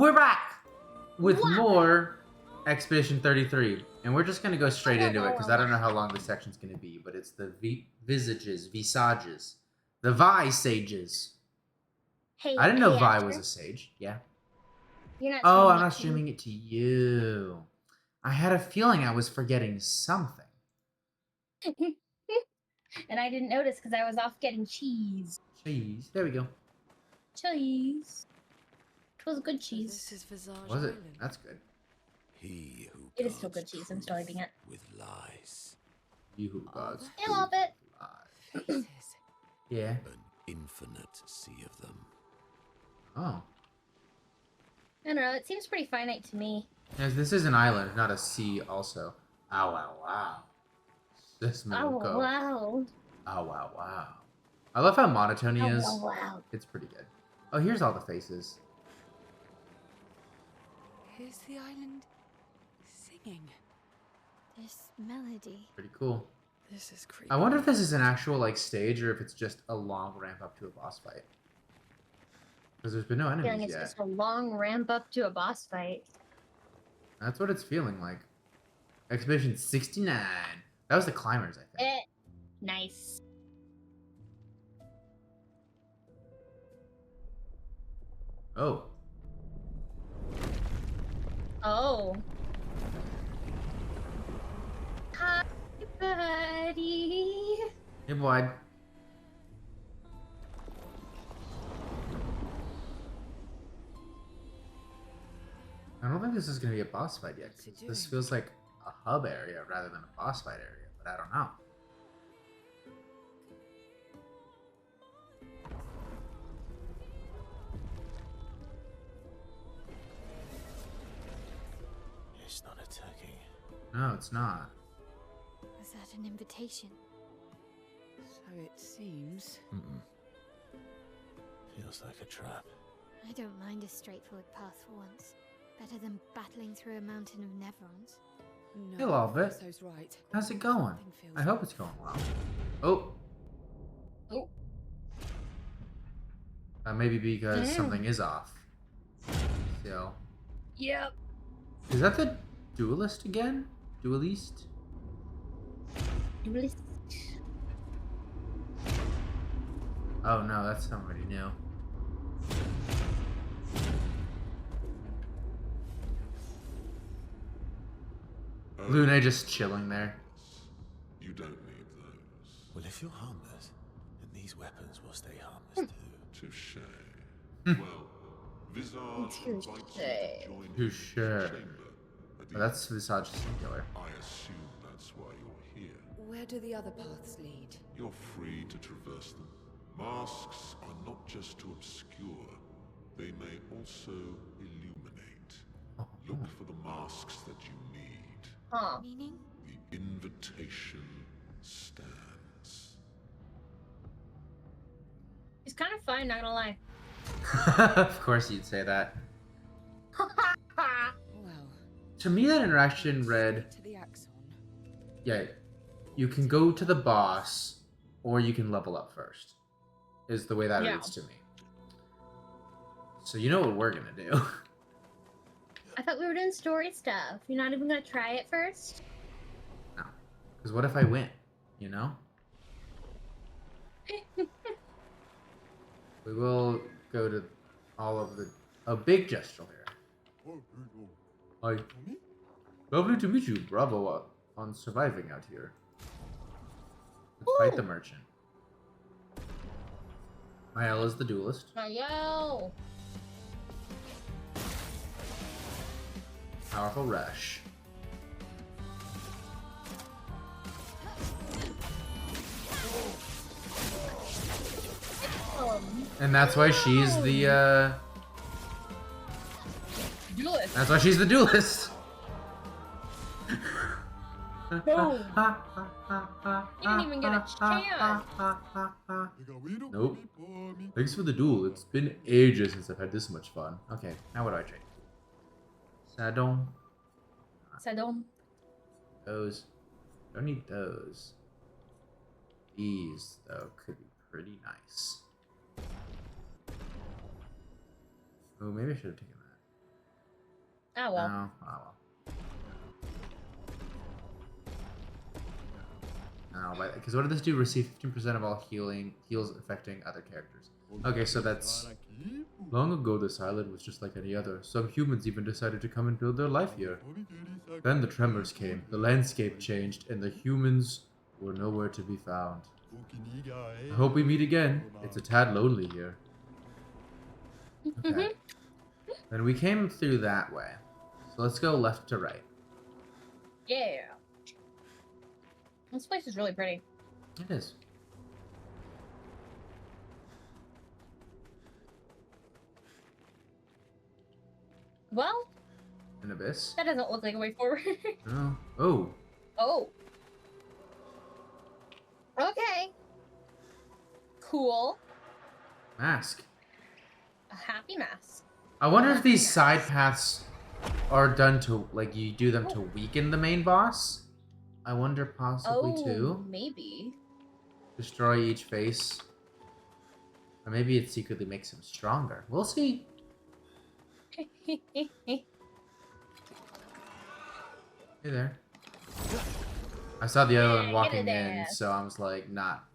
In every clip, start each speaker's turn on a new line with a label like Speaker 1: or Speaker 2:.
Speaker 1: We're back with
Speaker 2: What?
Speaker 1: more Expedition 33, and we're just gonna go straight into it because I don't know how long this section's gonna be, but it's the Visages, the Visages.
Speaker 2: Hey,
Speaker 1: I didn't know Vi
Speaker 2: Acer.
Speaker 1: was a sage. Yeah.
Speaker 2: You're not
Speaker 1: Oh, I'm
Speaker 2: streaming
Speaker 1: not
Speaker 2: it,
Speaker 1: streaming it to you. I had a feeling I was forgetting something.
Speaker 2: And I didn't notice because I was off getting cheese.
Speaker 1: Cheese. There we go.
Speaker 2: Cheese. It was good cheese.
Speaker 3: This is Visage
Speaker 1: Was it?
Speaker 3: Island.
Speaker 1: That's good.
Speaker 4: He who
Speaker 2: It is still good
Speaker 4: guards
Speaker 2: cheese. I'm still eating it.
Speaker 4: with lies.
Speaker 1: You who gods.
Speaker 2: I love it.
Speaker 3: Faces.
Speaker 1: Yeah.
Speaker 4: An infinite sea of them.
Speaker 1: Oh.
Speaker 2: I don't know. It seems pretty finite to me.
Speaker 1: Yes, this is an island, not a sea. Also. Ow! Wow! Wow! This
Speaker 2: Oh,
Speaker 1: go.
Speaker 2: wow.
Speaker 1: Oh wow! Wow! I love how monotone he is.
Speaker 2: Oh, wow.
Speaker 1: It's pretty good. Oh, here's all the faces.
Speaker 3: Here's the island singing.
Speaker 5: This melody.
Speaker 1: Pretty cool.
Speaker 3: This is creepy.
Speaker 1: I wonder if this is an actual like stage or if it's just a long ramp up to a boss fight. Because there's been no
Speaker 2: I'm feeling
Speaker 1: enemies
Speaker 2: it's
Speaker 1: yet.
Speaker 2: just a long ramp up to a boss fight.
Speaker 1: That's what it's feeling like. Expedition 69. That was the climbers, I think.
Speaker 2: Nice.
Speaker 1: Oh.
Speaker 2: Oh. Hi, buddy.
Speaker 1: Hey, boy. I don't think this is going to be a boss fight yet. 'Cause this feels like a hub area rather than a boss fight area, but I don't know.
Speaker 4: It's not attacking.
Speaker 1: No, it's not.
Speaker 5: Was that an invitation?
Speaker 3: So it seems.
Speaker 4: Feels like a trap.
Speaker 5: I don't mind a straightforward path for once. Better than battling through a mountain of Nevrons.
Speaker 3: No,
Speaker 1: Hey, Love-It.
Speaker 3: So's right.
Speaker 1: How's it going?
Speaker 3: Something feels
Speaker 1: I hope it's going well. Oh.
Speaker 2: Oh.
Speaker 1: Maybe because
Speaker 2: Damn.
Speaker 1: something is off. So.
Speaker 2: Yep.
Speaker 1: Is that the duelist again? Duelist? Oh no, that's somebody new. Luna just chilling there.
Speaker 6: You don't need those.
Speaker 4: Well, if you're harmless, then these weapons will stay harmless too.
Speaker 6: Touche. Well, Visage invites you
Speaker 2: Touche.
Speaker 6: to join him
Speaker 1: Touche.
Speaker 6: in the chamber at the
Speaker 1: Oh, that's Visage Singular.
Speaker 6: I assume that's why you're here.
Speaker 3: Where do the other paths lead?
Speaker 6: You're free to traverse them. Masks are not just to obscure, they may also illuminate. Look for the masks that you need.
Speaker 2: Huh.
Speaker 5: Meaning?
Speaker 6: The invitation stands.
Speaker 2: He's kind of fun, not gonna lie.
Speaker 1: Of course you'd say that.
Speaker 3: Well,
Speaker 1: To me, that interaction read,
Speaker 3: to the Axon.
Speaker 1: yeah, you can go to the boss, or you can level up first, is the way that
Speaker 2: Yeah.
Speaker 1: reads to me. So you know what we're gonna do.
Speaker 2: I thought we were doing story stuff. You're not even gonna try it first?
Speaker 1: No. Because what if I win? You know? We will go to all of the... A big gesture here. Hi. Lovely to meet you. Bravo on surviving out here. Let's fight the merchant. Mael is the duelist.
Speaker 2: Yo.
Speaker 1: Powerful rush. And that's why she's the,
Speaker 2: Duelist.
Speaker 1: That's why she's the duelist.
Speaker 2: No. You didn't even get a chance.
Speaker 1: Nope. Thanks for the duel. It's been ages since I've had this much fun. Okay, now what do I trade? Saddle.
Speaker 2: Saddle.
Speaker 1: Those. Don't need those. These, though, could be pretty nice. Oh, maybe I should have taken that.
Speaker 2: Oh well.
Speaker 1: No. Oh well. No, because what did this do? Receive 15% of all heals affecting other characters. Okay, so that's... Long ago, this island was just like any other. Some humans even decided to come and build their life here. Then the tremors came, the landscape changed, and the humans were nowhere to be found. I hope we meet again. It's a tad lonely here. Okay. Then we came through that way. So let's go left to right.
Speaker 2: Yeah. This place is really pretty.
Speaker 1: It is.
Speaker 2: Well,
Speaker 1: An abyss?
Speaker 2: that doesn't look like a way forward.
Speaker 1: No. Oh.
Speaker 2: Oh. Okay. Cool.
Speaker 1: Mask.
Speaker 2: A happy mask.
Speaker 1: I wonder if these side paths are done to, like, you do them to weaken the main boss? I wonder possibly too.
Speaker 2: Maybe.
Speaker 1: Destroy each face. Or maybe it secretly makes him stronger. We'll see. Hey there. I saw the other one
Speaker 2: Yeah,
Speaker 1: walking
Speaker 2: get it
Speaker 1: in,
Speaker 2: there.
Speaker 1: so I was like, not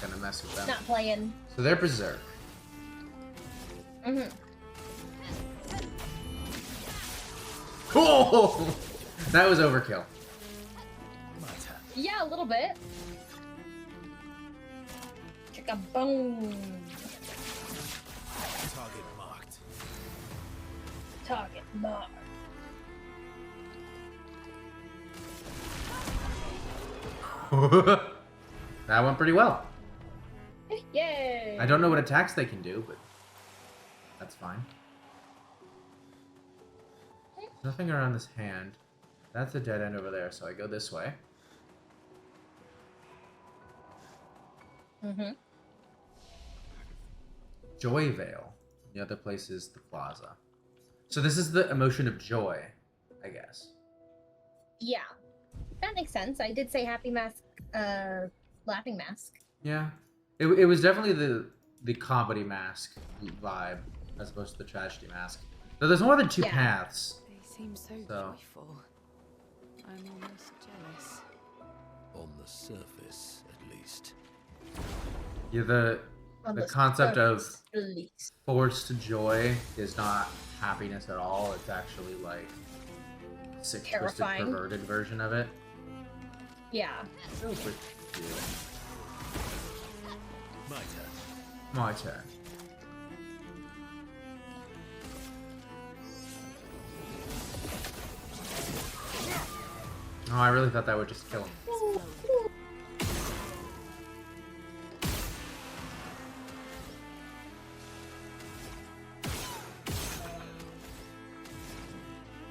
Speaker 1: gonna mess with them.
Speaker 2: Not playing.
Speaker 1: So they're berserk.
Speaker 2: Mm-hmm.
Speaker 1: Oh! That was overkill.
Speaker 2: Yeah, a little bit. Chick-a-boom.
Speaker 4: Target marked.
Speaker 2: Target mark.
Speaker 1: That went pretty well.
Speaker 2: Yay!
Speaker 1: I don't know what attacks they can do, but that's fine. There's nothing around this hand. That's a dead end over there, so I go this way.
Speaker 2: Mm-hmm.
Speaker 1: Joy Veil. The other place is the plaza. So this is the emotion of joy, I guess.
Speaker 2: Yeah. That makes sense. I did say happy mask, laughing mask.
Speaker 1: Yeah. It was definitely the comedy mask vibe as opposed to the tragedy mask. So there's more than two
Speaker 2: Yeah.
Speaker 1: paths.
Speaker 3: They seem so
Speaker 1: So.
Speaker 3: joyful. I'm almost jealous.
Speaker 4: On the surface, at least.
Speaker 1: Yeah, the
Speaker 2: On
Speaker 1: concept of
Speaker 2: surface, at least.
Speaker 1: forced joy is not happiness at all. It's actually like sick, twisted,
Speaker 2: Terrifying.
Speaker 1: perverted version of it.
Speaker 2: Yeah.
Speaker 1: So pretty cute.
Speaker 4: My turn.
Speaker 1: My turn. Oh, I really thought that would just kill him.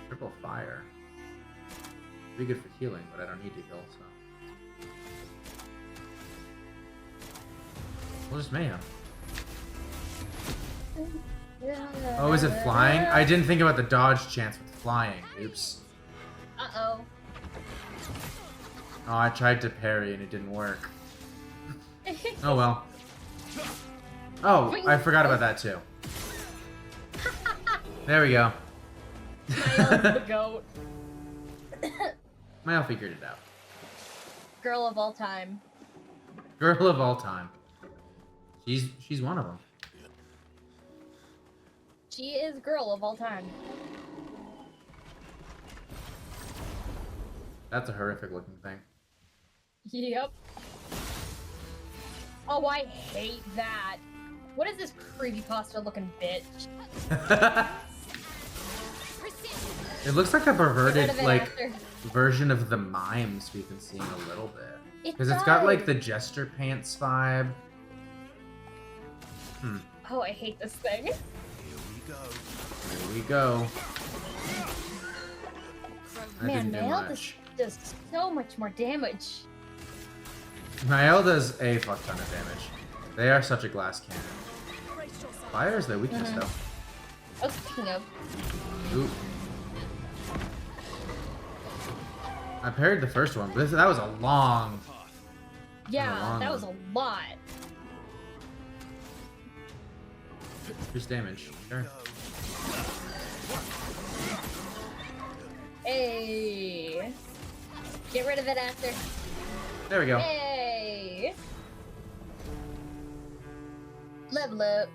Speaker 1: Triple fire. Be good for healing, but I don't need to heal, so. We'll just mayhem. Oh, is it flying? I didn't think about the dodge chance with flying. Oops.
Speaker 2: Uh-oh.
Speaker 1: Oh, I tried to parry and it didn't work. Oh well. Oh, I forgot about that too. There we go.
Speaker 2: Miles the goat.
Speaker 1: Mile figured it out.
Speaker 2: Girl of all time.
Speaker 1: Girl of all time. She's one of them.
Speaker 2: She is girl of all time.
Speaker 1: That's a horrific looking thing.
Speaker 2: Yep. Oh, I hate that. What is this creepypasta looking bitch?
Speaker 1: It looks like a
Speaker 2: Get rid
Speaker 1: perverted
Speaker 2: of it
Speaker 1: like
Speaker 2: after.
Speaker 1: version of the mimes we've been seeing a little bit.
Speaker 2: It
Speaker 1: Because it's got like
Speaker 2: does.
Speaker 1: the jester pants vibe.
Speaker 2: Oh, I hate this thing.
Speaker 4: Here we go.
Speaker 1: Here we go. That
Speaker 2: Man,
Speaker 1: didn't do
Speaker 2: Mael
Speaker 1: much.
Speaker 2: does so much more damage.
Speaker 1: Mael does a fuck ton of damage. They are such a glass cannon. Fire is their weakness though.
Speaker 2: Oh, speaking of,
Speaker 1: Ooh. I parried the first one, but that was a long...
Speaker 2: yeah,
Speaker 1: long
Speaker 2: that was
Speaker 1: one.
Speaker 2: a lot.
Speaker 1: Increased damage. Sure.
Speaker 2: Hey! Get rid of it after.
Speaker 1: There we go.
Speaker 2: Hey! Level up.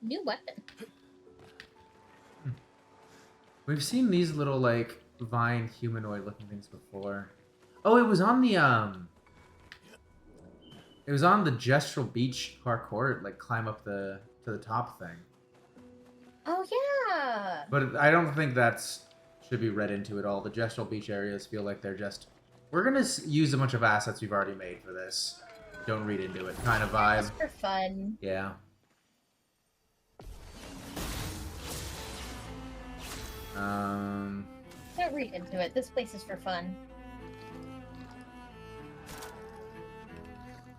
Speaker 2: New weapon.
Speaker 1: We've seen these little like vine humanoid looking things before. Oh, it was on the it was on the Gestural Beach parkour, like climb up to the top thing.
Speaker 2: Oh yeah.
Speaker 1: But I don't think that's should be read into it all. The Gestural Beach areas feel like they're just we're gonna use a bunch of assets we've already made for this. Don't read into it kind of vibe.
Speaker 2: Just for fun.
Speaker 1: Yeah.
Speaker 2: Don't read into it. This place is for fun.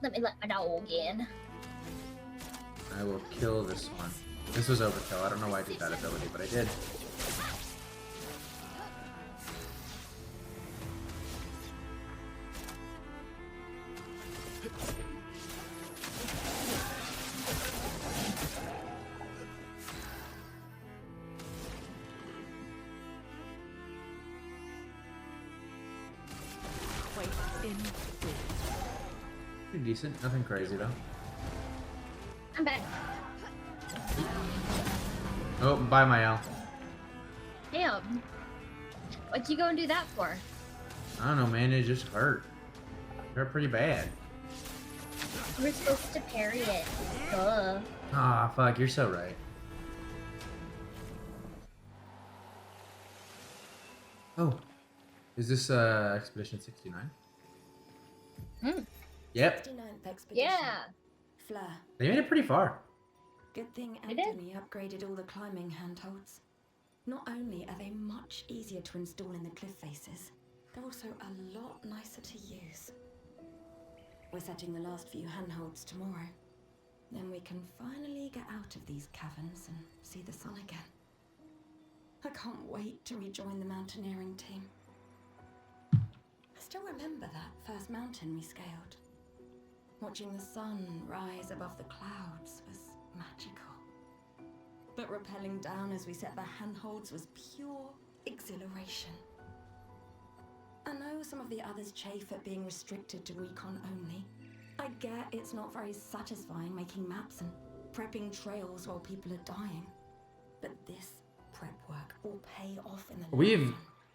Speaker 2: Let me let my dog in.
Speaker 1: I will kill this one. This was overkill. I don't know why I did that ability, but I did.
Speaker 3: Wait in.
Speaker 1: Pretty decent. Nothing crazy though.
Speaker 2: I'm back.
Speaker 1: Oh, bye, Mael.
Speaker 2: Damn. What'd you go and do that for?
Speaker 1: I don't know, man. It just hurt. Hurt pretty bad.
Speaker 2: You were supposed to parry it. Duh.
Speaker 1: Ah, fuck. You're so right. Oh. Is this Expedition 69?
Speaker 2: Hmm.
Speaker 1: Yep.
Speaker 7: 69th expedition.
Speaker 2: Yeah.
Speaker 7: Fleur.
Speaker 1: They made it pretty far.
Speaker 7: Good thing
Speaker 2: They did.
Speaker 7: Anthony upgraded all the climbing handholds. Not only are they much easier to install in the cliff faces, they're also a lot nicer to use. We're setting the last few handholds tomorrow. Then we can finally get out of these caverns and see the sun again. I can't wait to rejoin the mountaineering team. I still remember that first mountain we scaled. Watching the sun rise above the clouds was magical. But rappelling down as we set the handholds was pure exhilaration. I know some of the others chafe at being restricted to recon only. I get it's not very satisfying making maps and prepping trails while people are dying. But this prep work will pay off in the long
Speaker 1: We've
Speaker 7: run.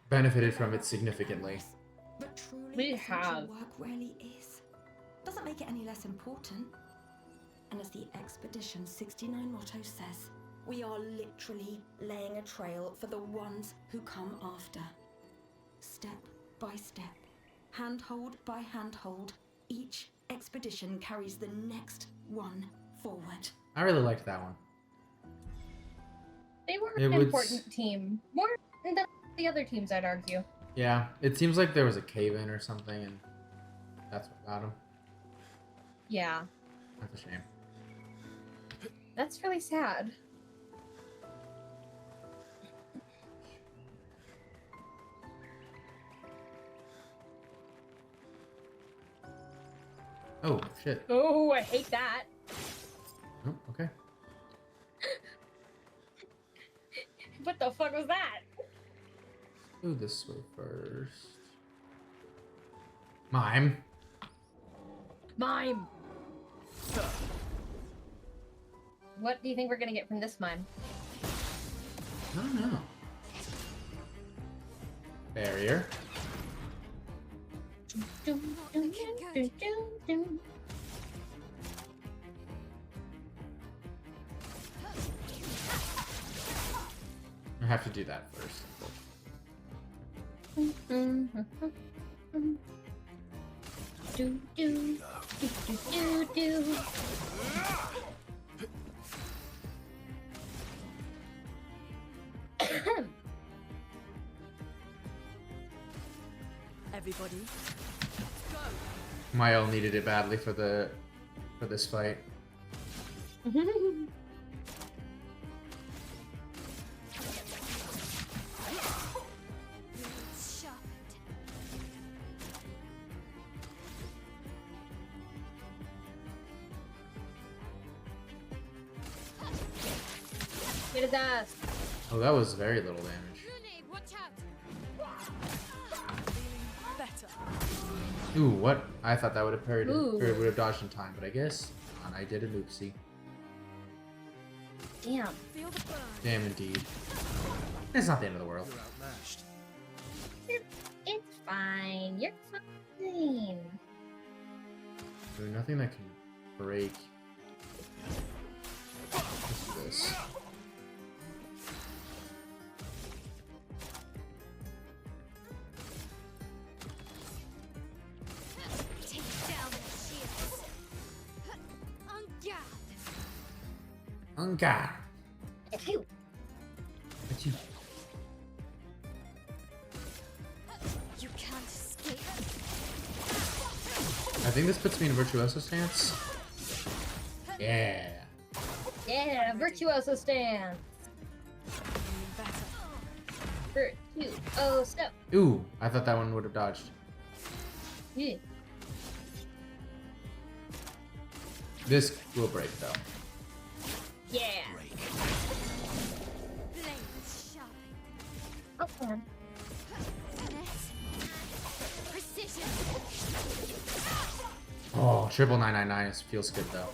Speaker 1: benefited from it significantly.
Speaker 7: But truly
Speaker 2: We
Speaker 7: essential
Speaker 2: have.
Speaker 7: work rarely is. Doesn't make it any less important. And as the Expedition 69 motto says, we are literally laying a trail for the ones who come after. Step by step, handhold by handhold, each expedition carries the next one forward.
Speaker 1: I really liked that one.
Speaker 2: They were
Speaker 1: It
Speaker 2: an
Speaker 1: was-
Speaker 2: important team. More than the other teams, I'd argue.
Speaker 1: Yeah, it seems like there was a cave-in or something, and that's what got him.
Speaker 2: Yeah.
Speaker 1: That's a shame.
Speaker 2: That's really sad.
Speaker 1: Oh, shit.
Speaker 2: Oh, I hate that.
Speaker 1: Oh, okay.
Speaker 2: What the fuck was that?
Speaker 1: Go this way first. Mime.
Speaker 2: Mime. What do you think we're gonna get from this mime?
Speaker 1: I don't know. Barrier.
Speaker 2: Dum, dum, dum, dum, dum.
Speaker 1: I have to do that first.
Speaker 2: Do, do, do, do, do.
Speaker 3: Everybody,
Speaker 1: Mael needed it badly for this fight.
Speaker 2: Get his ass.
Speaker 1: Oh, that was very little damage.
Speaker 3: Watch out. Better.
Speaker 1: Ooh, what? I thought that would have parried,
Speaker 2: Ooh.
Speaker 1: or would have dodged in time, but I guess not. I did an oopsie.
Speaker 2: Damn.
Speaker 3: Feel the burn.
Speaker 1: Damn, indeed. It's not the end of the world.
Speaker 4: You're outmatched.
Speaker 2: It's fine. You're fine.
Speaker 1: There's nothing that can break. Let's do this.
Speaker 5: Take down their shields. On guard.
Speaker 1: Unga!
Speaker 2: Phew.
Speaker 1: But you.
Speaker 5: You can't escape.
Speaker 1: I think this puts me in a virtuoso stance. Yeah.
Speaker 2: Yeah, virtuoso stance.
Speaker 3: Better.
Speaker 2: Virtuoso.
Speaker 1: Ooh, I thought that one would have dodged.
Speaker 2: Yeah.
Speaker 1: This will break though.
Speaker 2: Yeah.
Speaker 5: Blades sharp.
Speaker 2: Oh, man.
Speaker 5: Finesse. Precision.
Speaker 1: Oh, triple 999 feels good though.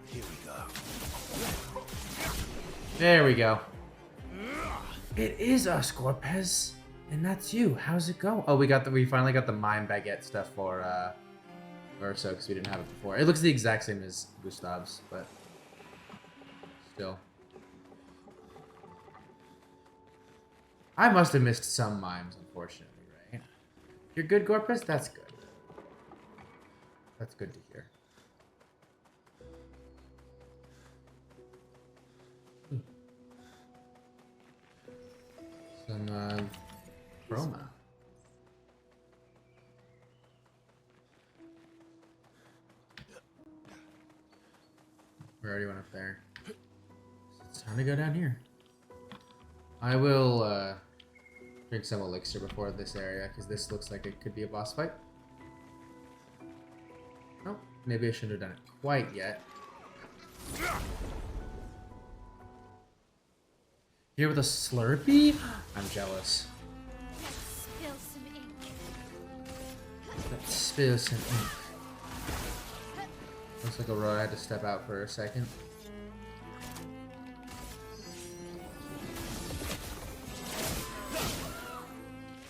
Speaker 4: Here we go.
Speaker 1: There we go. It is us, Gorpez, and that's you. How's it go? Oh, we finally got the mime baguette stuff for Urso because we didn't have it before. It looks the exact same as Gustav's, but still. I must have missed some mimes, unfortunately, right? You're good, Gorpez? That's good. That's good to hear. Some chroma. We already went up there. It's time to go down here. I will drink some elixir before this area because this looks like it could be a boss fight. Oh, maybe I shouldn't have done it quite yet. Here with a Slurpee? I'm jealous.
Speaker 5: Spill some ink.
Speaker 1: Let's spill some ink. Looks like Aurora had to step out for a second.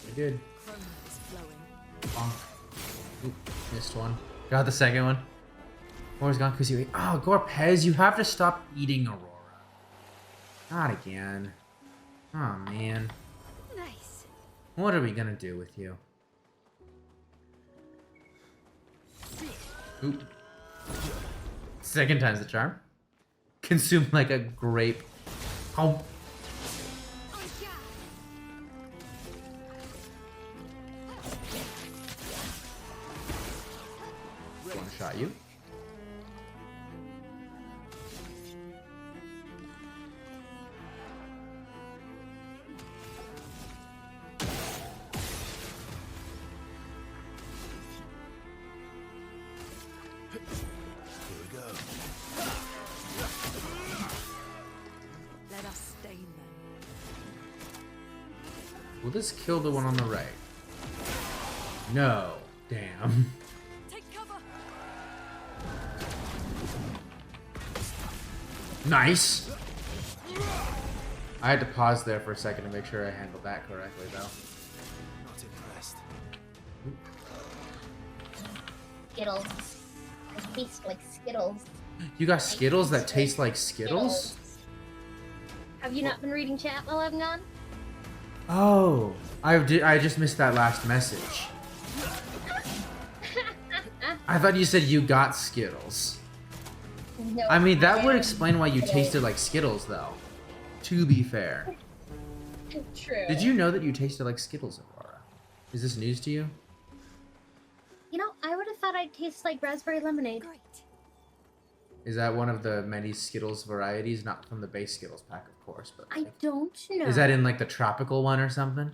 Speaker 1: Pretty good.
Speaker 3: Chroma is flowing.
Speaker 1: Bonk. Oop, missed one. Got the second one. Aurora's gone because you ate. Oh, Gorpez, you have to stop eating Aurora. Not again. Oh, man.
Speaker 5: Nice.
Speaker 1: What are we gonna do with you? Oop. Second time's the charm. Consume like a grape. Oh.
Speaker 5: On guard.
Speaker 1: One shot you.
Speaker 4: Here we go.
Speaker 3: Let us stain them.
Speaker 1: Will this kill the one on the right? No. Damn.
Speaker 3: Take cover.
Speaker 1: Nice. I had to pause there for a second to make sure I handled that correctly, though.
Speaker 4: Not impressed.
Speaker 2: Skittles. They taste like Skittles.
Speaker 1: You got Skittles that taste like Skittles?
Speaker 2: Have you not been reading chat while I'm gone?
Speaker 1: Oh, I just missed that last message. I thought you said you got Skittles.
Speaker 2: No.
Speaker 1: I mean, that would
Speaker 2: I
Speaker 1: explain why you
Speaker 2: Skittles.
Speaker 1: tasted like Skittles, though. To be fair.
Speaker 2: True.
Speaker 1: Did you know that you tasted like Skittles, Aurora? Is this news to you?
Speaker 2: You know, I would have thought I'd taste like raspberry lemonade.
Speaker 5: Great.
Speaker 1: Is that one of the many Skittles varieties? Not from the base Skittles pack, of course, but...
Speaker 2: I don't know.
Speaker 1: Is that in, like, the tropical one or something?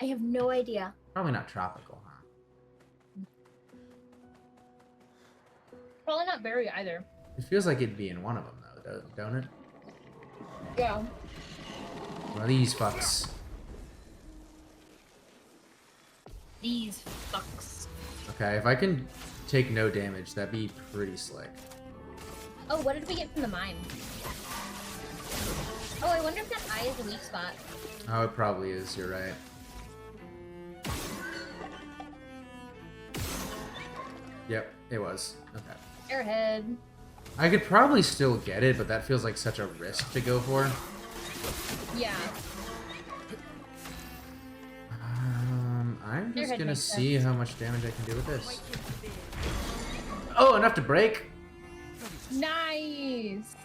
Speaker 2: I have no idea.
Speaker 1: Probably not tropical, huh?
Speaker 2: Probably not berry either.
Speaker 1: It feels like it'd be in one of them, though, don't it?
Speaker 2: Yeah.
Speaker 1: One of these fucks.
Speaker 2: These fucks.
Speaker 1: Okay, if I can take no damage, that'd be pretty slick.
Speaker 2: Oh, what did we get from the mine? Oh, I wonder if that eye is a weak spot.
Speaker 1: Oh, it probably is, you're right. Yep, it was. Okay.
Speaker 2: Airhead.
Speaker 1: I could probably still get it, but that feels like such a risk to go for.
Speaker 2: Yeah.
Speaker 1: I'm just
Speaker 2: Airhead
Speaker 1: gonna
Speaker 2: makes
Speaker 1: see
Speaker 2: sense.
Speaker 1: how much damage I can do with this. Oh, enough to break!
Speaker 2: Nice!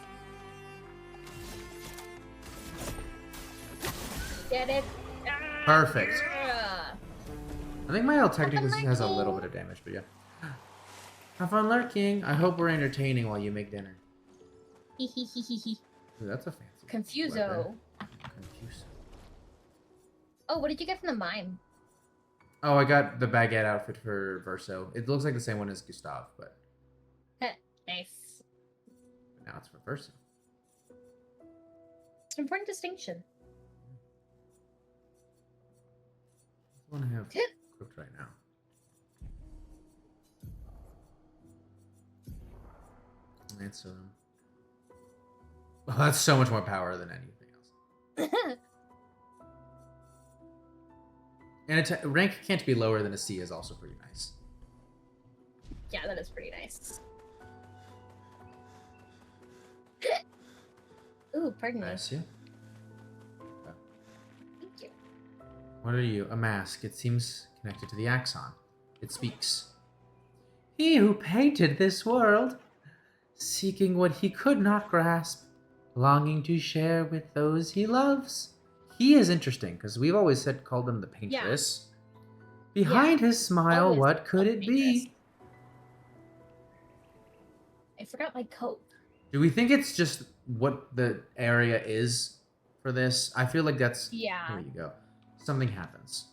Speaker 2: Get it? Ah,
Speaker 1: Perfect.
Speaker 2: yeah.
Speaker 1: I think my L technically
Speaker 2: Have fun
Speaker 1: has a
Speaker 2: lurking.
Speaker 1: little bit of damage, but yeah. Have fun lurking. I hope we're entertaining while you make dinner.
Speaker 2: Hehehehe.
Speaker 1: Ooh, that's a fancy
Speaker 2: Confuso.
Speaker 1: weapon. Confuso.
Speaker 2: Oh, what did you get from the mine?
Speaker 1: Oh, I got the baguette outfit for Verso. It looks like the same one as Gustav, but
Speaker 2: Nice.
Speaker 1: now it's for Verso.
Speaker 2: It's an important distinction.
Speaker 1: That's the one I have equipped right now. It's well, that's so much more power than anything else. And rank can't be lower than a C is also pretty nice.
Speaker 2: Yeah, that is pretty nice. Ooh, pardon me.
Speaker 1: Nice, yeah.
Speaker 2: Thank you.
Speaker 1: What are you? A mask. It seems connected to the Axon. It speaks. He who painted this world, seeking what he could not grasp, longing to share with those he loves. He is interesting, because we've always called him the Paintress. Behind his smile,
Speaker 2: Always
Speaker 1: what could
Speaker 2: the
Speaker 1: it
Speaker 2: Paintress.
Speaker 1: be?
Speaker 2: I forgot my coat.
Speaker 1: Do we think it's just what the area is for this? I feel like that's...
Speaker 2: Yeah.
Speaker 1: There you go. Something happens.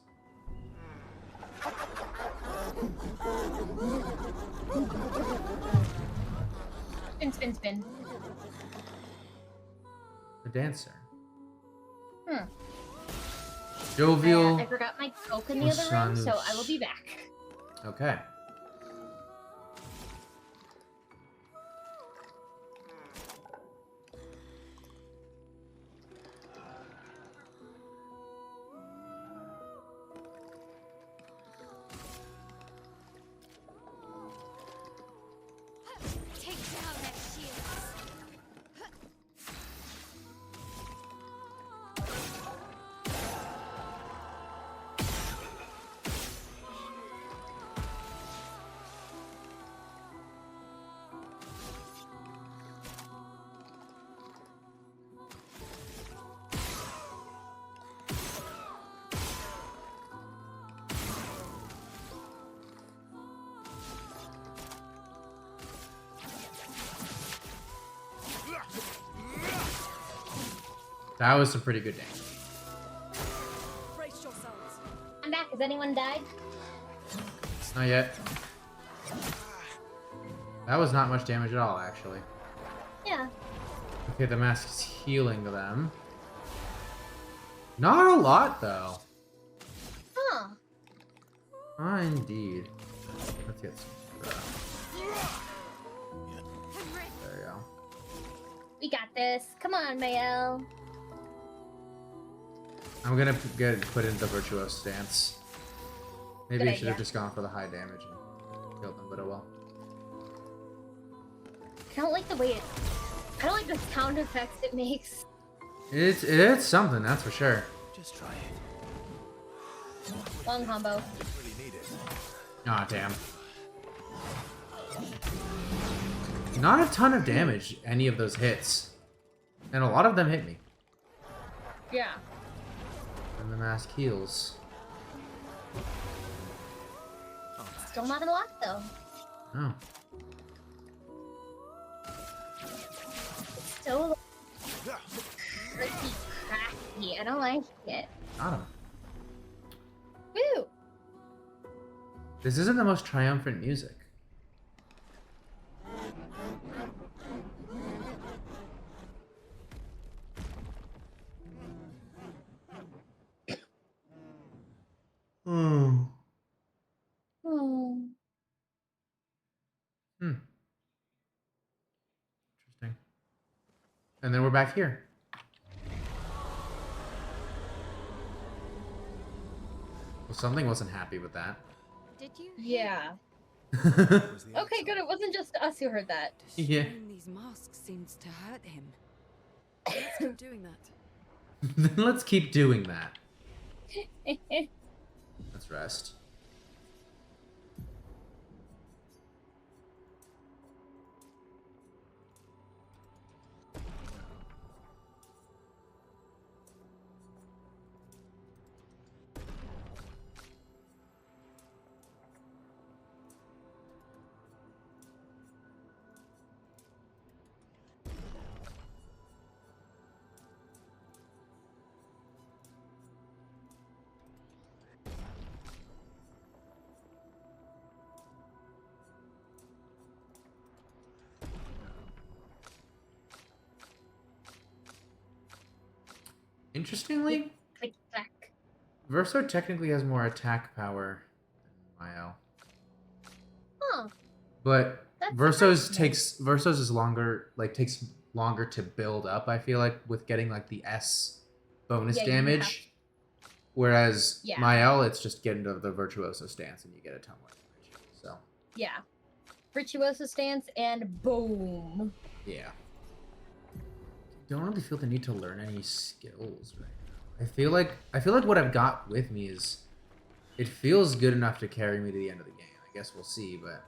Speaker 2: Spin, spin, spin.
Speaker 1: The dancer.
Speaker 2: Hmm.
Speaker 1: Jovial.
Speaker 2: I forgot my coke in the other room, so I will be back.
Speaker 1: Okay.
Speaker 5: Take down their shields.
Speaker 1: That was some pretty good damage.
Speaker 3: Brace yourselves.
Speaker 2: I'm back. Has anyone died?
Speaker 1: Not yet. That was not much damage at all, actually.
Speaker 2: Yeah.
Speaker 1: Okay, the mask is healing them. Not a lot, though.
Speaker 2: Huh.
Speaker 1: Ah, indeed. Let's get some. There you go.
Speaker 2: We got this. Come on, Mael.
Speaker 1: I'm gonna get put into the virtuoso stance. Maybe
Speaker 2: Good
Speaker 1: I should have
Speaker 2: idea.
Speaker 1: just gone for the high damage and killed them, but oh well.
Speaker 2: I don't like the way it... I don't like the sound effects it makes.
Speaker 1: It's something, that's for sure.
Speaker 4: Just try it.
Speaker 2: Long combo.
Speaker 4: Really need it.
Speaker 1: Aw, damn. Not a ton of damage, any of those hits. And a lot of them hit me.
Speaker 2: Yeah.
Speaker 1: And the mask heals.
Speaker 2: Still not a lot, though.
Speaker 1: Oh.
Speaker 2: Still pretty cracky. I don't like it.
Speaker 1: Got him.
Speaker 2: Woo!
Speaker 1: This isn't the most triumphant music. Oh.
Speaker 2: Oh.
Speaker 1: Interesting. And then we're back here. Well, something wasn't happy with that.
Speaker 5: Did you?
Speaker 2: Yeah.
Speaker 4: Was the
Speaker 2: Okay, good. It wasn't just us who heard that.
Speaker 1: Yeah.
Speaker 3: Destroying these masks seems to hurt him. Let's keep doing that.
Speaker 1: Then let's keep doing that. Let's rest. Interestingly,
Speaker 2: Click clack.
Speaker 1: Verso technically has more attack power than Mael.
Speaker 2: Huh.
Speaker 1: But
Speaker 2: That's
Speaker 1: Verso's
Speaker 2: surprising.
Speaker 1: is longer, like takes longer to build up, I feel like, with getting like the S bonus
Speaker 2: Yeah, you
Speaker 1: damage. Whereas
Speaker 2: Yeah.
Speaker 1: Mael, it's just getting to the Virtuoso stance and you get a ton more damage. So
Speaker 2: Yeah. Virtuoso stance and boom.
Speaker 1: yeah. Don't really feel the need to learn any skills right now. I feel like what I've got with me is it feels good enough to carry me to the end of the game. I guess we'll see, but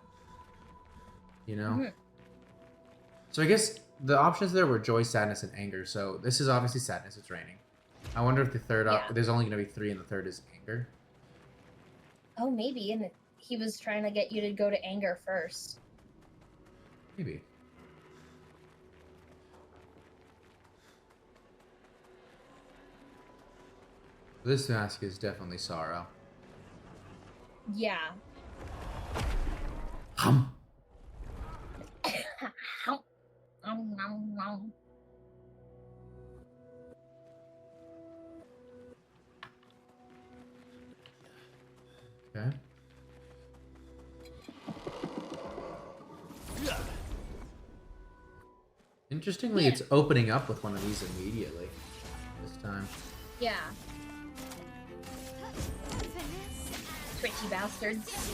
Speaker 1: you know.
Speaker 2: Mhm.
Speaker 1: So I guess the options there were joy, sadness, and anger. So this is obviously sadness. It's raining. I wonder if the third
Speaker 2: Yeah.
Speaker 1: there's only going to be 3 and the third is anger.
Speaker 2: Oh, maybe. And he was trying to get you to go to anger first.
Speaker 1: Maybe. This mask is definitely sorrow.
Speaker 2: Yeah.
Speaker 1: Hum. Okay. Interestingly,
Speaker 2: Yeah.
Speaker 1: it's opening up with one of these immediately this time.
Speaker 2: Yeah. Twitchy bastards.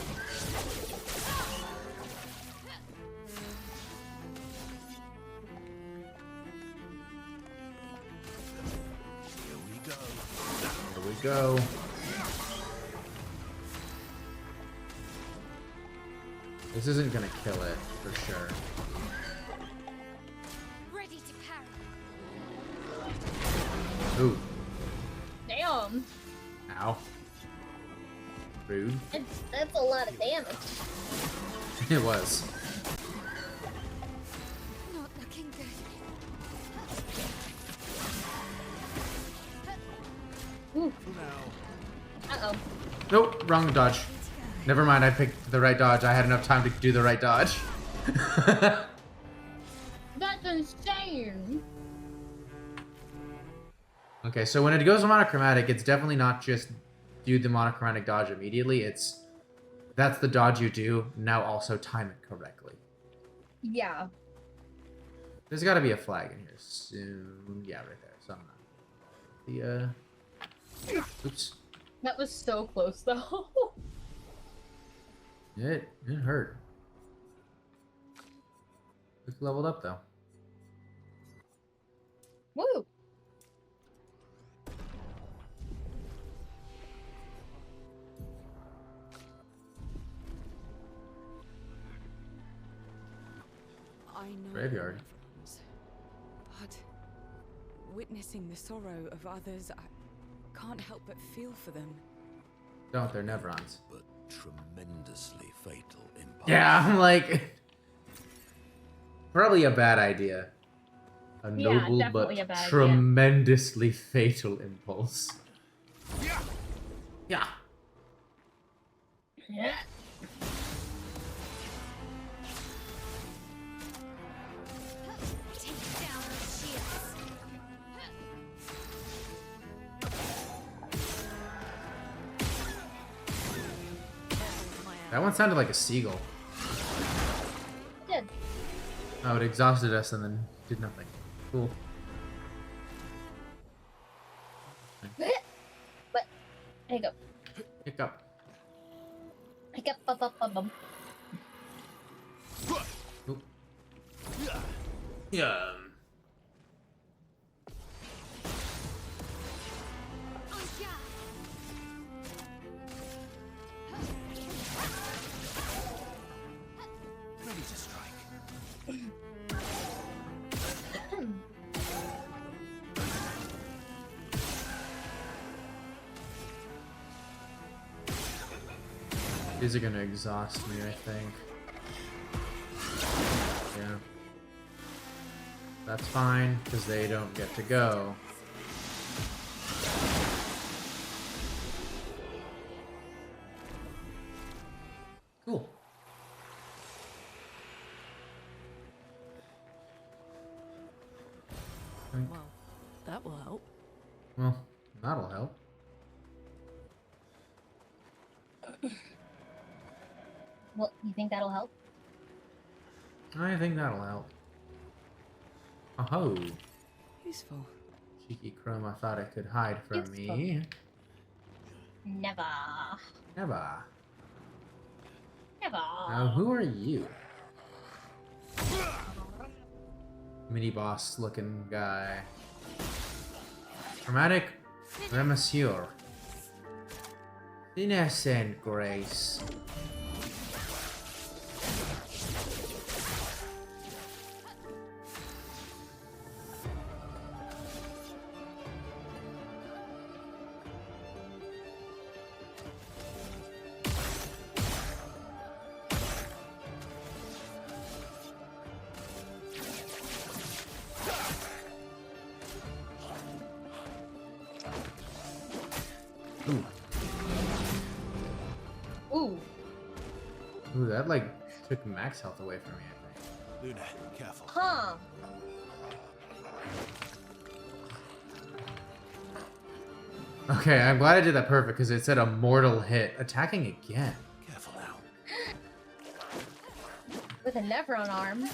Speaker 4: Here we go.
Speaker 1: Here we go. This isn't gonna kill it for sure.
Speaker 5: Ready to parry.
Speaker 1: Ooh.
Speaker 2: Damn.
Speaker 1: Ow. Rude.
Speaker 2: That's a lot of damage.
Speaker 1: It was.
Speaker 5: Not looking good.
Speaker 2: Ooh.
Speaker 4: Now,
Speaker 2: Uh-oh.
Speaker 1: Nope, wrong dodge. Never mind, I picked the right dodge. I had enough time to do the right dodge.
Speaker 2: That's insane.
Speaker 1: Okay, so when it goes monochromatic, it's definitely not just do the monochromatic dodge immediately. That's the dodge you do. Now also time it correctly.
Speaker 2: Yeah.
Speaker 1: There's got to be a flag in here soon. Yeah, right there. So I'm not. Oops.
Speaker 2: That was so close, though.
Speaker 1: It hurt. It's leveled up though.
Speaker 2: Woo.
Speaker 3: I know
Speaker 1: Graveyard.
Speaker 3: everyone's, but witnessing the sorrow of others, I can't help but feel for them.
Speaker 1: Don't, they're Nevrons.
Speaker 4: but tremendously fatal impulse.
Speaker 1: Yeah, I'm like... Probably a bad idea. A
Speaker 2: Yeah,
Speaker 1: noble but
Speaker 2: definitely a bad idea.
Speaker 1: tremendously fatal impulse.
Speaker 4: Yeah.
Speaker 1: Yeah.
Speaker 2: Yeah.
Speaker 5: Take down those shields.
Speaker 1: That one sounded like a seagull.
Speaker 2: It did.
Speaker 1: Oh, it exhausted us and then did nothing. Cool.
Speaker 2: But hiccup.
Speaker 1: Hiccup.
Speaker 2: Hiccup bum bum bum bum.
Speaker 1: Oop. Yeah.
Speaker 4: Ready to strike.
Speaker 1: These are gonna exhaust me, I think. Yeah. That's fine, because they don't get to go. Cool.
Speaker 3: Well, that will help.
Speaker 1: Well, that'll help.
Speaker 2: Well, you think that'll help?
Speaker 1: I think that'll help. Oh,
Speaker 3: Useful.
Speaker 1: cheeky chroma thought it could hide from me.
Speaker 2: Never.
Speaker 1: Never.
Speaker 2: Never.
Speaker 1: Now, who are you? Mini boss looking guy. Chromatic Remissure. Finesse and grace. Ooh.
Speaker 2: Ooh.
Speaker 1: Ooh, that like took max health away from me, I think.
Speaker 4: Luna, careful.
Speaker 2: Huh.
Speaker 1: Okay, I'm glad I did that perfect because it said a mortal hit. Attacking again.
Speaker 4: Careful now.
Speaker 2: With a Nevron arm.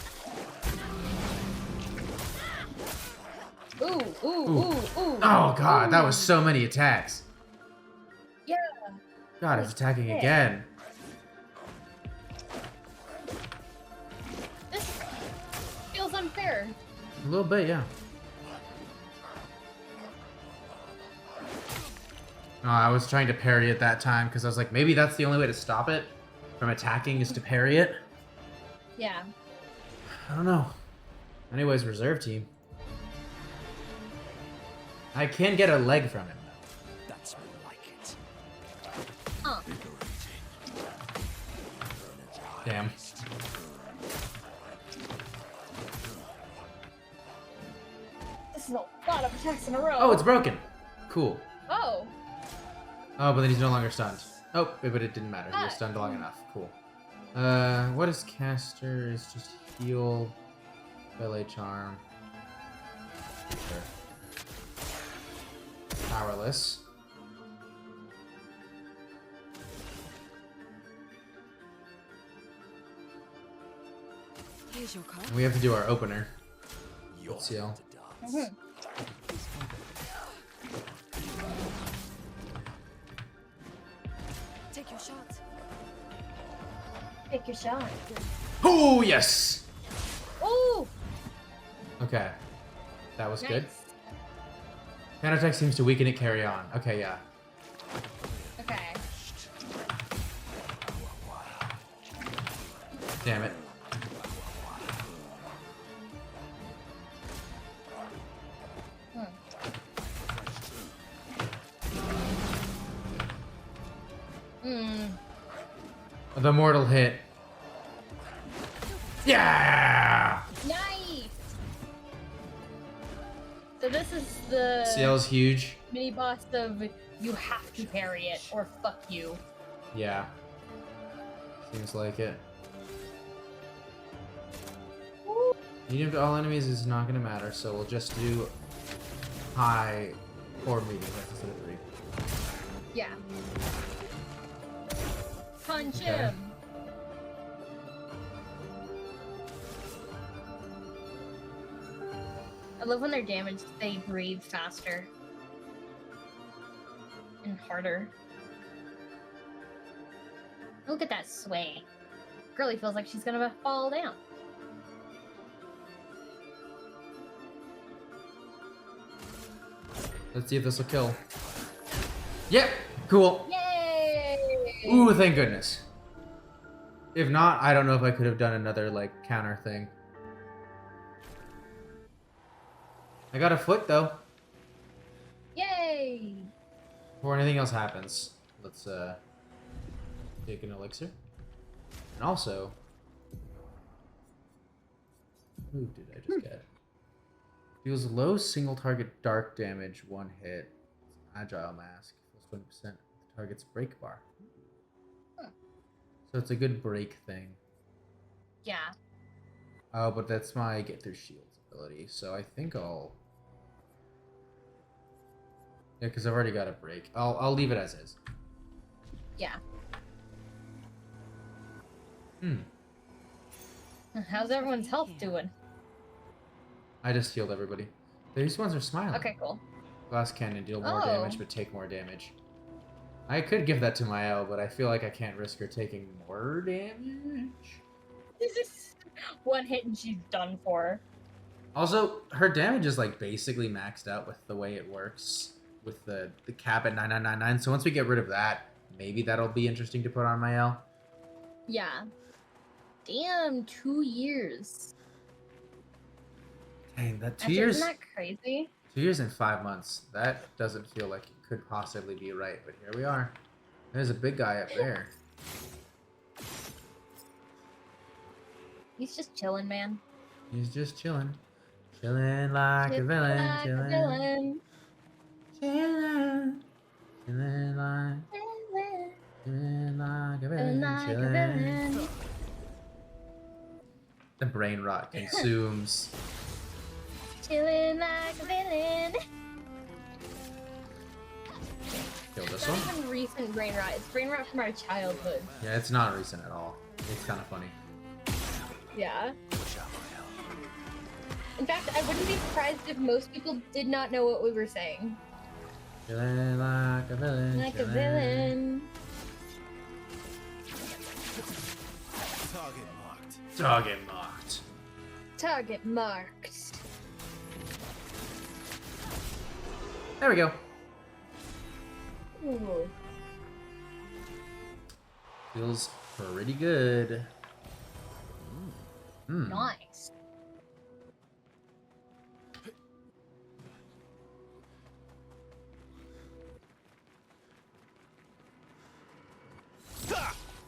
Speaker 2: Ooh, ooh, ooh, ooh.
Speaker 1: Oh god, that was so many attacks.
Speaker 2: Yeah.
Speaker 1: God, it's attacking
Speaker 2: Yeah.
Speaker 1: again.
Speaker 2: This feels unfair.
Speaker 1: A little bit, yeah. Oh, I was trying to parry it that time because I was like, maybe that's the only way to stop it from attacking is to parry it.
Speaker 2: Yeah.
Speaker 1: I don't know. Anyways, reserve team. I can get a leg from him, though.
Speaker 4: That's more like it.
Speaker 2: Huh.
Speaker 1: Damn.
Speaker 2: This is a lot of attacks in a row.
Speaker 1: Oh, it's broken. Cool.
Speaker 2: Oh.
Speaker 1: Oh, but then he's no longer stunned. Oh, but it didn't matter. He was stunned long enough. Cool. What is caster? Is just heal, ballet charm. Sure. Powerless.
Speaker 3: Here's your card.
Speaker 1: And we have to do our opener.
Speaker 4: You're
Speaker 1: Let's seal.
Speaker 4: to dance.
Speaker 3: Take your shot.
Speaker 2: Take your shot.
Speaker 1: Oh, yes!
Speaker 2: Ooh.
Speaker 1: Okay. That was good.
Speaker 2: Nice.
Speaker 1: Counter-attack seems to weaken it, carry on. Okay, yeah.
Speaker 2: Okay.
Speaker 1: Damn it. The mortal hit. Yeah!
Speaker 2: Nice. So this is the
Speaker 1: CL's huge.
Speaker 2: mini boss of you have to parry it or fuck you.
Speaker 1: Yeah. Seems like it. Medium to all enemies is not going to matter, so we'll just do high or medium. That's instead of 3.
Speaker 2: Yeah. Punch
Speaker 1: Okay.
Speaker 2: him. I love when they're damaged, they breathe faster. And harder. Look at that sway. Girlie feels like she's gonna fall down.
Speaker 1: Let's see if this will kill. Yep, cool.
Speaker 2: Yay!
Speaker 1: Ooh, thank goodness. If not, I don't know if I could have done another, like, counter thing. I got a foot, though.
Speaker 2: Yay!
Speaker 1: Before anything else happens, let's, take an elixir. And also... Who did I just get? Deals low single target dark damage, 1 hit. Agile mask. Fills 20% of the target's break bar. So it's a good break thing.
Speaker 2: Yeah.
Speaker 1: Oh, but that's my get through shields ability. So I think I'll... Yeah, because I've already got a break. I'll leave it as is.
Speaker 2: Yeah. How's everyone's health doing?
Speaker 1: I just healed everybody. These ones are smiling.
Speaker 2: Okay, cool.
Speaker 1: Glass cannon, deal more
Speaker 2: Oh.
Speaker 1: damage, but take more damage. I could give that to my L, but I feel like I can't risk her taking more damage.
Speaker 2: This is 1 hit and she's done for.
Speaker 1: Also, her damage is like basically maxed out with the way it works with the cap at 9999. So once we get rid of that, maybe that'll be interesting to put on my L.
Speaker 2: Yeah. Damn, 2 years.
Speaker 1: Dang, that 2
Speaker 2: Actually,
Speaker 1: years.
Speaker 2: isn't that crazy?
Speaker 1: 2 years and 5 months. That doesn't feel like it could possibly be right, but here we are. There's a big guy up there.
Speaker 2: He's just chilling, man.
Speaker 1: He's just chilling. Chilling like a villain.
Speaker 2: Like a
Speaker 1: Chilling.
Speaker 2: villain.
Speaker 1: Chilling. Chilling like. Chilling like a villain.
Speaker 2: Like a
Speaker 1: Chilling.
Speaker 2: villain.
Speaker 1: The brain rot consumes.
Speaker 2: Chilling like a villain.
Speaker 1: Kill this
Speaker 2: It's
Speaker 1: one.
Speaker 2: not even recent brain rot. It's brain rot from our childhood.
Speaker 1: Yeah, it's not recent at all. It's kind of funny.
Speaker 2: Yeah. In fact, I wouldn't be surprised if most people did not know what we were saying.
Speaker 1: Chilling like a villain.
Speaker 2: Like a
Speaker 1: chilling.
Speaker 2: villain.
Speaker 4: Target marked.
Speaker 1: Target marked.
Speaker 2: Target marked.
Speaker 1: There we go.
Speaker 2: Ooh.
Speaker 1: Feels pretty good.
Speaker 2: Nice.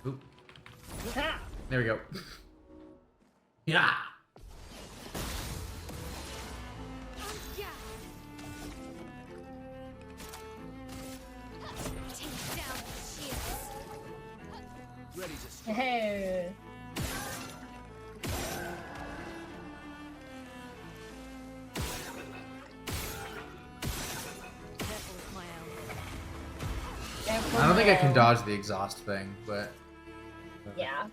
Speaker 1: Oop.
Speaker 2: Ha!
Speaker 1: There we go. Yeah.
Speaker 4: Ready to strike.
Speaker 2: Hey.
Speaker 1: I don't think I can dodge the exhaust thing, but
Speaker 2: Yeah.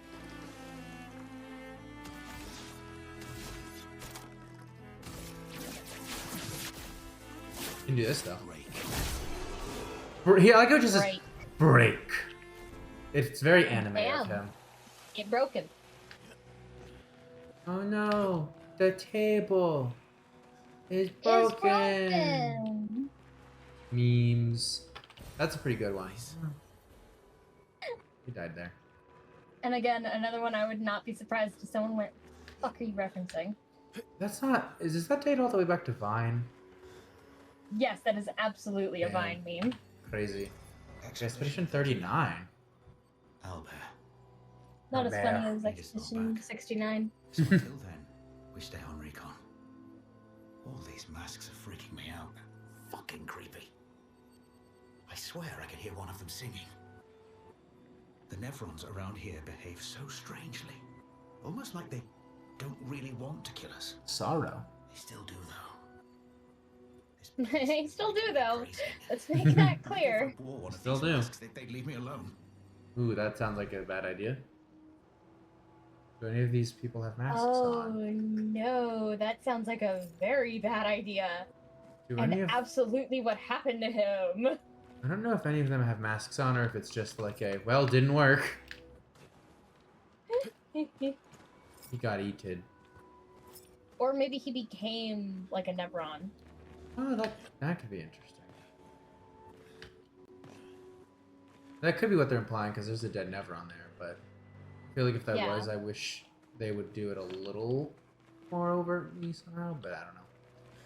Speaker 1: I can do this though. Yeah, I like how it just says
Speaker 2: Break.
Speaker 1: break. It's very anime
Speaker 2: Damn.
Speaker 1: of him.
Speaker 2: It broke him.
Speaker 1: Oh no, the table is
Speaker 2: It's
Speaker 1: broken.
Speaker 2: broken.
Speaker 1: Memes. That's a pretty good one. He died there.
Speaker 2: And again, another one I would not be surprised if someone went, "Fuck are you referencing?"
Speaker 1: That's not. Does that date all the way back to Vine?
Speaker 2: Yes, that is absolutely a
Speaker 1: Yeah.
Speaker 2: Vine meme.
Speaker 1: Crazy. Expedition 39.
Speaker 4: Albert.
Speaker 2: Not as
Speaker 1: Nah,
Speaker 2: funny as
Speaker 4: it is not
Speaker 2: Expedition
Speaker 4: back.
Speaker 2: 69.
Speaker 4: So until then, we stay on recon. All these masks are freaking me out. Fucking creepy. I swear I could hear one of them singing. The Nevrons around here behave so strangely. Almost like they don't really want to kill us.
Speaker 1: Sorrow.
Speaker 4: They still do, though. This
Speaker 2: They still do, though.
Speaker 4: crazy.
Speaker 2: Let's make that clear.
Speaker 4: If I wore one of
Speaker 1: Still
Speaker 4: these
Speaker 1: do.
Speaker 4: masks, they'd leave me alone.
Speaker 1: Ooh, that sounds like a bad idea. Do any of these people have masks
Speaker 2: Oh
Speaker 1: on?
Speaker 2: no, that sounds like a very bad idea.
Speaker 1: Do
Speaker 2: And
Speaker 1: any of...
Speaker 2: absolutely what happened to him.
Speaker 1: I don't know if any of them have masks on or if it's just like a, well, didn't work. He got eaten.
Speaker 2: Or maybe he became like a Nevron.
Speaker 1: Oh, that could be interesting. That could be what they're implying, because there's a dead Nevron there, but I feel like if that
Speaker 2: Yeah.
Speaker 1: was, I wish they would do it a little more overtly somehow, but I don't know.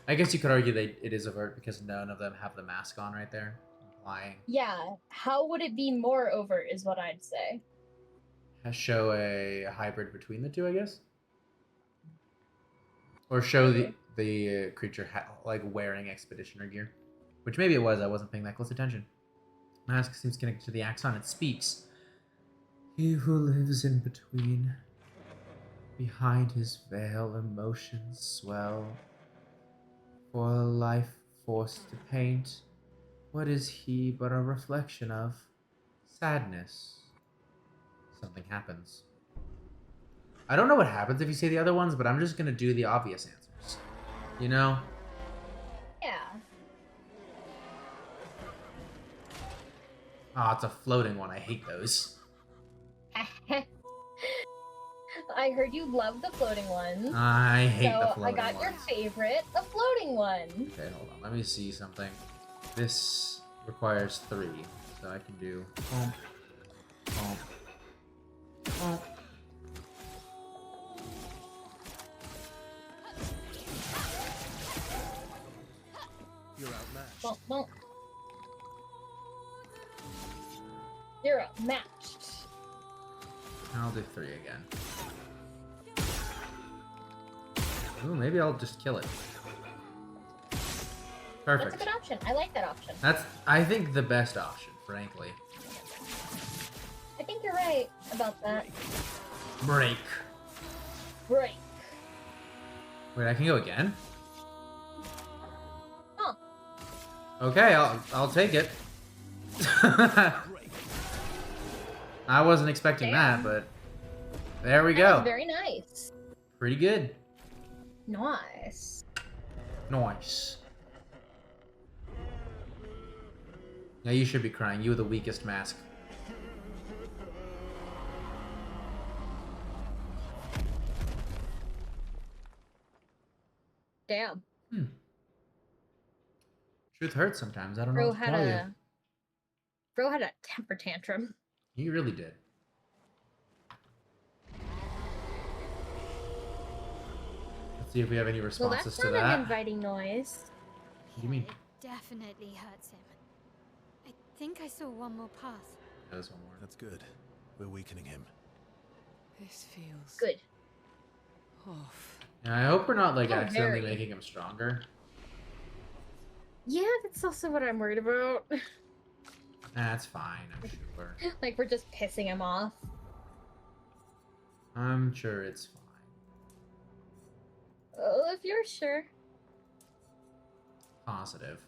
Speaker 1: I guess you could argue it is overt because none of them have the mask on right there, implying.
Speaker 2: Yeah, how would it be more overt is what I'd say.
Speaker 1: Show a hybrid between the two, I guess? Or show the creature like wearing expeditioner gear. Which maybe it was, I wasn't paying that close attention. Mask seems connected to the Axon, it speaks. He who lives in between. Behind his veil, emotions swell. For a life forced to paint, what is he but a reflection of sadness? Something happens. I don't know what happens if you say the other ones, but I'm just gonna do the obvious answers. You know?
Speaker 2: Yeah.
Speaker 1: Oh, it's a floating one. I hate those.
Speaker 2: I heard you love the floating ones.
Speaker 1: I hate the
Speaker 2: So
Speaker 1: floating
Speaker 2: I got
Speaker 1: ones.
Speaker 2: your favorite, the floating one.
Speaker 1: Okay, hold on. Let me see something. This requires 3, so I can do bump, bump, bump.
Speaker 8: You're outmatched.
Speaker 2: Bonk, bonk. You're outmatched.
Speaker 1: I'll do 3 again. Ooh, maybe I'll just kill it. Perfect.
Speaker 2: That's a good option. I like that option.
Speaker 1: That's, I think, the best option, frankly.
Speaker 2: I think you're right about that.
Speaker 1: Break.
Speaker 2: Break.
Speaker 1: Wait, I can go again?
Speaker 2: Huh.
Speaker 1: Okay, I'll take it. I wasn't expecting that, but there we
Speaker 2: That
Speaker 1: go.
Speaker 2: was very nice.
Speaker 1: Pretty good.
Speaker 2: Nice.
Speaker 1: Nice. Now you should be crying. You were the weakest mask.
Speaker 2: Damn.
Speaker 1: Truth hurts sometimes. I don't know
Speaker 2: Bro
Speaker 1: what to
Speaker 2: had
Speaker 1: tell you.
Speaker 2: Bro had a temper tantrum.
Speaker 1: You really did. Let's see if we have any
Speaker 2: Well,
Speaker 1: responses
Speaker 2: that's
Speaker 1: to
Speaker 2: not
Speaker 1: that.
Speaker 2: an inviting noise.
Speaker 1: What do you mean?
Speaker 5: It definitely hurts him. I think I saw one more path.
Speaker 1: There's one more.
Speaker 8: That's good. We're weakening him.
Speaker 3: This feels
Speaker 2: Good.
Speaker 3: off.
Speaker 1: And I hope we're not like
Speaker 2: Oh,
Speaker 1: accidentally
Speaker 2: very.
Speaker 1: making him stronger.
Speaker 2: Yeah, that's also what I'm worried about.
Speaker 1: That's fine, I'm sure.
Speaker 2: Like, we're just pissing him off.
Speaker 1: I'm sure it's fine.
Speaker 2: Oh, if you're sure.
Speaker 1: Positive.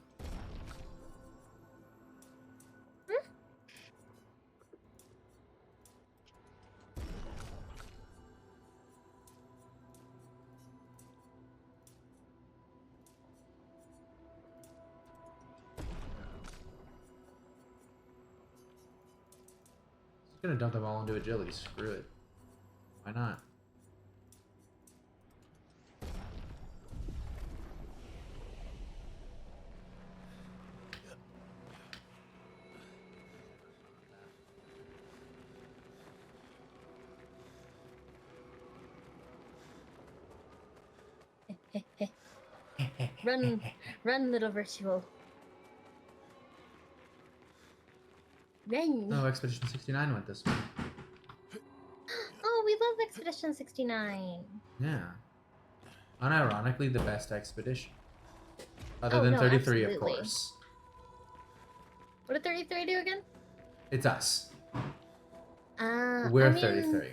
Speaker 1: Just gonna dump them all into agility. Screw it. Why not?
Speaker 2: Run, run, little virtual. Run.
Speaker 1: Oh, Expedition 69 went this way.
Speaker 2: Oh, we love Expedition 69.
Speaker 1: Yeah. Unironically, the best expedition. Other
Speaker 2: Oh,
Speaker 1: than
Speaker 2: no,
Speaker 1: 33, of
Speaker 2: absolutely.
Speaker 1: course.
Speaker 2: What did 33 do again?
Speaker 1: It's us.
Speaker 2: I
Speaker 1: We're
Speaker 2: mean,
Speaker 1: 33.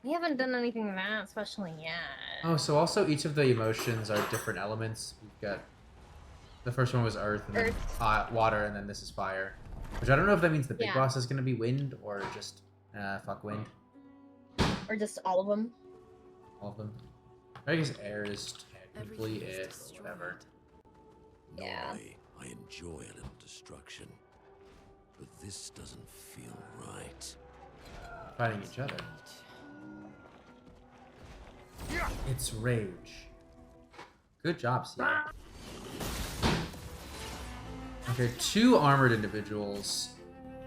Speaker 2: We haven't done anything that special yet.
Speaker 1: Oh, so also each of the emotions are different elements. We've got... The first one was earth, and then water, and then this is fire. Which I don't know if that means the big
Speaker 2: Yeah.
Speaker 1: boss is going to be wind, or just... fuck wind.
Speaker 2: Or just all of them?
Speaker 1: All of them. I guess air is technically
Speaker 3: Everything is
Speaker 1: it,
Speaker 3: destroyed.
Speaker 1: or whatever.
Speaker 2: Yeah.
Speaker 9: Normally, I enjoy a little destruction, but this doesn't feel right.
Speaker 1: Fighting each other. It's rage. Good job, Sierra. Okay, 2 armored individuals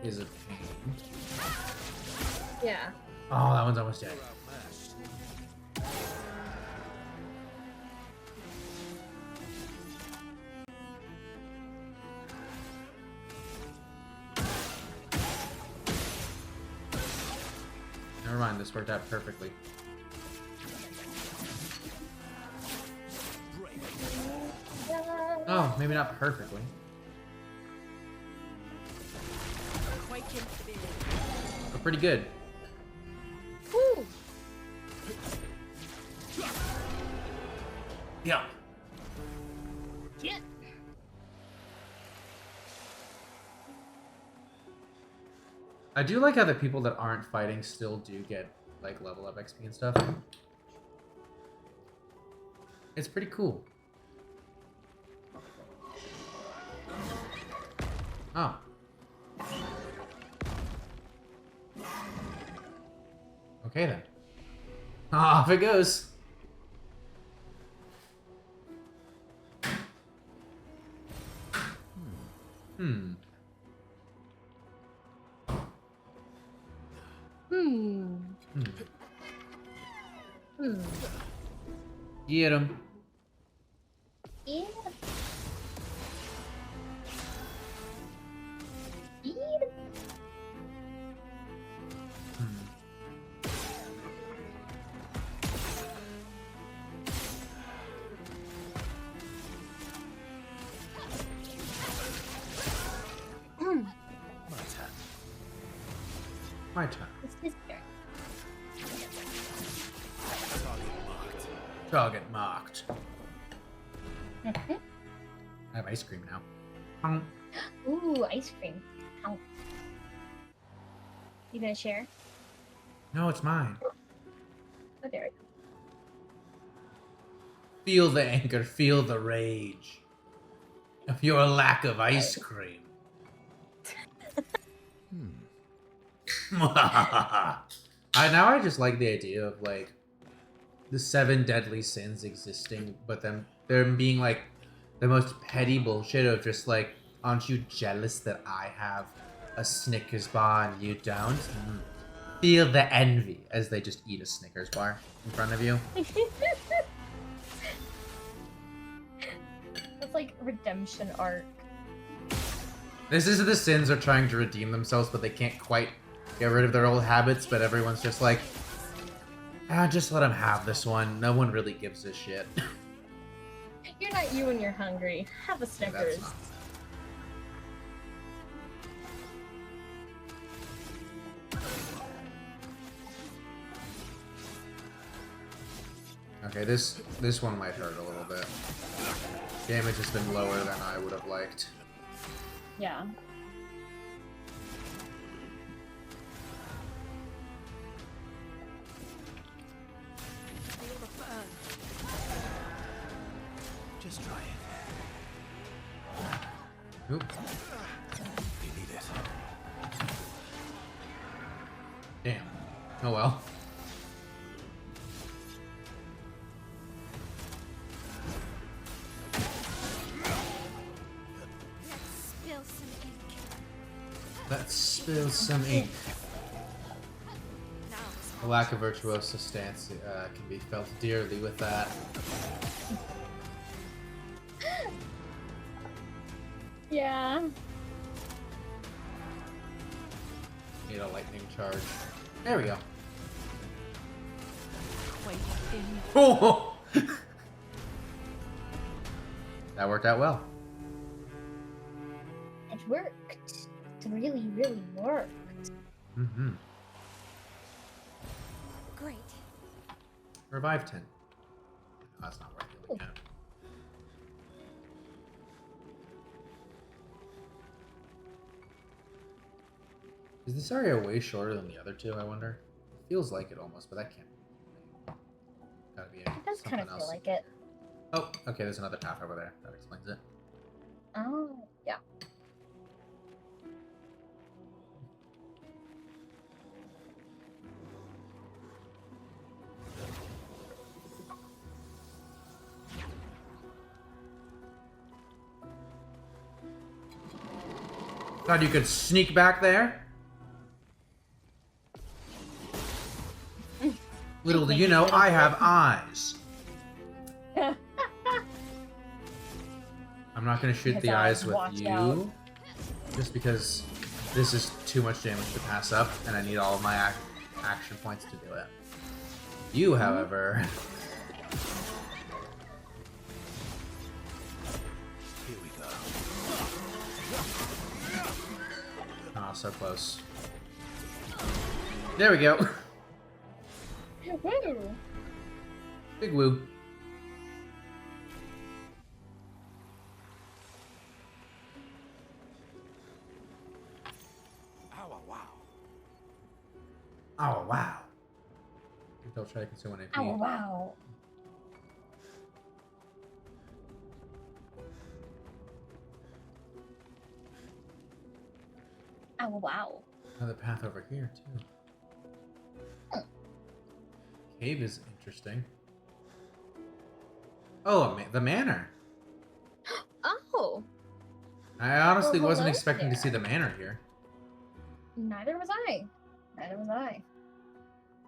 Speaker 1: is a pain.
Speaker 2: Yeah.
Speaker 1: Oh, that one's almost dead. Never mind, this worked out perfectly. Oh, maybe not perfectly. But pretty good.
Speaker 2: Woo!
Speaker 1: Yeah.
Speaker 2: Yeah.
Speaker 1: I do like how the people that aren't fighting still do get like level up XP and stuff. It's pretty cool. Oh. Okay then. Off it goes. Hmm.
Speaker 2: Hmm.
Speaker 1: Hmm.
Speaker 2: Hmm.
Speaker 1: Get him.
Speaker 2: Yeah. Yeah. Hmm.
Speaker 8: My turn.
Speaker 1: My turn.
Speaker 2: It's his turn.
Speaker 8: Target marked.
Speaker 1: Target marked.
Speaker 2: Mhm.
Speaker 1: I have ice cream now.
Speaker 2: Ooh, ice cream. Ow. You gonna share?
Speaker 1: No, it's mine.
Speaker 2: Oh, there it
Speaker 1: Feel the anger, feel the rage of your lack of ice cream. I just like the idea of like the 7 deadly sins existing, but them being like the most petty bullshit of just like, aren't you jealous that I have a Snickers bar and you don't? Feel the envy as they just eat a Snickers bar in front of you.
Speaker 2: That's like redemption arc.
Speaker 1: This is the sins are trying to redeem themselves, but they can't quite get rid of their old habits, but everyone's just like, just let them have this one. No one really gives a shit.
Speaker 2: You're not you when you're hungry. Have a Snickers.
Speaker 1: That's okay, this one might hurt a little bit. Damage has been lower than I would have liked.
Speaker 2: Yeah.
Speaker 8: Just try it.
Speaker 1: Oop.
Speaker 8: You need it.
Speaker 1: Damn. Oh well.
Speaker 5: Spill some ink.
Speaker 1: Let's spill some ink. The lack of virtuoso stance can be felt dearly with that.
Speaker 2: Yeah.
Speaker 1: Need a lightning charge. There we go. Oh! That worked out well.
Speaker 2: It worked. It really, really worked.
Speaker 1: Mm-hmm.
Speaker 5: Great.
Speaker 1: Revive 10. No, that's not worth healing yet. Is this area way shorter than the other two, I wonder? feels like it almost, but that can't be. Gotta be
Speaker 2: It does kind
Speaker 1: something
Speaker 2: of feel
Speaker 1: else.
Speaker 2: like it.
Speaker 1: Oh, okay, there's another path over there. That explains it.
Speaker 2: Oh, yeah.
Speaker 1: Thought you could sneak back there? Little do you know, I have eyes. I'm not gonna shoot
Speaker 2: His
Speaker 1: the eyes
Speaker 2: eyes,
Speaker 1: with
Speaker 2: watch
Speaker 1: you.
Speaker 2: out.
Speaker 1: Just because this is too much damage to pass up, and I need all of my action points to do it. You, however...
Speaker 8: Here we go.
Speaker 1: Oh, so close. There we go.
Speaker 2: Woo!
Speaker 1: Big woo.
Speaker 8: Ow, wow.
Speaker 1: Oh, wow. I think they'll try to consume one AP.
Speaker 2: Oh, wow. Oh, wow.
Speaker 1: Another path over here, too. Cave is interesting. Oh, the manor.
Speaker 2: Oh,
Speaker 1: I honestly
Speaker 2: Well,
Speaker 1: wasn't
Speaker 2: hello
Speaker 1: expecting to
Speaker 2: there.
Speaker 1: see the manor here.
Speaker 2: neither was I. Neither was I.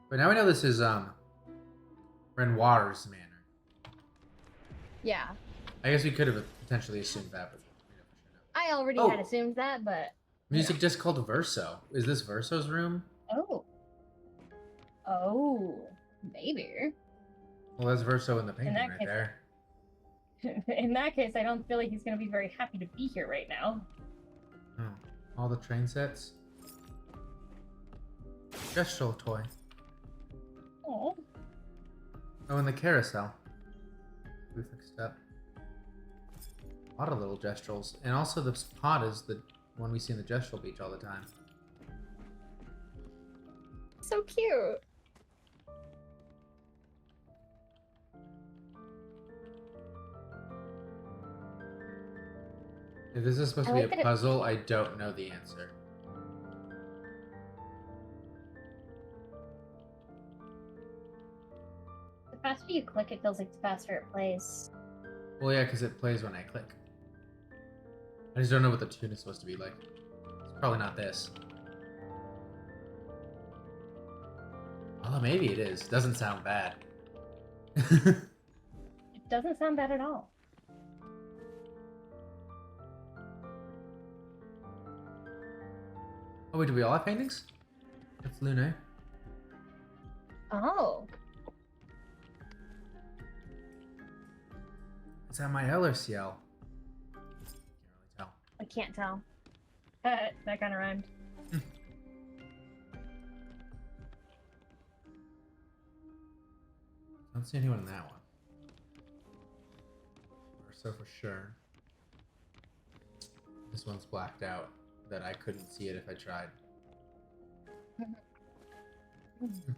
Speaker 1: But now we know this is, Renoir's manor.
Speaker 2: Yeah.
Speaker 1: I guess we could have potentially assumed that, but we never should have.
Speaker 2: I already
Speaker 1: Oh.
Speaker 2: had assumed that, but...
Speaker 1: Music just called Verso. Is this Verso's room?
Speaker 2: Oh. Oh. Maybe.
Speaker 1: Well, that's Verso in the painting
Speaker 2: that
Speaker 1: right
Speaker 2: case-
Speaker 1: there.
Speaker 2: In that case, I don't feel like he's going to be very happy to be here right now.
Speaker 1: Oh, all the train sets. Gestural toy.
Speaker 2: Oh.
Speaker 1: Oh, and the carousel. We fixed up. A lot of little gestrels. And also the pod is the one we see in the Gestural Beach all the time.
Speaker 2: So cute.
Speaker 1: If this is supposed
Speaker 2: I
Speaker 1: to be
Speaker 2: like that
Speaker 1: a
Speaker 2: it-
Speaker 1: puzzle, I don't know the answer.
Speaker 2: The faster you click, it feels like the faster it plays.
Speaker 1: Well, yeah, because it plays when I click. I just don't know what the tune is supposed to be like. It's probably not this. Although maybe it is. Doesn't sound bad.
Speaker 2: It doesn't sound bad at all.
Speaker 1: Oh wait, do we all have paintings? That's Lune.
Speaker 2: Oh.
Speaker 1: Is that my L or CL? Can't really tell.
Speaker 2: I can't tell. That kind of rhymed.
Speaker 1: I don't see anyone in that one. Or so for sure. This one's blacked out. That I couldn't see it if I tried. Interesting.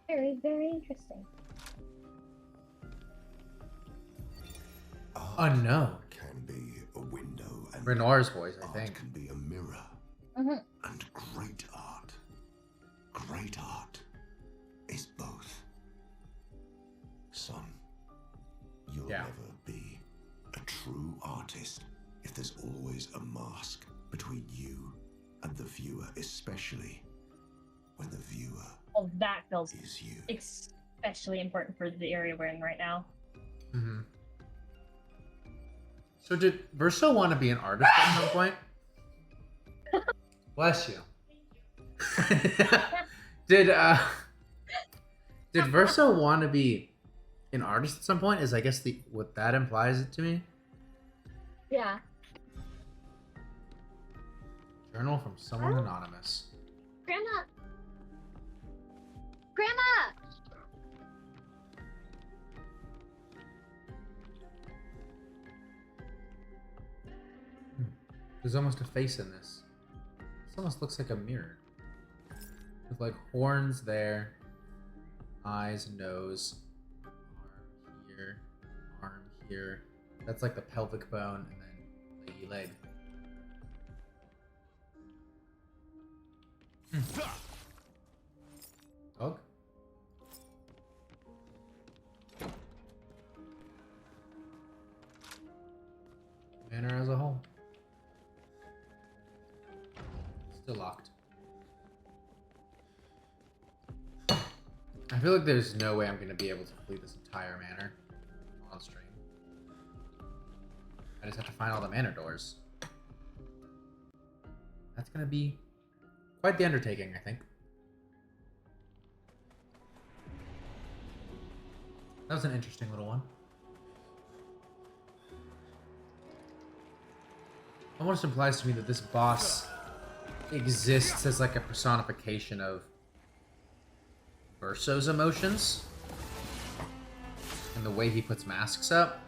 Speaker 2: Very, very interesting.
Speaker 1: Unknown.
Speaker 6: Can be a window, and
Speaker 1: Renoir's voice, I
Speaker 6: art
Speaker 1: think.
Speaker 6: can be a mirror.
Speaker 2: Mhm.
Speaker 6: And great art is both. Son, you'll
Speaker 1: Yeah.
Speaker 6: never be a true artist if there's always a mask between you and the viewer, especially when the viewer
Speaker 2: Well, that feels
Speaker 6: is you.
Speaker 2: especially important for the area we're in right now.
Speaker 1: Mm-hmm. So did Verso want to be an artist at some point? Bless you. Did Verso want to be an artist at some point? Is I guess what that implies it to me.
Speaker 2: Yeah.
Speaker 1: Journal from someone anonymous.
Speaker 2: Grandma! Grandma!
Speaker 1: There's almost a face in this. This almost looks like a mirror. With like horns there, eyes, nose, arm here. That's like the pelvic bone, and then the leg. Dog? Manor as a whole. Still locked. I feel like there's no way I'm going to be able to complete this entire manor on stream. I just have to find all the manor doors. That's going to be quite the undertaking, I think. That was an interesting little one. Almost implies to me that this boss exists as like a personification of Verso's emotions and the way he puts masks up.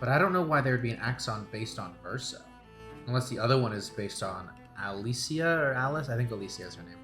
Speaker 1: But I don't know why there would be an Axon based on Verso. Unless the other one is based on Alicia or Alice. I think Alicia is her name.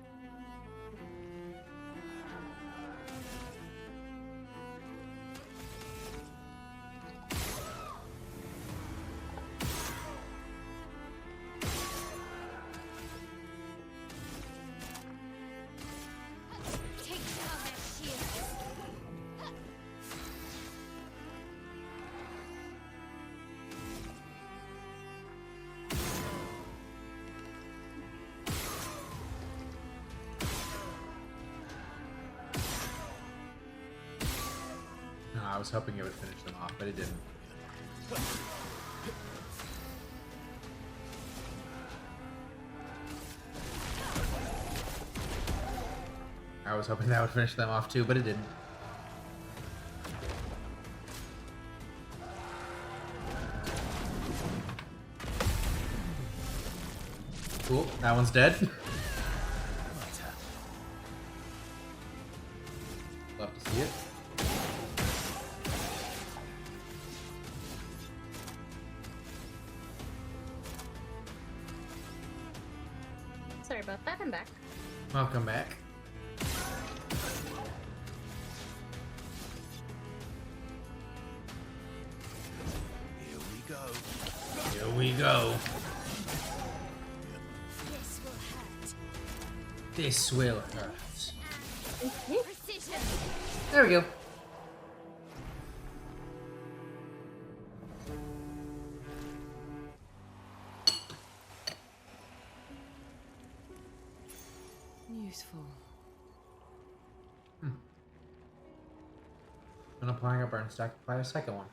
Speaker 1: I was hoping it would finish them off, but it didn't. I was hoping that would finish them off too, but it didn't. Cool, that one's dead. Love to see it.
Speaker 2: Sorry about that, I'm back.
Speaker 1: Welcome back.
Speaker 8: Here we go.
Speaker 1: Here we go. This will hurt.
Speaker 2: Precision.
Speaker 1: There we go.
Speaker 3: Useful.
Speaker 1: I'm applying a burn stack, apply a second one.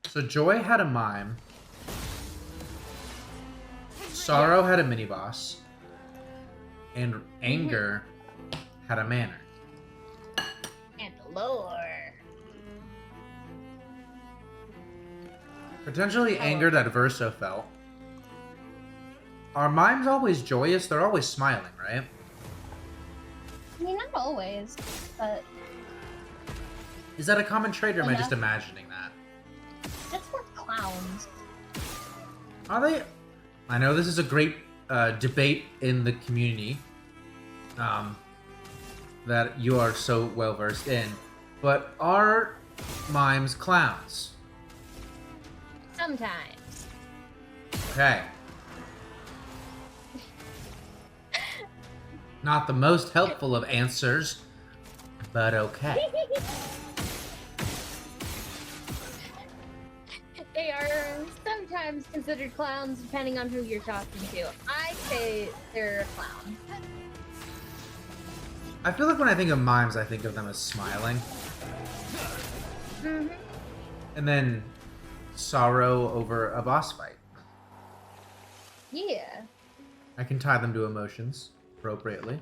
Speaker 1: So Joy had a mime. Sorrow had a mini boss. And Anger had a manor.
Speaker 2: And lore.
Speaker 1: Potentially Anger that Verso felt. Are mimes always joyous? They're always smiling, right?
Speaker 2: I mean, not always, but
Speaker 1: Is that a common trait, or am I just imagining that?
Speaker 2: that's for clowns.
Speaker 1: Are they? I know this is a great debate in the community that you are so well versed in, but are mimes clowns?
Speaker 2: Sometimes.
Speaker 1: Okay. Not the most helpful of answers, but okay.
Speaker 2: They are sometimes considered clowns depending on who you're talking to. I say they're a clown.
Speaker 1: I feel like when I think of mimes, I think of them as smiling.
Speaker 2: Mm-hmm.
Speaker 1: And then sorrow over a boss fight.
Speaker 2: Yeah.
Speaker 1: I can tie them to emotions appropriately.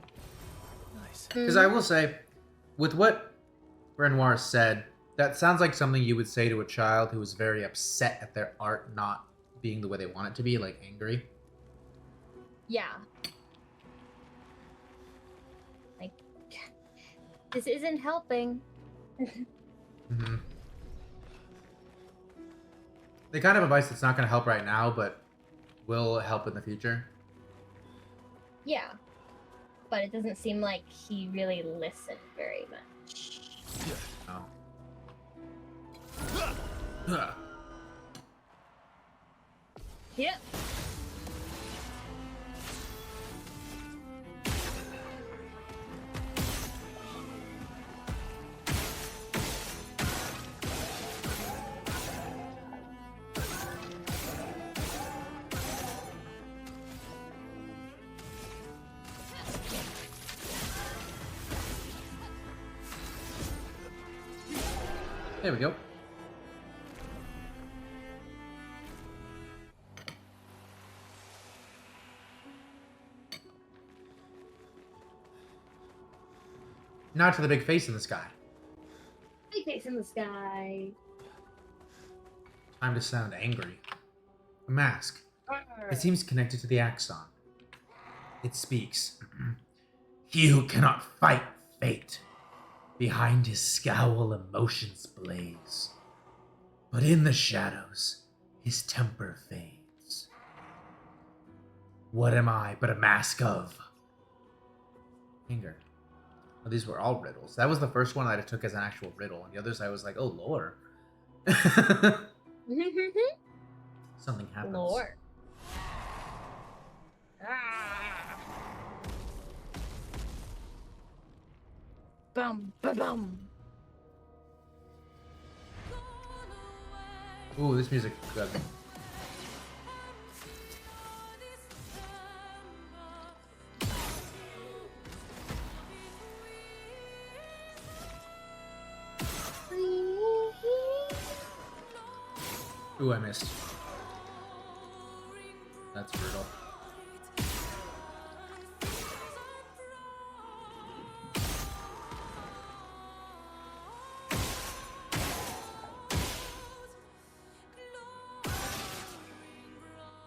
Speaker 8: Nice.
Speaker 1: Because I will say, with what Renoir said, that sounds like something you would say to a child who is very upset at their art not being the way they want it to be, like angry.
Speaker 2: Yeah. This isn't helping.
Speaker 1: Mm-hmm. The kind of advice that's not going to help right now, but will help in the future.
Speaker 2: Yeah. But it doesn't seem like he really listened very much.
Speaker 1: Oh.
Speaker 2: Yep.
Speaker 1: There we go. Now to the big face in the sky.
Speaker 2: Big face in the sky.
Speaker 1: Time to sound angry. A mask. It seems connected to the Axon. It speaks. He who cannot fight fate. Behind his scowl emotions blaze. But in the shadows, his temper fades. What am I but a mask of? Anger. Well, these were all riddles. That was the first one that I took as an actual riddle, and the others I was like, oh, lore. Something happens.
Speaker 2: Lore. Ah. Bum, ba bum.
Speaker 1: Ooh, this music is good. Ooh, I missed. That's brutal.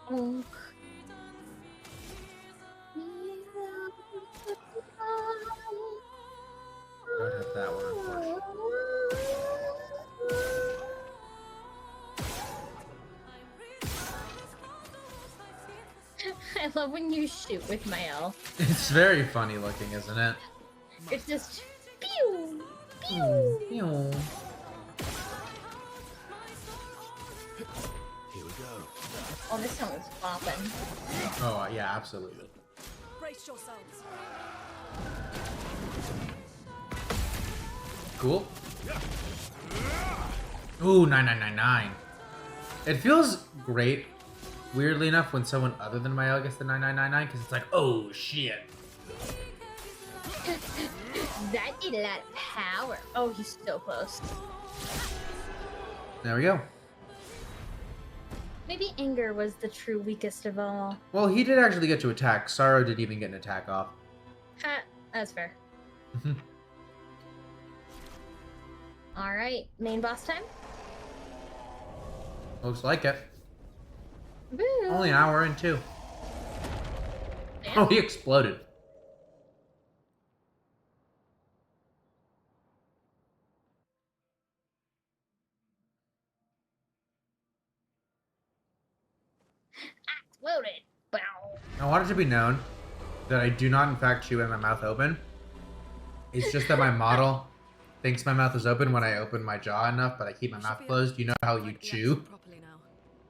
Speaker 2: Oh.
Speaker 1: Don't have that one, unfortunately.
Speaker 2: I love when you shoot with my L.
Speaker 1: It's very funny looking, isn't it?
Speaker 2: It's just pew, pew.
Speaker 1: Pew.
Speaker 8: Here we go.
Speaker 2: Oh, this song is popping.
Speaker 1: Oh, yeah, absolutely.
Speaker 3: Brace yourselves.
Speaker 1: Cool. Ooh, 9999. It feels great, weirdly enough, when someone other than Mael gets the 9999, because it's like, oh shit.
Speaker 2: That did a lot of power. Oh, he's so close.
Speaker 1: There we go.
Speaker 2: Maybe anger was the true weakest of all.
Speaker 1: Well, he did actually get to attack. Sorrow didn't even get an attack off.
Speaker 2: Ha, that's fair. All right, main boss time.
Speaker 1: Looks like it.
Speaker 2: Woo.
Speaker 1: Only an hour in, too.
Speaker 2: Yeah.
Speaker 1: Oh, he exploded.
Speaker 2: Exploded. Bow.
Speaker 1: I want it to be known that I do not, in fact, chew with my mouth open. It's just that my model thinks my mouth is open when I open my jaw enough, but I keep my mouth closed. You know how you chew?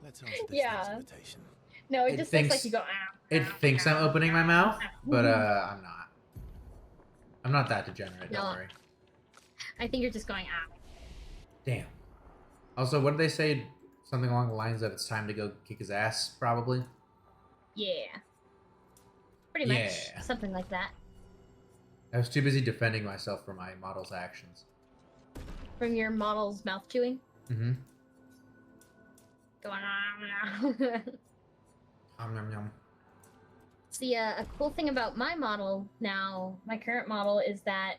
Speaker 8: Let's answer this
Speaker 2: Yeah.
Speaker 8: invitation.
Speaker 2: No, it
Speaker 1: It
Speaker 2: just
Speaker 1: thinks-
Speaker 2: looks like you go. Ow,
Speaker 1: It
Speaker 2: ow,
Speaker 1: thinks I'm
Speaker 2: ow.
Speaker 1: opening my mouth, but I'm not. I'm not that degenerate, don't
Speaker 2: No.
Speaker 1: worry.
Speaker 2: I think you're just going out.
Speaker 1: Damn. Also, what did they say? Something along the lines of it's time to go kick his ass, probably?
Speaker 2: Yeah. Pretty much.
Speaker 1: Yeah.
Speaker 2: Something like that.
Speaker 1: I was too busy defending myself from my model's actions.
Speaker 2: From your model's mouth chewing.
Speaker 1: Mm-hmm.
Speaker 2: Going on.
Speaker 1: Yum, yum.
Speaker 2: See, a cool thing about my model now, my current model, is that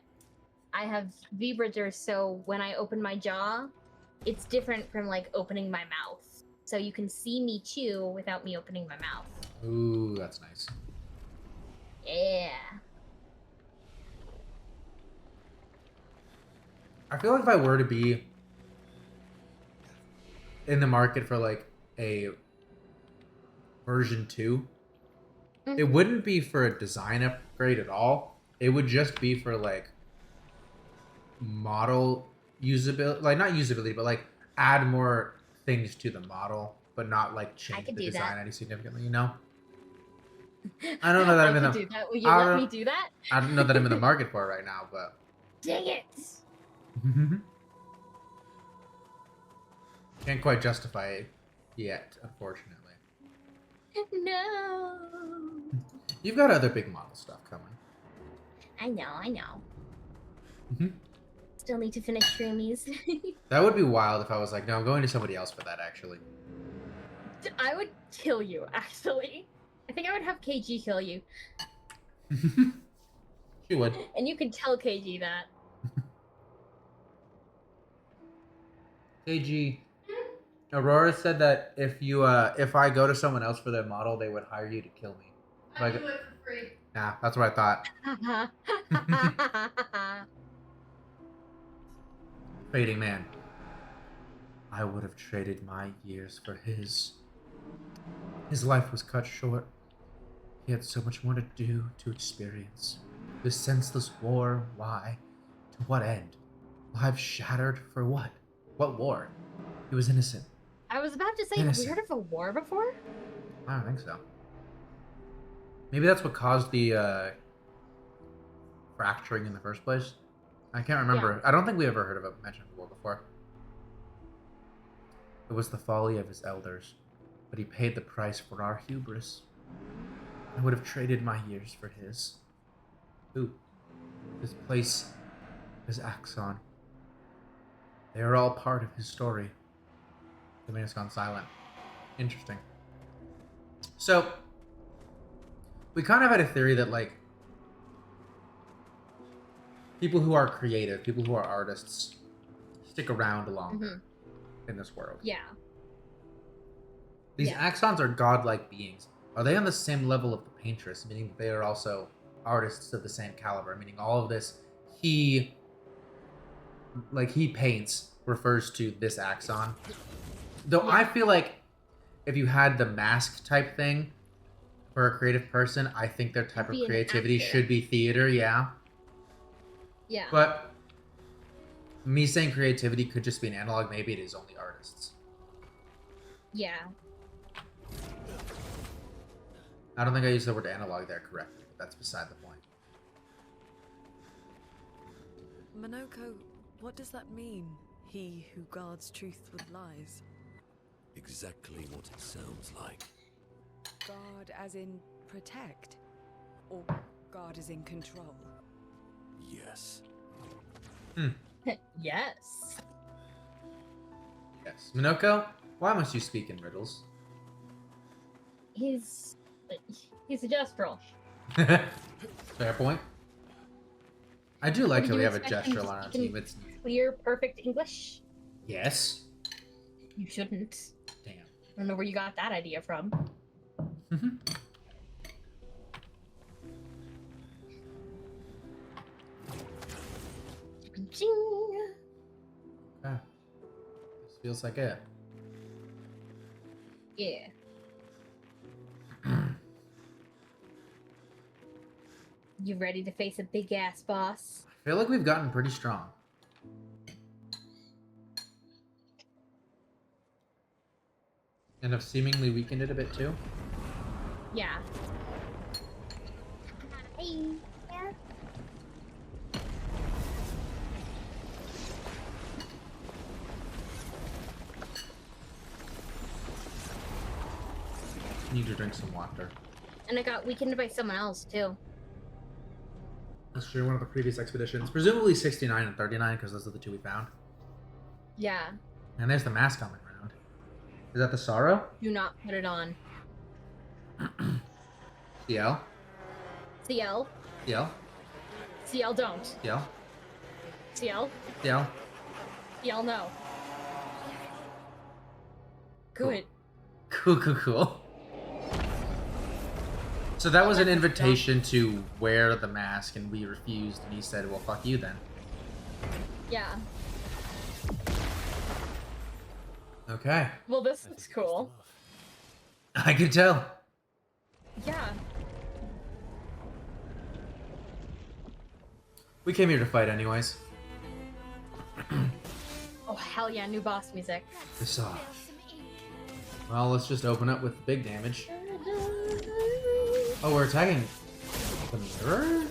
Speaker 2: I have V-bridgers, so when I open my jaw, it's different from, like, opening my mouth. So you can see me chew without me opening my mouth.
Speaker 1: Ooh, that's nice.
Speaker 2: Yeah.
Speaker 1: I feel like if I were to be in the market for like a version 2, it wouldn't be for a design upgrade at all. It would just be for like model usability, like not usability, but like add more things to the model, but not like change the design any significantly, you know? I don't know that I'm in the.
Speaker 2: Do that. Will you let me do that?
Speaker 1: I don't know that I'm in the market for it right now, but.
Speaker 2: Dang it!
Speaker 1: Can't quite justify it yet, unfortunately.
Speaker 2: No.
Speaker 1: You've got other big model stuff coming.
Speaker 2: I know. Still need to finish Shroomies.
Speaker 1: That would be wild if I was like, no, I'm going to somebody else for that, actually.
Speaker 2: I would kill you, actually. I think I would have KG kill you.
Speaker 1: She would.
Speaker 2: And you can tell KG that.
Speaker 1: KG, Aurora said that if you if I go to someone else for their model, they would hire you to kill me.
Speaker 2: I do it for free.
Speaker 1: Nah, that's what I thought. Fading man. I would have traded my years for his. His life was cut short. He had so much more to do, to experience. This senseless war, why? To what end? Lives shattered for what? What war? He was innocent.
Speaker 2: I was about to say, have we heard of a war before?
Speaker 1: I don't think so. Maybe that's what caused the fracturing in the first place. I can't remember. Yeah. I don't think we ever heard of a mention of war before. It was the folly of his elders, but he paid the price for our hubris. I would have traded my years for his. Who? His place, his Axon. They are all part of his story. The man has gone silent. Interesting. So, we kind of had a theory that, like, people who are creative, people who are artists, stick around longer in this world.
Speaker 2: Yeah.
Speaker 1: These Axons are godlike beings. Are they on the same level of the Paintress, meaning they are also artists of the same caliber, meaning all of this he paints refers to this Axon? Though I feel like if you had the mask type thing for a creative person, I think their type of creativity should be theater, yeah.
Speaker 2: Yeah.
Speaker 1: But me saying creativity could just be an analog. Maybe it is only artists.
Speaker 2: Yeah.
Speaker 1: I don't think I used the word analog there correctly, but that's beside the point.
Speaker 3: Monoko, what does that mean? He who guards truth with lies.
Speaker 9: Exactly what it sounds like.
Speaker 3: Guard as in protect? Or guard as in control?
Speaker 9: Yes.
Speaker 2: Yes.
Speaker 1: Yes. Monoko, why must you speak in riddles?
Speaker 2: He's a gestural.
Speaker 1: Fair point. I do like how we have a gestural on our team. It's
Speaker 2: clear, perfect English.
Speaker 1: Yes.
Speaker 2: You shouldn't.
Speaker 1: Damn.
Speaker 2: I don't know where you got that idea from.
Speaker 1: Okay. This feels like it.
Speaker 2: Yeah. You ready to face a big ass boss?
Speaker 1: I feel like we've gotten pretty strong. And have seemingly weakened it a bit too.
Speaker 2: Yeah. Hey. Yeah.
Speaker 1: Need to drink some water.
Speaker 2: And I got weakened by someone else too.
Speaker 1: That's true. One of the previous expeditions, presumably 69 and 39, because those are the two we found.
Speaker 2: Yeah.
Speaker 1: And there's the mask coming around. Is that the Sorrow?
Speaker 2: Do not put it on.
Speaker 1: CL?
Speaker 2: CL.
Speaker 1: CL?
Speaker 2: CL don't.
Speaker 1: CL?
Speaker 2: CL.
Speaker 1: CL?
Speaker 2: CL no. Good.
Speaker 1: Cool. So that was an invitation to wear the mask, and we refused, and he said, well, fuck you then.
Speaker 2: Yeah.
Speaker 1: Okay.
Speaker 2: Well, this looks cool.
Speaker 1: I can tell.
Speaker 2: Yeah.
Speaker 1: We came here to fight anyways.
Speaker 2: Oh, hell yeah, new boss music.
Speaker 1: Visage. Well, let's just open up with big damage. Oh, we're attacking the mirror?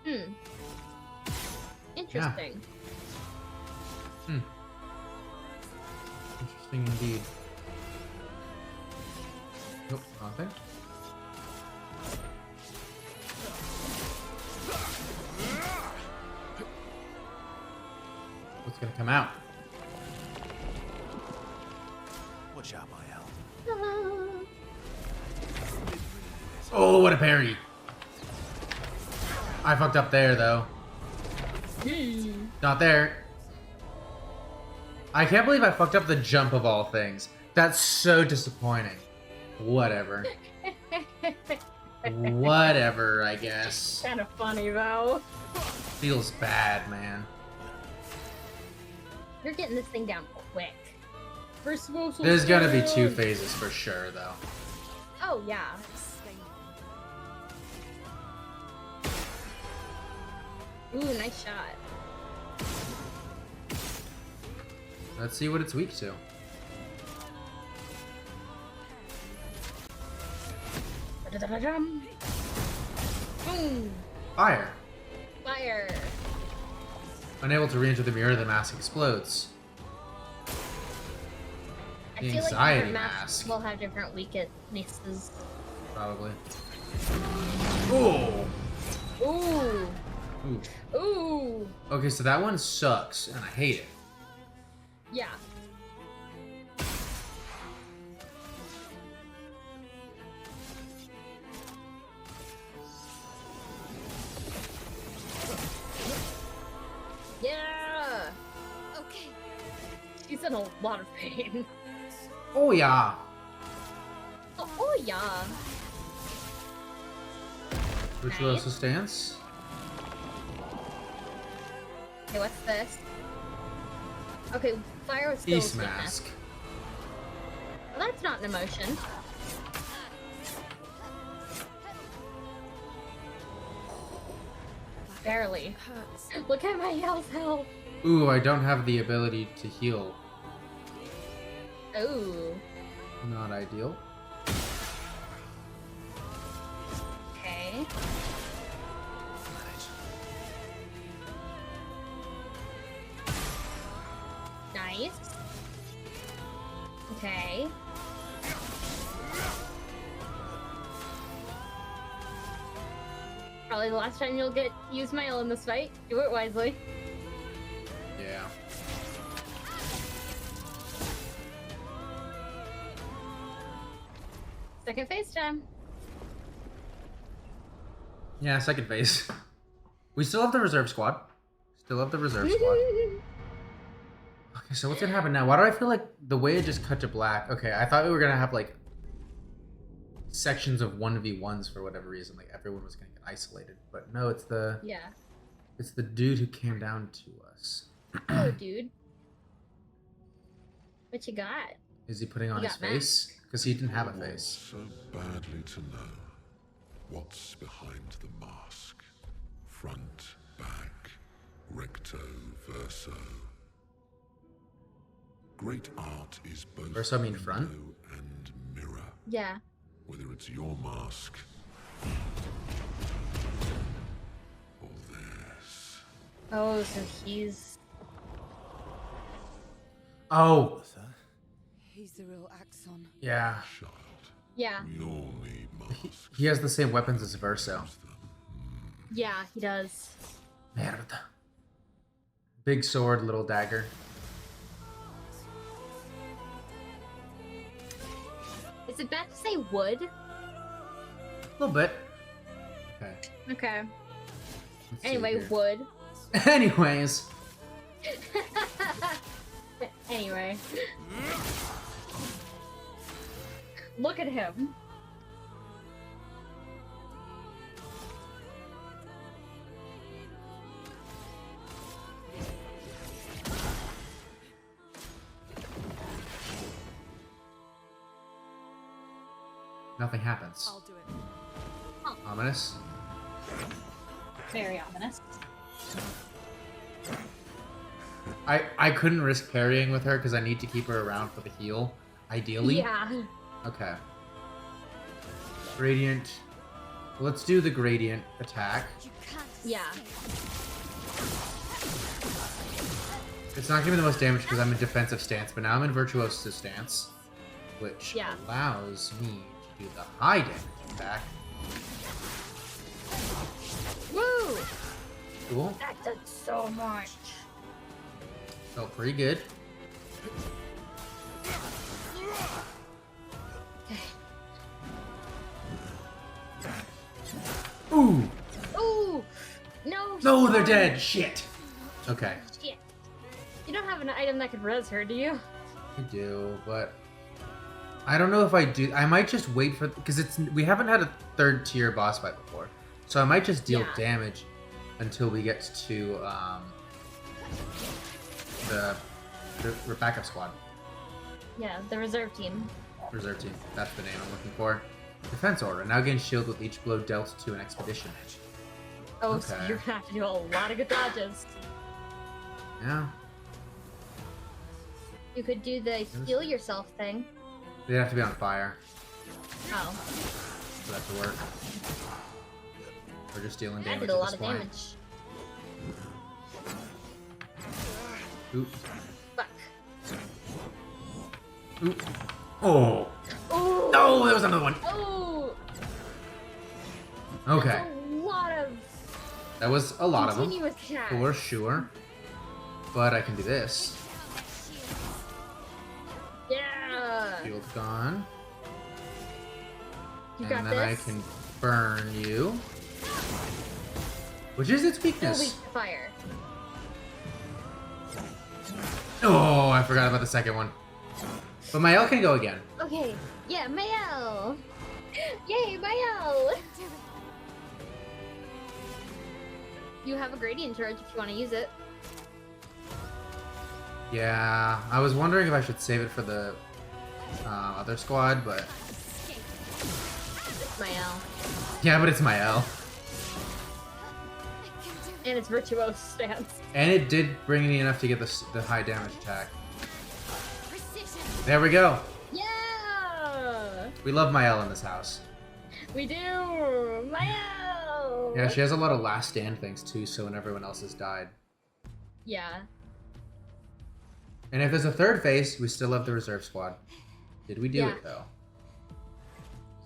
Speaker 2: Hmm. Interesting.
Speaker 1: Hmm. Interesting indeed. Nope, nothing. What's gonna come out?
Speaker 8: Watch out, my Al.
Speaker 1: Oh, what a parry! I fucked up there, though. Not there. I can't believe I fucked up the jump of all things. That's so disappointing. Whatever. Whatever, I guess.
Speaker 2: Kind of funny, though.
Speaker 1: Feels bad, man.
Speaker 2: You're getting this thing down quick. First of all,
Speaker 1: There's gonna be 2 phases for sure, though.
Speaker 2: Oh, yeah. Ooh, nice shot.
Speaker 1: Let's see what it's weak to.
Speaker 2: Boom!
Speaker 1: Fire.
Speaker 2: Fire!
Speaker 1: Unable to re-enter the mirror, the mask explodes.
Speaker 2: I
Speaker 1: The
Speaker 2: feel like
Speaker 1: anxiety
Speaker 2: different masks
Speaker 1: mask.
Speaker 2: will have different weaknesses.
Speaker 1: Probably. Ooh.
Speaker 2: Ooh!
Speaker 1: Ooh.
Speaker 2: Ooh!
Speaker 1: Okay, so that one sucks, and I hate it.
Speaker 2: Yeah. Yeah!
Speaker 5: Okay.
Speaker 2: She's in a lot of pain.
Speaker 1: Oh yeah.
Speaker 2: Oh yeah.
Speaker 1: Virtuoso stance.
Speaker 2: Okay, what's this? Okay, fire was still
Speaker 1: Beast
Speaker 2: sweetness.
Speaker 1: mask.
Speaker 2: Well, that's not an emotion. Barely. Look at my health.
Speaker 1: Ooh, I don't have the ability to heal.
Speaker 2: Oh.
Speaker 1: Not ideal.
Speaker 2: Okay. Nice. Okay. Probably the last time you'll use my L in this fight. Do it wisely.
Speaker 1: Yeah.
Speaker 2: Second phase time.
Speaker 1: Yeah, second phase. We still have the reserve squad. Still have the reserve squad. Okay, so what's gonna happen now? Why do I feel like the way it just cut to black? Okay, I thought we were gonna have like sections of 1v1s for whatever reason. Like everyone was gonna get isolated. But no, it's the dude who came down to us.
Speaker 2: Oh, dude. What you got?
Speaker 1: Is he putting on
Speaker 2: You
Speaker 1: his
Speaker 2: got
Speaker 1: face? Because he didn't have a
Speaker 6: I want
Speaker 1: face.
Speaker 6: so badly to know what's behind the mask. Front, back, recto, verso. Great art is both
Speaker 1: Verso mean front?
Speaker 6: window and mirror.
Speaker 2: Yeah.
Speaker 6: Whether it's your mask or theirs.
Speaker 2: Oh, so he's...
Speaker 1: Oh,
Speaker 8: What's that?
Speaker 3: He's the real Axon.
Speaker 1: yeah.
Speaker 6: Child,
Speaker 2: Yeah.
Speaker 6: we all need masks.
Speaker 1: He has the same weapons as Verso.
Speaker 2: Yeah, he does.
Speaker 1: Merda. Big sword, little dagger.
Speaker 2: Is it bad to say wood?
Speaker 1: A little bit. Okay.
Speaker 2: Okay.
Speaker 1: Let's see
Speaker 2: Anyway,
Speaker 1: here.
Speaker 2: wood.
Speaker 1: Anyways.
Speaker 2: Anyway. Look at him.
Speaker 1: Nothing happens.
Speaker 3: I'll do it.
Speaker 1: Ominous.
Speaker 2: Very ominous.
Speaker 1: I couldn't risk parrying with her because I need to keep her around for the heal, ideally.
Speaker 2: Yeah.
Speaker 1: Okay. Gradient. Let's do the gradient attack.
Speaker 2: Yeah.
Speaker 1: It's not giving me the most damage because I'm in defensive stance, but now I'm in virtuoso stance, which allows me to do the high damage attack.
Speaker 2: Woo!
Speaker 1: Cool.
Speaker 2: That does so much.
Speaker 1: Felt pretty good. Ooh!
Speaker 2: Ooh! No!
Speaker 1: No, they're dead! Shit! Okay.
Speaker 2: Shit. You don't have an item that could res her, do you?
Speaker 1: I do, but I don't know if I do. I might just wait for because we haven't had a third tier boss fight before, so I might just deal damage until we get to the backup squad.
Speaker 2: Yeah, the reserve team.
Speaker 1: Reserve team. That's the name I'm looking for. Defense order. Now gain shield with each blow dealt to an expedition.
Speaker 2: Oh, so you're gonna have to do a lot of good dodges.
Speaker 1: Yeah.
Speaker 2: You could do the heal yourself thing.
Speaker 1: They have to be on fire.
Speaker 2: Oh.
Speaker 1: For that to work. We're just dealing
Speaker 2: That
Speaker 1: damage
Speaker 2: did a
Speaker 1: at
Speaker 2: lot
Speaker 1: this
Speaker 2: of
Speaker 1: point.
Speaker 2: damage.
Speaker 1: Oop.
Speaker 2: Fuck.
Speaker 1: Oop. Oh.
Speaker 2: Oh.
Speaker 1: No, there was another one.
Speaker 2: Oh.
Speaker 1: Okay.
Speaker 2: That's a lot of.
Speaker 1: That was a lot of them.
Speaker 2: Continuous attacks.
Speaker 1: For sure. But I can do this.
Speaker 2: Yeah.
Speaker 1: Shield gone.
Speaker 2: You
Speaker 1: and
Speaker 2: got
Speaker 1: then
Speaker 2: this.
Speaker 1: I can burn you. Which is its
Speaker 2: Still
Speaker 1: weakness.
Speaker 2: weak to fire.
Speaker 1: Oh, I forgot about the second one. But my L can go again.
Speaker 2: Okay. Yeah, Mael. Yay, Mael. You have a gradient charge if you want to use it.
Speaker 1: Yeah, I was wondering if I should save it for the other squad, but...
Speaker 2: It's Mael.
Speaker 1: Yeah, but it's my L.
Speaker 2: And it's virtuoso stance.
Speaker 1: And it did bring me enough to get the high damage attack. There we go.
Speaker 2: Yeah.
Speaker 1: We love my L in this house.
Speaker 2: We do. Mael.
Speaker 1: Yeah, she has a lot of last stand things too, so when everyone else has died.
Speaker 2: Yeah.
Speaker 1: And if there's a third phase, we still have the reserve squad. Did we do it though?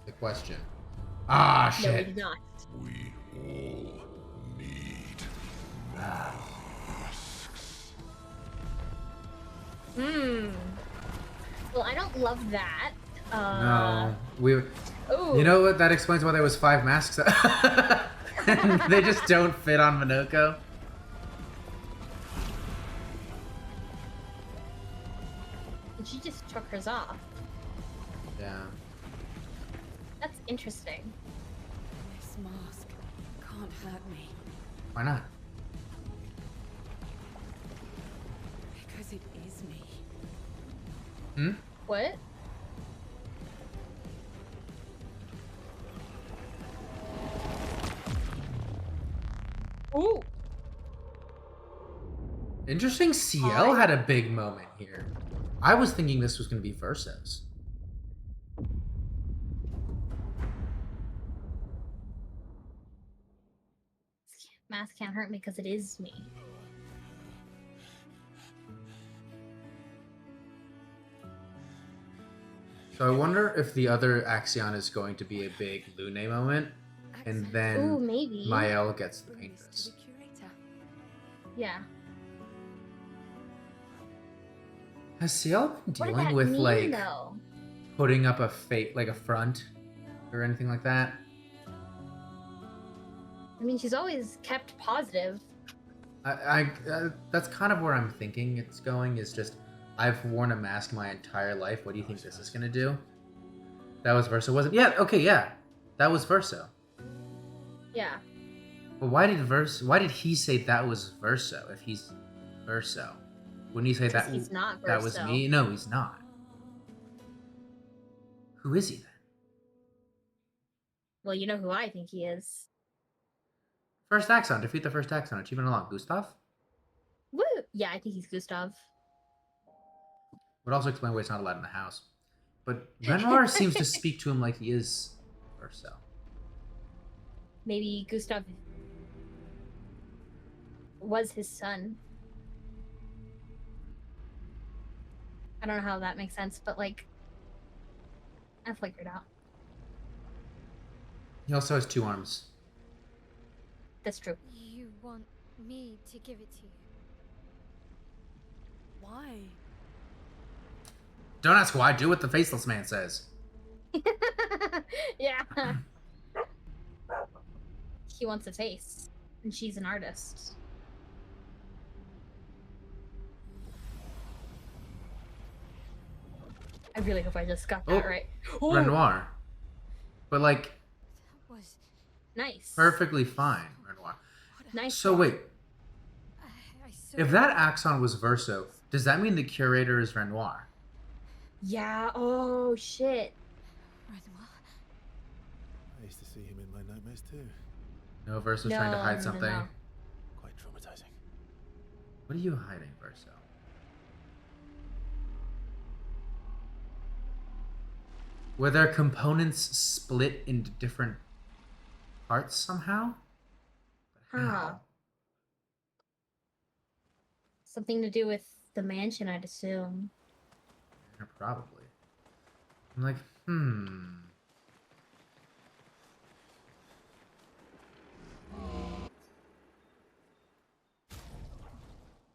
Speaker 1: The question. Ah, shit.
Speaker 2: No, we did not.
Speaker 6: We all need masks.
Speaker 2: Well, I don't love that.
Speaker 1: No, we.
Speaker 2: Ooh.
Speaker 1: You know what? That explains why there was 5 masks. And they just don't fit on Minoko.
Speaker 2: And she just took hers off.
Speaker 1: Yeah.
Speaker 2: That's interesting.
Speaker 3: This mask can't hurt me
Speaker 1: Why not?
Speaker 3: because it is me.
Speaker 1: Hmm?
Speaker 2: What? Ooh.
Speaker 1: Interesting. CL had a big moment here. I was thinking this was going to be Versos.
Speaker 2: Mask can't hurt me because it is me.
Speaker 1: So I wonder if the other Axion is going to be a big Lune moment, and then
Speaker 2: Ooh, maybe.
Speaker 1: Mael gets the Paintress.
Speaker 2: Yeah.
Speaker 1: Has CL been
Speaker 2: What did
Speaker 1: dealing
Speaker 2: that
Speaker 1: with
Speaker 2: mean,
Speaker 1: like
Speaker 2: though?
Speaker 1: putting up a like a front or anything like that?
Speaker 2: I mean, she's always kept positive.
Speaker 1: That's kind of where I'm thinking it's going. Is just I've worn a mask my entire life. What do you think this is gonna do? That was Verso, wasn't? Yeah. Okay. Yeah. That was Verso.
Speaker 2: Yeah.
Speaker 1: But why did he say that was Verso if he's Verso? Wouldn't he say that
Speaker 2: He's not
Speaker 1: that was
Speaker 2: Verso.
Speaker 1: me? No, he's not. Who is he then?
Speaker 2: Well, you know who I think he is.
Speaker 1: First Axon. Defeat the first Axon. Achievement unlocked. Gustav?
Speaker 2: Woo! Yeah, I think he's Gustav.
Speaker 1: Would also explain why he's not allowed in the house. But Renoir seems to speak to him like he is Verso.
Speaker 2: Maybe Gustav was his son. I don't know how that makes sense, but like, I figured out.
Speaker 1: He also has 2 arms.
Speaker 2: That's true.
Speaker 5: You want me to give it to you?
Speaker 3: Why?
Speaker 1: Don't ask why. Do what the faceless man says.
Speaker 2: Yeah. He wants a face, and she's an artist. I really hope I just got that right. Ooh.
Speaker 1: Renoir. But like,
Speaker 5: That was
Speaker 2: Nice.
Speaker 1: perfectly fine, Renoir.
Speaker 2: Nice.
Speaker 1: So wait,
Speaker 5: I saw
Speaker 1: if that Axon was Verso, does that mean the curator is Renoir?
Speaker 2: Yeah. Oh shit.
Speaker 5: Renoir.
Speaker 8: I used to see him in my nightmares too.
Speaker 1: No, Verso's trying to hide something.
Speaker 2: No.
Speaker 8: Quite traumatizing.
Speaker 1: What are you hiding, Verso? Were their components split into different parts somehow?
Speaker 2: Huh.
Speaker 1: How?
Speaker 2: Something to do with the mansion, I'd assume.
Speaker 1: Yeah, probably. I'm like,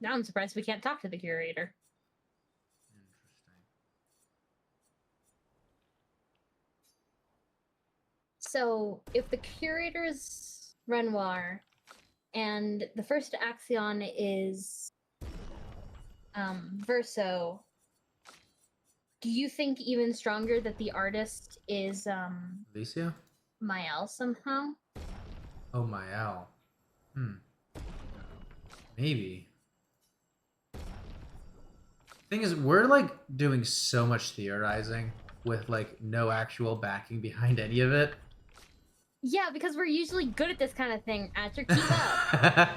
Speaker 2: Now I'm surprised we can't talk to the curator.
Speaker 1: Interesting.
Speaker 2: So, if the curator is Renoir, and the first Axion is Verso, do you think even stronger that the artist is
Speaker 1: Alicia?
Speaker 2: Mael somehow?
Speaker 1: Oh, Mael. Maybe. Thing is, we're like doing so much theorizing with like no actual backing behind any of it.
Speaker 2: Yeah, because we're usually good at this kind of thing. Acer, keep up.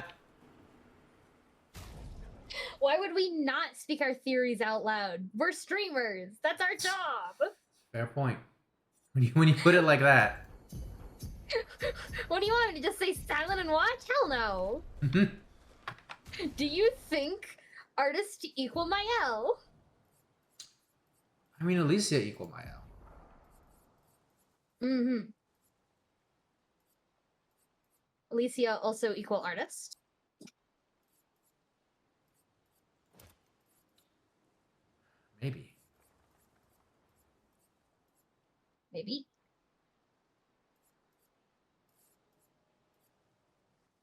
Speaker 2: Why would we not speak our theories out loud? We're streamers. That's our job.
Speaker 1: Fair point. When you put it like that.
Speaker 2: What do you want me to just say silent and watch? Hell no. Do you think artists equal Mael?
Speaker 1: I mean, Alicia equal Mael.
Speaker 2: Mm-hmm. Alicia also equal artist?
Speaker 1: Maybe.
Speaker 2: Maybe.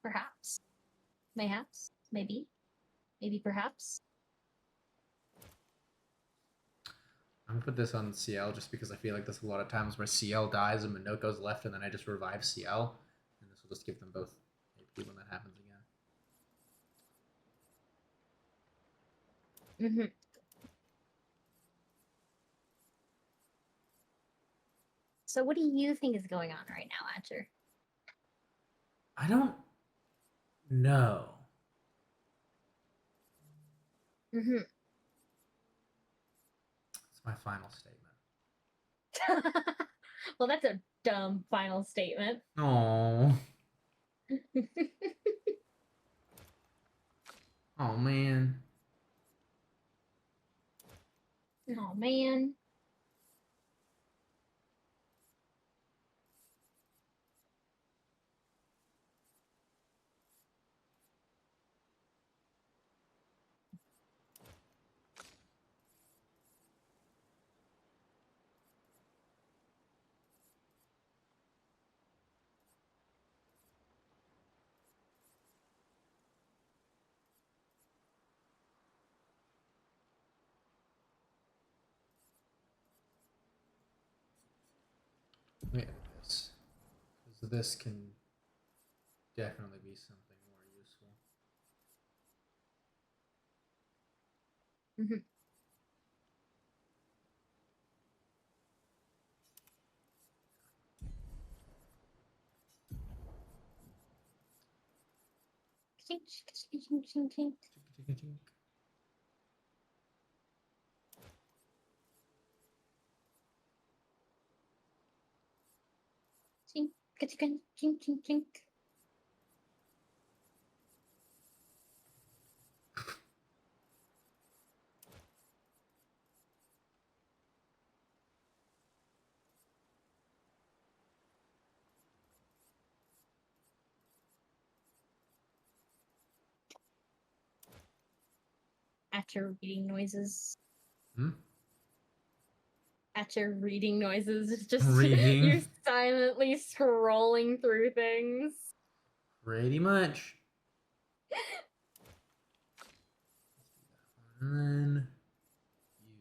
Speaker 2: Perhaps. Mayhaps. Maybe. Maybe perhaps.
Speaker 1: I'm gonna put this on CL just because I feel like there's a lot of times where CL dies and Minoko's left and then I just revive CL. And this will just give them both AP when that happens again.
Speaker 2: Mm-hmm. So what do you think is going on right now, Acer?
Speaker 1: I don't know.
Speaker 2: Mm-hmm.
Speaker 1: That's my final statement.
Speaker 2: Well, that's a dumb final statement.
Speaker 1: Oh. Oh man.
Speaker 2: Oh man.
Speaker 1: Let me edit this. Because this can definitely be something more useful.
Speaker 2: Mm-hmm. Chink, chink, chink, chink, chink. Chink, chink, chink, chink, chink. After reading noises.
Speaker 1: Hmm?
Speaker 2: After reading noises, it's just
Speaker 1: Reading.
Speaker 2: you're silently scrolling through things.
Speaker 1: Pretty much. And then you.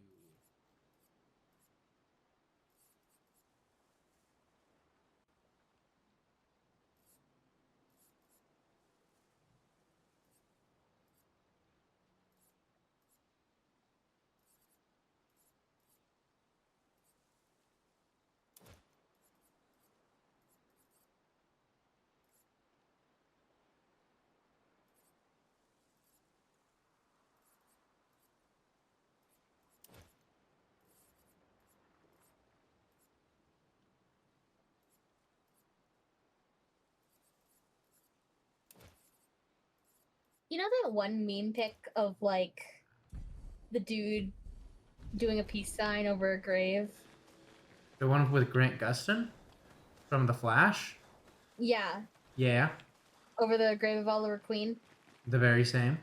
Speaker 2: You know that one meme pic of like the dude doing a peace sign over a grave?
Speaker 1: The one with Grant Gustin from The Flash?
Speaker 2: Yeah,
Speaker 1: Yeah,
Speaker 2: over the grave of Oliver Queen.
Speaker 1: the very same.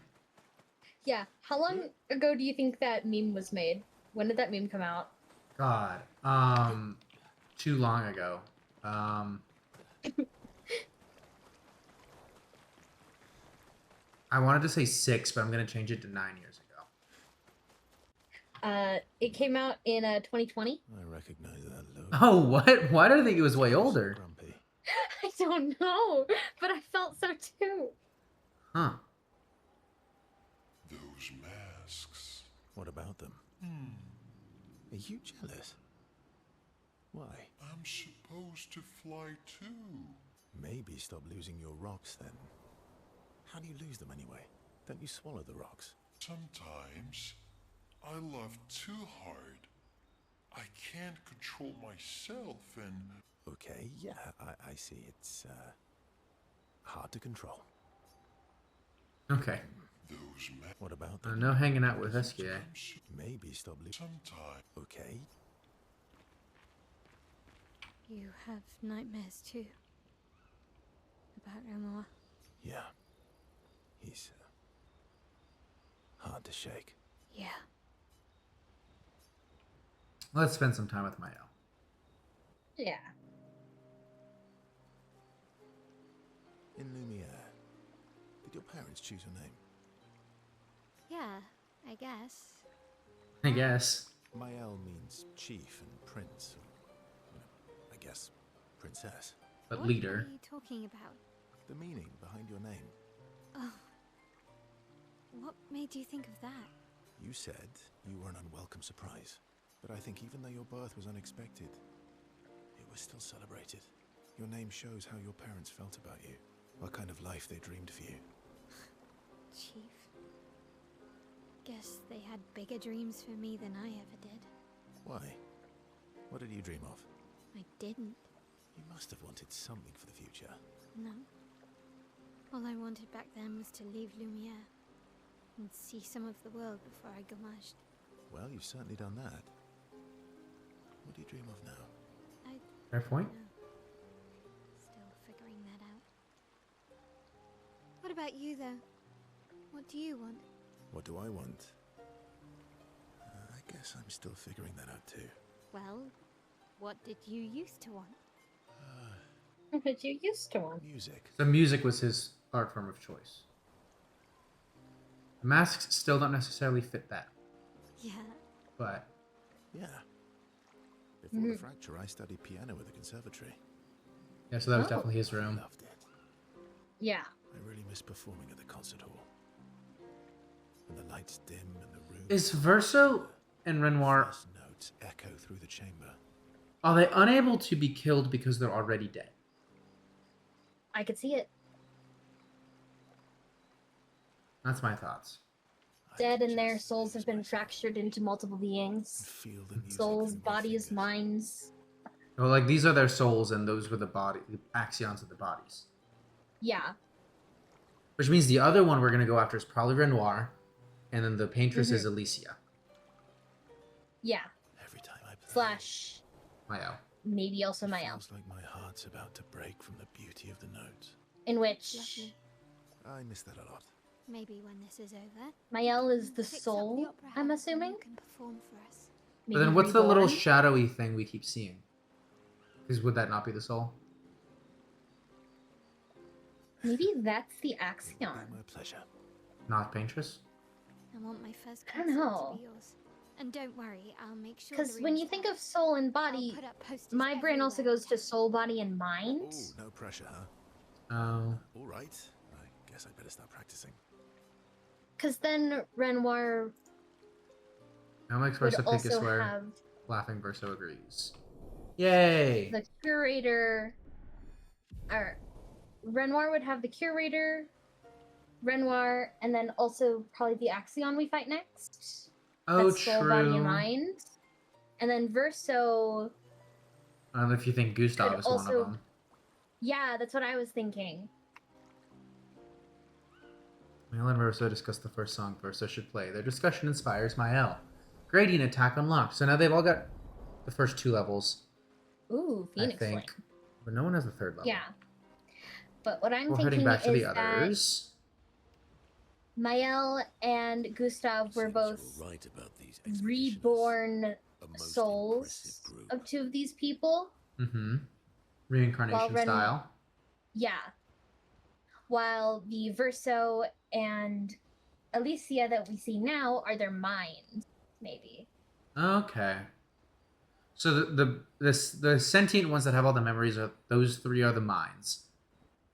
Speaker 2: Yeah. How long ago do you think that meme was made? When did that meme come out?
Speaker 1: God, too long ago. I wanted to say 6, but I'm gonna change it to 9 years ago.
Speaker 2: It came out in 2020.
Speaker 8: I recognize that look.
Speaker 1: Oh, what? Why did I think it was way older?
Speaker 8: Grumpy.
Speaker 2: I don't know, but I felt so too.
Speaker 1: Huh.
Speaker 6: Those masks.
Speaker 8: What about them? Are you jealous? Why?
Speaker 6: I'm supposed to fly too.
Speaker 8: Maybe stop losing your rocks then. How do you lose them anyway? Don't you swallow the rocks?
Speaker 6: Sometimes I love too hard. I can't control myself and...
Speaker 8: Okay, yeah, I see. It's hard to control.
Speaker 1: Okay.
Speaker 6: Those masks.
Speaker 8: What about them?
Speaker 1: No hanging out with SKA.
Speaker 8: Maybe stop losing.
Speaker 6: Sometimes.
Speaker 8: Okay.
Speaker 5: You have nightmares too. About Renoir.
Speaker 8: Yeah. He's hard to shake.
Speaker 5: Yeah.
Speaker 1: Let's spend some time with Mayo.
Speaker 2: Yeah.
Speaker 8: In Lumiere, did your parents choose your name?
Speaker 5: Yeah, I guess.
Speaker 1: I guess.
Speaker 8: Mael means chief and prince. Or, I guess princess.
Speaker 1: But
Speaker 5: What
Speaker 1: leader.
Speaker 5: are you talking about?
Speaker 8: The meaning behind your name.
Speaker 5: Oh. What made you think of that?
Speaker 8: You said you were an unwelcome surprise. But I think even though your birth was unexpected, it was still celebrated. Your name shows how your parents felt about you. What kind of life they dreamed for you.
Speaker 5: Chief. Guess they had bigger dreams for me than I ever did.
Speaker 8: Why? What did you dream of?
Speaker 5: I didn't.
Speaker 8: You must have wanted something for the future.
Speaker 5: No. All I wanted back then was to leave Lumiere and see some of the world before I gommaged.
Speaker 8: Well, you've certainly done that. What do you dream of now?
Speaker 1: Fair point.
Speaker 5: No. Still figuring that out. What about you, though? What do you want?
Speaker 8: What do I want? I guess I'm still figuring that out too.
Speaker 5: Well, what did you used to want?
Speaker 2: What did you used to want?
Speaker 8: Music.
Speaker 1: So music was his art form of choice. The masks still don't necessarily fit that,
Speaker 5: Yeah.
Speaker 1: but
Speaker 8: Yeah. Before the fracture, I studied piano at the conservatory.
Speaker 1: yeah, so that was
Speaker 2: Oh.
Speaker 1: definitely his
Speaker 8: I
Speaker 1: room.
Speaker 8: loved it.
Speaker 2: Yeah.
Speaker 8: I really miss performing at the concert hall. When the lights dim and the room...
Speaker 1: Is Verso and Renoir,
Speaker 8: First notes echo through the chamber.
Speaker 1: are they unable to be killed because they're already dead?
Speaker 2: I could see it.
Speaker 1: That's my thoughts.
Speaker 2: Dead and their souls have been fractured into multiple beings.
Speaker 8: Feel the music
Speaker 2: Souls,
Speaker 8: through my
Speaker 2: bodies,
Speaker 8: fingers.
Speaker 2: minds.
Speaker 1: Well, like these are their souls, and those were the Axions of the bodies.
Speaker 2: Yeah.
Speaker 1: Which means the other one we're gonna go after is probably Renoir, and then the Paintress is Alicia.
Speaker 2: Yeah.
Speaker 8: Every time I play,
Speaker 2: Slash
Speaker 1: Mael.
Speaker 2: maybe also
Speaker 8: it
Speaker 2: Mael.
Speaker 8: feels like my heart's about to break from the beauty of the notes.
Speaker 2: In which
Speaker 5: Lovely.
Speaker 8: I miss that a lot.
Speaker 5: Maybe when this is over,
Speaker 2: Mael is the
Speaker 5: fix up the
Speaker 2: soul,
Speaker 5: opera
Speaker 2: I'm
Speaker 5: house and
Speaker 2: assuming.
Speaker 5: you can perform for us.
Speaker 1: But then what's the little
Speaker 2: reborn.
Speaker 1: shadowy thing we keep seeing? Because would that not be the soul?
Speaker 2: Maybe that's the
Speaker 8: It will
Speaker 2: Axion.
Speaker 8: be my pleasure.
Speaker 1: Not Paintress?
Speaker 5: I want my first
Speaker 2: I don't
Speaker 5: concert
Speaker 2: know.
Speaker 5: to be yours. And don't worry, I'll make sure.
Speaker 2: Because
Speaker 5: the
Speaker 2: when
Speaker 5: room's
Speaker 2: you think
Speaker 5: packed.
Speaker 2: of soul and
Speaker 5: I'll
Speaker 2: body,
Speaker 5: put up posters
Speaker 2: my brain also
Speaker 5: everywhere.
Speaker 2: goes to soul, body, and mind.
Speaker 8: Oh, no pressure, huh?
Speaker 1: Oh.
Speaker 8: All right. I guess I'd better start practicing.
Speaker 2: Because then Renoir
Speaker 1: Now makes
Speaker 2: would
Speaker 1: Versa pick
Speaker 2: also
Speaker 1: a swear.
Speaker 2: have
Speaker 1: Laughing Verso agrees. Yay!
Speaker 2: the curator. Or Renoir would have the curator, Renoir, and then also probably the Axion we fight next.
Speaker 1: Oh,
Speaker 2: That's soul, body, and
Speaker 1: true.
Speaker 2: mind. And then Verso.
Speaker 1: I don't know if you think Gustav
Speaker 2: Could
Speaker 1: is one
Speaker 2: also-
Speaker 1: of them.
Speaker 2: Yeah, that's what I was thinking.
Speaker 1: Mael and Verso discuss the first song Verso should play. Their discussion inspires Mael. Gradient attack unlocked. So now they've all got the first 2 levels,
Speaker 2: Ooh,
Speaker 1: I
Speaker 2: Phoenix
Speaker 1: think.
Speaker 2: Flame.
Speaker 1: But no one has the 3rd level.
Speaker 2: Yeah. But what I'm
Speaker 1: We're
Speaker 2: thinking
Speaker 1: heading back to
Speaker 2: is
Speaker 1: the
Speaker 2: that
Speaker 1: others.
Speaker 2: Mael and Gustav were
Speaker 9: Seems
Speaker 2: both
Speaker 9: you're right about these expeditioners.
Speaker 2: reborn
Speaker 9: A most
Speaker 2: souls
Speaker 9: impressive group.
Speaker 2: of 2 of these people.
Speaker 1: Mm-hmm. Reincarnation
Speaker 2: Ren-
Speaker 1: style.
Speaker 2: Yeah. While the Verso and Alicia that we see now are their minds, maybe.
Speaker 1: Okay. So the sentient ones that have all the memories are those 3 are the minds.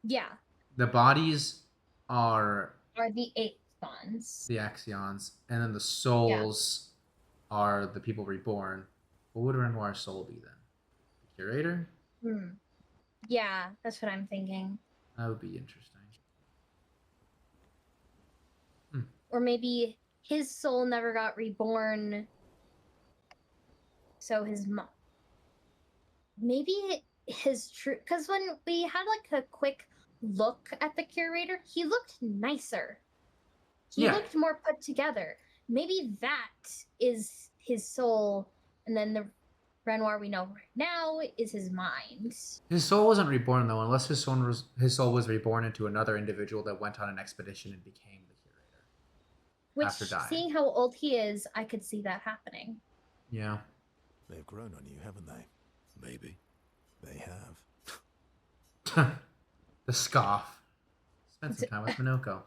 Speaker 2: Yeah.
Speaker 1: The bodies are
Speaker 2: Are the Axons.
Speaker 1: the Axions, and then the souls are the people reborn. What would Renoir's soul be then? The curator?
Speaker 2: Yeah, that's what I'm thinking.
Speaker 1: That would be interesting.
Speaker 2: Or maybe his soul never got reborn. So his mom. Maybe his true. Because when we had like a quick look at the curator, he looked nicer. He
Speaker 1: Yeah.
Speaker 2: looked more put together. Maybe that is his soul, and then the Renoir we know right now is his mind.
Speaker 1: His soul wasn't reborn though, unless his soul was reborn into another individual that went on an expedition and became the curator.
Speaker 2: Which,
Speaker 1: After dying.
Speaker 2: seeing how old he is, I could see that happening.
Speaker 1: Yeah.
Speaker 8: They've grown on you, haven't they?
Speaker 9: Maybe.
Speaker 8: They have.
Speaker 1: The scoff. Spend some time with Minoko.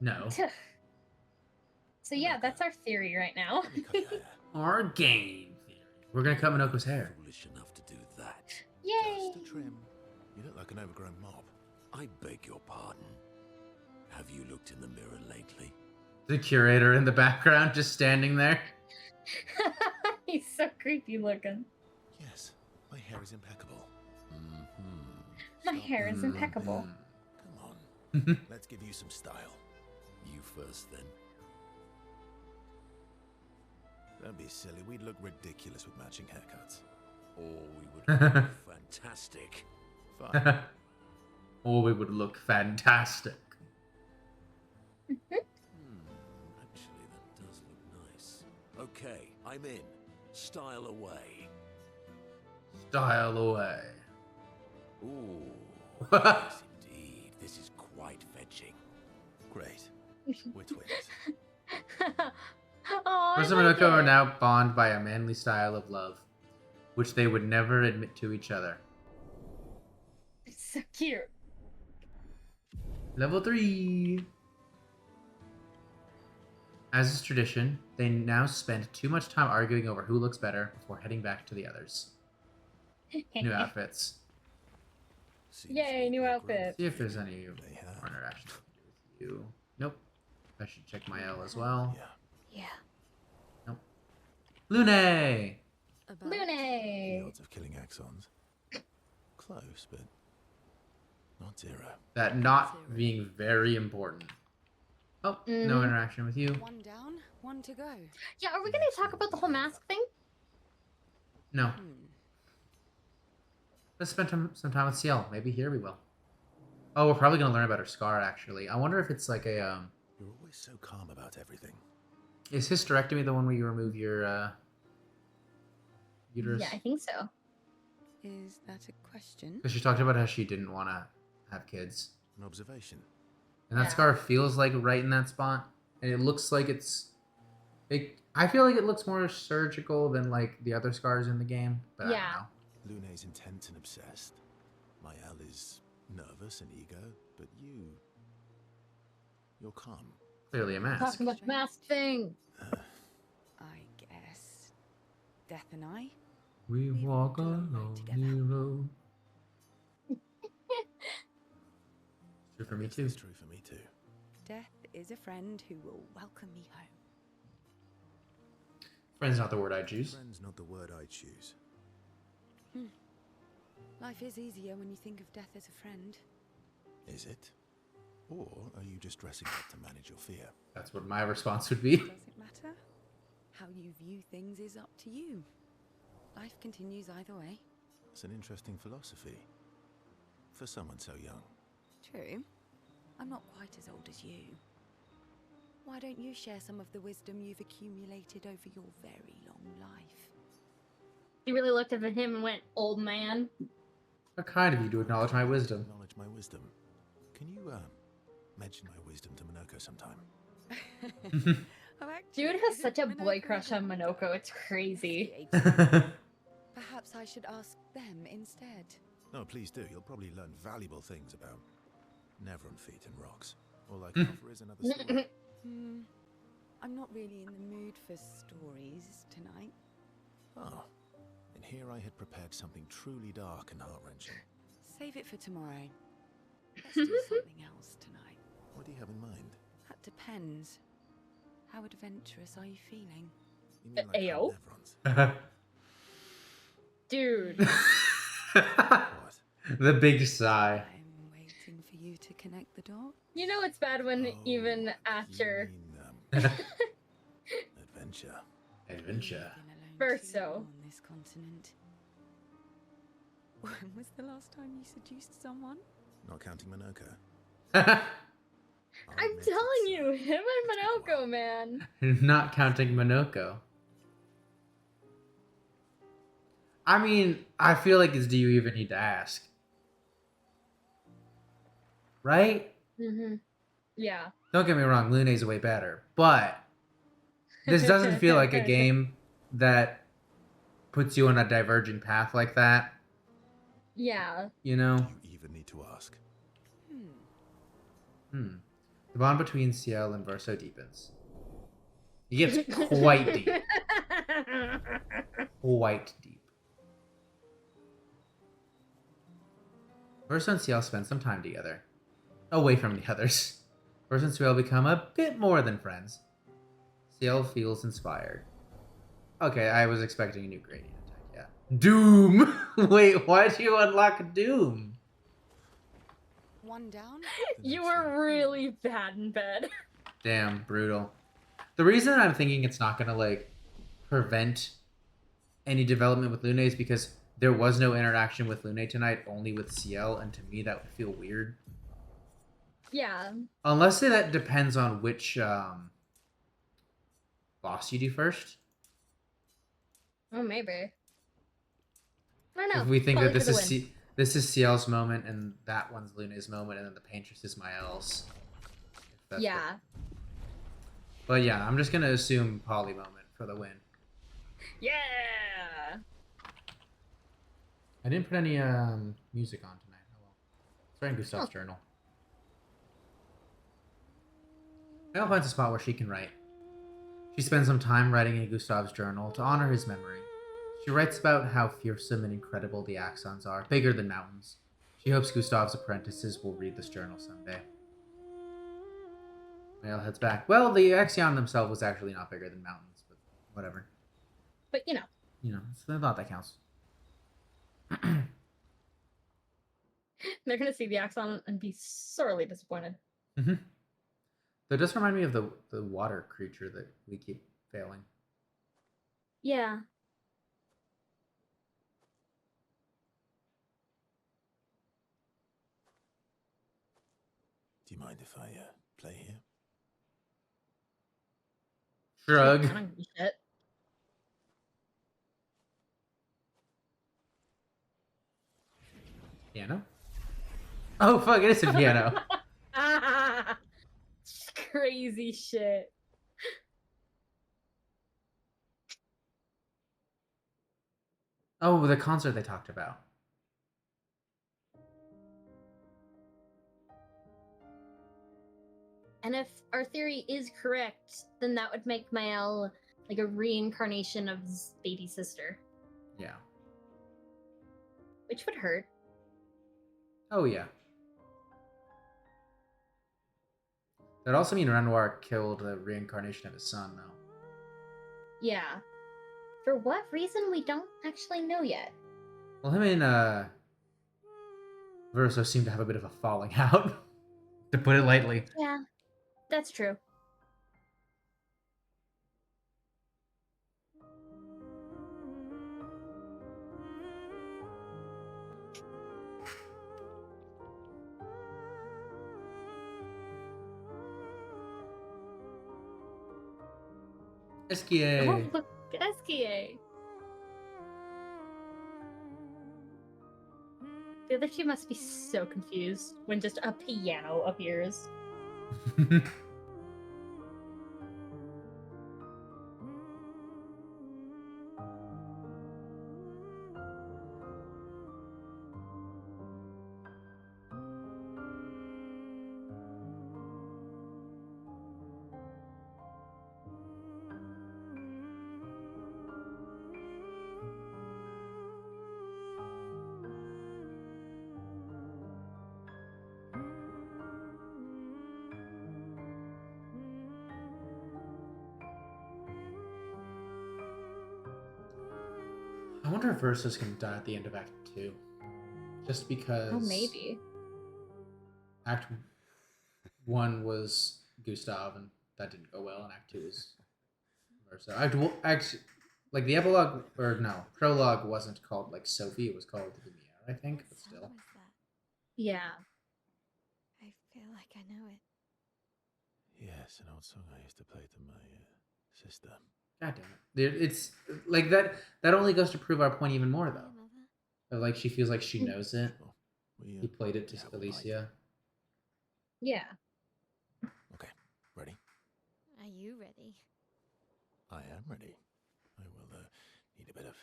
Speaker 1: No.
Speaker 2: So yeah, that's our theory right now.
Speaker 8: Let me cut your hair.
Speaker 1: Our game theory. We're gonna cut Minoko's hair.
Speaker 9: Foolish enough to do that.
Speaker 2: Yay!
Speaker 8: Just a trim. You look like an overgrown mob.
Speaker 9: I beg your pardon. Have you looked in the mirror lately?
Speaker 1: The curator in the background just standing there.
Speaker 2: He's so creepy looking.
Speaker 8: Yes, my hair is impeccable.
Speaker 2: My hair is impeccable.
Speaker 8: Come on, let's give you some style.
Speaker 9: You first, then.
Speaker 8: Don't be silly. We'd look ridiculous with matching haircuts.
Speaker 9: Or we would look fantastic.
Speaker 8: Fine.
Speaker 1: Or we would look fantastic.
Speaker 9: Actually, that does look nice. Okay, I'm in. Style away.
Speaker 1: Style away.
Speaker 9: Ooh. Yes, indeed. This is quite fetching.
Speaker 8: Great. We're twins.
Speaker 2: Oh,
Speaker 1: Versa and Minoko are now bound by a manly style of love, which they would never admit to each other.
Speaker 2: It's so cute.
Speaker 1: Level 3. As is tradition, they now spend too much time arguing over who looks better before heading back to the others. New outfits.
Speaker 8: Seems
Speaker 2: Yay,
Speaker 8: like
Speaker 2: new
Speaker 8: they're
Speaker 2: outfit.
Speaker 1: See if there's any more
Speaker 8: They have.
Speaker 1: interactions I can do with you. Nope. I should check my L as well.
Speaker 8: Yeah.
Speaker 5: Yeah.
Speaker 1: Nope. Lune!
Speaker 3: About
Speaker 8: The odds
Speaker 2: Lune!
Speaker 8: of killing Axons. Close, but Not zero.
Speaker 1: That not being very important. Oh, no interaction with you.
Speaker 3: One down, one to go.
Speaker 2: Yeah, are we gonna talk about the whole mask thing?
Speaker 1: No. Let's spend some time with CL. Maybe here we will. Oh, we're probably gonna learn about her scar, actually. I wonder if it's like a,
Speaker 8: You're always so calm about everything.
Speaker 1: Is hysterectomy the one where you remove your, uterus?
Speaker 2: Yeah, I think so.
Speaker 3: Is that a question?
Speaker 1: Because she talked about how she didn't want to have kids.
Speaker 8: An observation.
Speaker 1: And that scar feels like right in that spot. And it looks like I feel like it looks more surgical than like the other scars in the game. But I don't know.
Speaker 8: Lune's intense and obsessed. Mael is nervous and eager, but you're calm.
Speaker 1: Clearly a mask.
Speaker 2: Talking about the mask thing.
Speaker 3: I guess. Death and I.
Speaker 1: We walk along the road. True for me too.
Speaker 8: It's true for me too.
Speaker 3: Death is a friend who will welcome me home.
Speaker 1: Friend's not the word I choose.
Speaker 8: Friend's not the word I choose.
Speaker 3: Life is easier when you think of death as a friend.
Speaker 8: Is it? Or are you just dressing up to manage your fear?
Speaker 1: That's what my response would be.
Speaker 3: Does it matter? How you view things is up to you. Life continues either way.
Speaker 8: It's an interesting philosophy. For someone so young.
Speaker 3: True. I'm not quite as old as you. Why don't you share some of the wisdom you've accumulated over your very long life?
Speaker 2: She really looked up at him and went, "Old man."
Speaker 1: How kind of you to acknowledge my wisdom.
Speaker 8: Acknowledge my wisdom. Can you mention my wisdom to Monoko sometime?
Speaker 2: Dude has such a boy crush on Monoko. It's crazy.
Speaker 3: Perhaps I should ask them instead.
Speaker 8: No, please do. You'll probably learn valuable things about Nevron feet and rocks. All I can offer is another story.
Speaker 3: I'm not really in the mood for stories tonight.
Speaker 8: Oh. And here I had prepared something truly dark and heart-wrenching.
Speaker 3: Save it for tomorrow. Let's do something else tonight.
Speaker 8: What do you have in mind?
Speaker 3: That depends. How adventurous are you feeling?
Speaker 8: You mean like
Speaker 2: Ayo?
Speaker 8: Nevrons?
Speaker 2: Dude.
Speaker 8: What?
Speaker 1: The big sigh.
Speaker 3: I'm waiting for you to connect the dots.
Speaker 2: You know it's bad when even after.
Speaker 8: You mean, adventure.
Speaker 1: Adventure.
Speaker 3: Been alone
Speaker 2: First
Speaker 3: too
Speaker 2: so.
Speaker 3: long on this continent. When was the last time you seduced someone?
Speaker 8: Not counting Monoko.
Speaker 2: I'm telling you, him and Monoko, man.
Speaker 1: Not counting Monoko. I mean, I feel like it's do you even need to ask? Right?
Speaker 2: Yeah.
Speaker 1: Don't get me wrong, Lune's way better, but this doesn't feel like a game that puts you on a divergent path like that.
Speaker 2: Yeah.
Speaker 1: You know?
Speaker 8: You even need to ask.
Speaker 1: The bond between Ciel and Verso deepens. It gets quite deep. Quite deep. Verso and Ciel spend some time together. Away from the others. Verso and Ciel become a bit more than friends. Ciel feels inspired. Okay, I was expecting a new gradient attack, yeah. Doom! Wait, why'd you unlock Doom?
Speaker 3: One down.
Speaker 2: You were really bad in bed.
Speaker 1: Damn, brutal. The reason I'm thinking it's not gonna, like, prevent any development with Lune is because there was no interaction with Lune tonight, only with Ciel, and to me that would feel weird.
Speaker 2: Yeah.
Speaker 1: Unless that depends on which, boss you do first.
Speaker 2: Oh, maybe. I don't know.
Speaker 1: If we think
Speaker 2: Probably
Speaker 1: that
Speaker 2: for the win.
Speaker 1: this is Ciel's moment, and that one's Lune's moment, and then the Paintress is Mael's.
Speaker 2: Yeah.
Speaker 1: But yeah, I'm just gonna assume Poly moment for the win.
Speaker 2: Yeah.
Speaker 1: I didn't put any music on tonight. Oh well. It's right in Gustav's journal. Mael finds a spot where she can write. She spends some time writing in Gustav's journal to honor his memory. She writes about how fearsome and incredible the Axons are, bigger than mountains. She hopes Gustav's apprentices will read this journal someday. Mael heads back. Well, the Axion themselves was actually not bigger than mountains, but whatever.
Speaker 2: But, you know.
Speaker 1: You know, it's the thought that counts.
Speaker 2: They're gonna see the Axon and be sorely disappointed.
Speaker 1: Mm-hmm. That does remind me of the water creature that we keep failing.
Speaker 2: Yeah.
Speaker 8: Do you mind if I play here?
Speaker 1: Shrug.
Speaker 2: I don't give a shit.
Speaker 1: Piano? Oh fuck, it is a piano.
Speaker 2: Crazy shit.
Speaker 1: Oh, the concert they talked about.
Speaker 2: And if our theory is correct, then that would make Mael like a reincarnation of his baby sister,
Speaker 1: Yeah.
Speaker 2: which would hurt.
Speaker 1: Oh yeah. That'd also mean Renoir killed the reincarnation of his son, though.
Speaker 2: Yeah. For what reason, we don't actually know yet.
Speaker 1: Well, him and Verso seem to have a bit of a falling out, to put it lightly.
Speaker 2: Yeah, that's true.
Speaker 1: Esquier.
Speaker 2: Oh, look, Esquier. I feel like she must be so confused when just a piano appears.
Speaker 1: I wonder if Verso's gonna die at the end of Act 2. Just because...
Speaker 2: Oh, maybe.
Speaker 1: Act 1 was Gustav, and that didn't go well, and Act 2 is Verso. Like, the epilogue, or no, prologue wasn't called, like, Sophie, it was called Lumiere, I think, but still.
Speaker 5: What was that?
Speaker 2: Yeah.
Speaker 5: I feel like I know it.
Speaker 8: Yes, an old song I used to play to my sister.
Speaker 1: God damn it. It's, like, that only goes to prove our point even more,
Speaker 5: Your
Speaker 1: though.
Speaker 5: mother?
Speaker 1: Of, like, she feels like she knows it.
Speaker 8: Well, we,
Speaker 1: He played it to
Speaker 8: have a light.
Speaker 1: Alicia.
Speaker 2: Yeah.
Speaker 8: Okay, ready?
Speaker 5: Are you ready?
Speaker 8: I am ready. I will need a bit of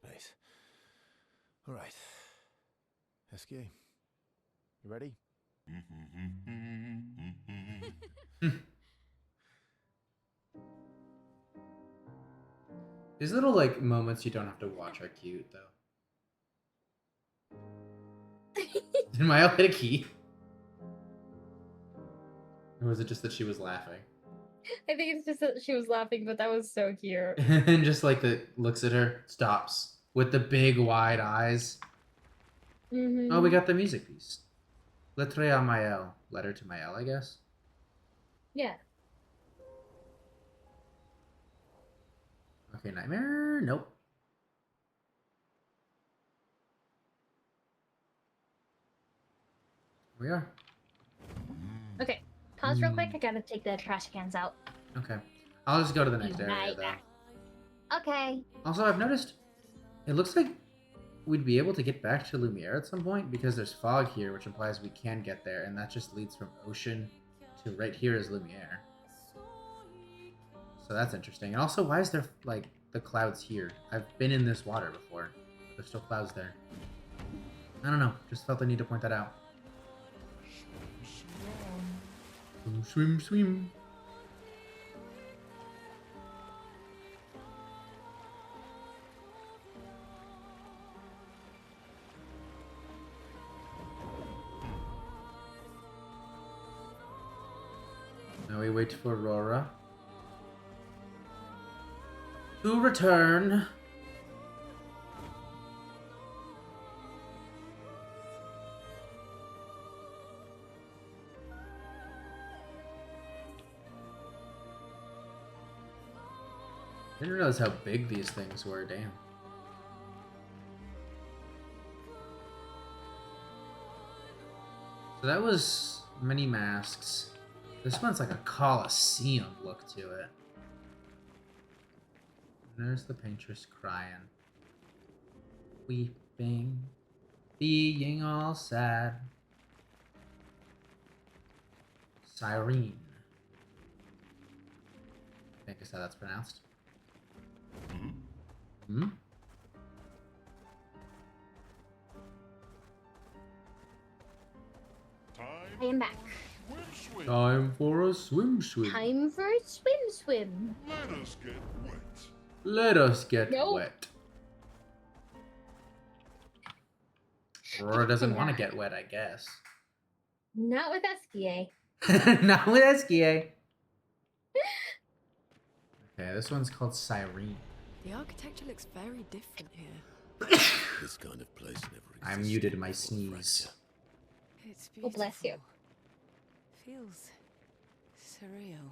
Speaker 8: space. All right. Esquier, you ready?
Speaker 1: These little, like, moments you don't have to watch are cute, though. Did Maya hit a key? Or was it just that she was laughing?
Speaker 2: I think it's just that she was laughing, but that was so cute.
Speaker 1: And just, like, looks at her, stops, with the big, wide eyes.
Speaker 2: Mm-hmm.
Speaker 1: Oh, we got the music piece. Lettre à Maël. Letter to Maël, I guess.
Speaker 2: Yeah.
Speaker 1: Okay, Nightmare? Nope. Here we are.
Speaker 2: Okay. Pause real quick. I gotta take the trash cans out.
Speaker 1: Okay. I'll just go to the next area,
Speaker 2: Night.
Speaker 1: though.
Speaker 2: Okay.
Speaker 1: Also, I've noticed it looks like we'd be able to get back to Lumiere at some point because there's fog here, which implies we can get there, and that just leads from Ocean to right here is Lumiere. So that's interesting. And also, why is there, like, the clouds here? I've been in this water before. There's still clouds there. I don't know. Just felt the need to point that out. Swim, swim, swim. Now we wait for Aurora to return. Didn't realize how big these things were, damn. So that was many masks. This one's like a coliseum look to it. And there's the Paintress crying. Weeping. Being all sad. Sirene. I think is how that's pronounced. Hmm?
Speaker 2: I am back.
Speaker 1: Time for a swim.
Speaker 2: Time for a swim.
Speaker 6: Let us get wet.
Speaker 1: Let us get
Speaker 2: Nope.
Speaker 1: wet. Aurora doesn't want to get wet, I guess.
Speaker 2: Not with SKA.
Speaker 1: Not with SKA. Okay, this one's called Sirene.
Speaker 3: The architecture looks very different here.
Speaker 9: This kind of place never existed.
Speaker 1: I muted my
Speaker 9: before the
Speaker 1: sneeze.
Speaker 9: fracture.
Speaker 3: It's
Speaker 2: Oh,
Speaker 3: beautiful.
Speaker 2: bless you.
Speaker 3: Feels surreal.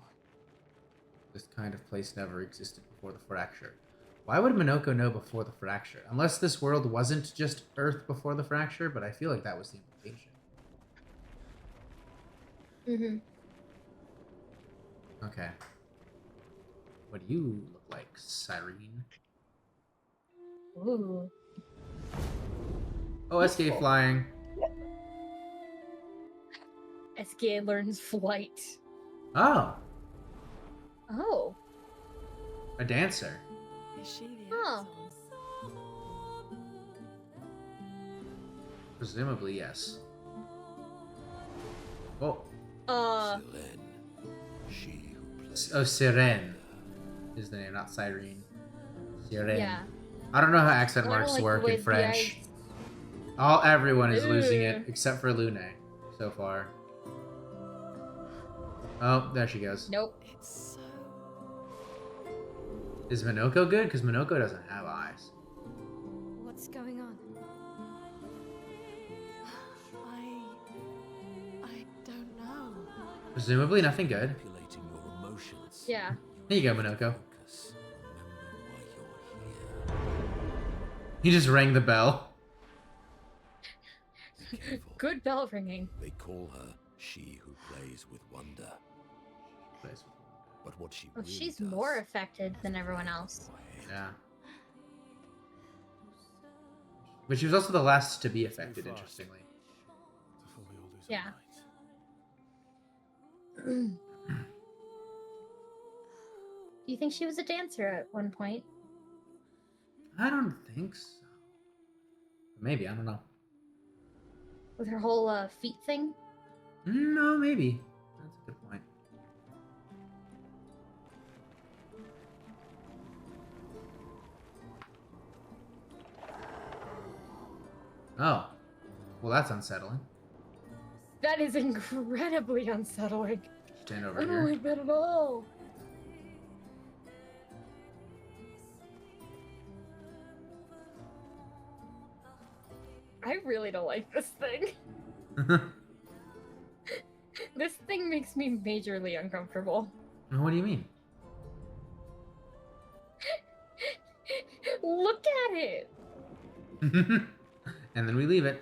Speaker 1: This kind of place never existed before the fracture. Why would Minoko know before the fracture? Unless this world wasn't just Earth before the fracture, but I feel like that was the implication.
Speaker 2: Mm-hmm.
Speaker 1: Okay. What do you look like, Sirene?
Speaker 2: Ooh.
Speaker 1: Oh, SK flying.
Speaker 2: SKA learns flight.
Speaker 1: Oh,
Speaker 2: Oh.
Speaker 1: a dancer.
Speaker 3: Is she the
Speaker 2: Oh.
Speaker 3: Axons?
Speaker 1: Presumably, yes. Oh,
Speaker 9: Sirene, she who plays
Speaker 1: oh, Sirene is the name, not Sirene. Sirene.
Speaker 2: Yeah.
Speaker 1: I don't know how accent
Speaker 2: I don't
Speaker 1: marks
Speaker 2: like the
Speaker 1: work
Speaker 2: way
Speaker 1: in
Speaker 2: the
Speaker 1: French.
Speaker 2: eyes-
Speaker 1: Everyone is losing it
Speaker 2: Ew.
Speaker 1: except for Lune so far. Oh, there she goes.
Speaker 2: Nope.
Speaker 3: It's so.
Speaker 1: Is Minoko good? Because Minoko doesn't have eyes.
Speaker 5: What's going on?
Speaker 3: I don't know.
Speaker 1: Presumably nothing good.
Speaker 9: manipulating your emotions.
Speaker 2: Yeah.
Speaker 1: Here you go, Minoko.
Speaker 9: Focus. Remember why you're here.
Speaker 1: He just rang the bell.
Speaker 9: Be careful.
Speaker 2: Good bell ringing.
Speaker 9: They call her she who plays with wonder. But what she
Speaker 2: Oh,
Speaker 9: really
Speaker 2: she's
Speaker 9: does
Speaker 2: more affected
Speaker 9: is
Speaker 2: than everyone
Speaker 9: break
Speaker 2: else.
Speaker 9: your head.
Speaker 1: Yeah. But she was also the last to be affected,
Speaker 8: fast.
Speaker 1: interestingly.
Speaker 8: Before we all lose
Speaker 2: Yeah.
Speaker 8: our minds.
Speaker 2: Do you think she was a dancer at one point?
Speaker 1: I don't think so. Maybe, I don't know.
Speaker 2: With her whole feet thing?
Speaker 1: No, maybe. That's a good point. Oh. Well, that's unsettling.
Speaker 2: That is incredibly unsettling.
Speaker 1: Stand over
Speaker 2: I don't
Speaker 1: here.
Speaker 2: like that at all. I really don't like this thing. This thing makes me majorly uncomfortable.
Speaker 1: What do you mean?
Speaker 2: Look at it.
Speaker 1: And then we leave it.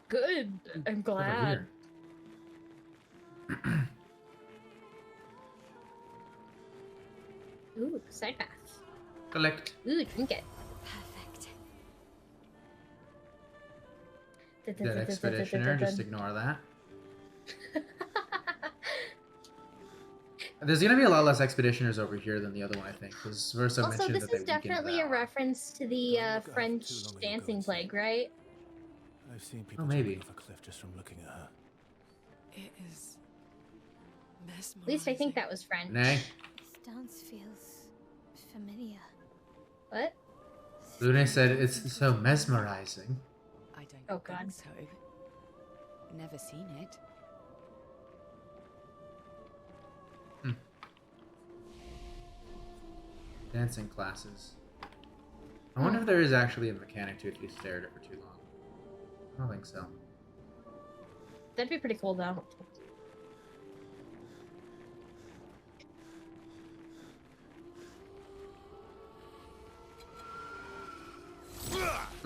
Speaker 2: Good. I'm
Speaker 1: Over
Speaker 2: glad.
Speaker 1: here.
Speaker 2: Ooh, side path.
Speaker 1: Collect.
Speaker 2: Ooh, trinket.
Speaker 5: Perfect.
Speaker 1: Dead expeditioner, just ignore that. There's gonna be a lot less expeditioners over here than the other one, I think, because Versa
Speaker 2: Also,
Speaker 1: mentioned
Speaker 2: this
Speaker 1: that they
Speaker 2: is definitely a
Speaker 1: weakened that.
Speaker 2: reference to the
Speaker 8: Don't look at her
Speaker 2: French
Speaker 8: too long and you'll go
Speaker 2: dancing
Speaker 8: insane.
Speaker 2: plague, right?
Speaker 8: I've seen people
Speaker 1: maybe.
Speaker 8: jumping off a cliff just from looking at her.
Speaker 3: It is mesmerizing.
Speaker 2: At least I think that was French.
Speaker 1: Nay.
Speaker 5: This dance feels familiar.
Speaker 2: What?
Speaker 1: Lune said it's so mesmerizing.
Speaker 3: I don't
Speaker 2: Oh, God.
Speaker 3: think so. Never seen it.
Speaker 1: Dancing classes. I wonder if there is actually a mechanic to if you stare at it for too long. I don't think so.
Speaker 2: That'd be pretty cool, though.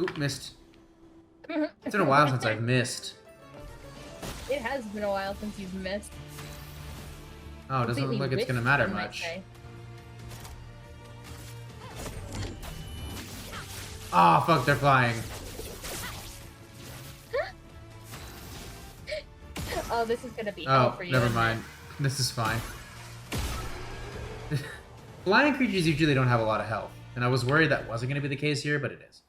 Speaker 1: Oop, missed. It's been a while since I've missed.
Speaker 2: It has been a while since you've missed.
Speaker 1: Oh, it doesn't look like it's gonna matter much. Oh, fuck, they're flying.
Speaker 2: Oh, this is gonna be hell for you.
Speaker 1: Never mind. This is fine. Flying creatures usually don't have a lot of health, and I was worried that wasn't gonna be the case here, but it is.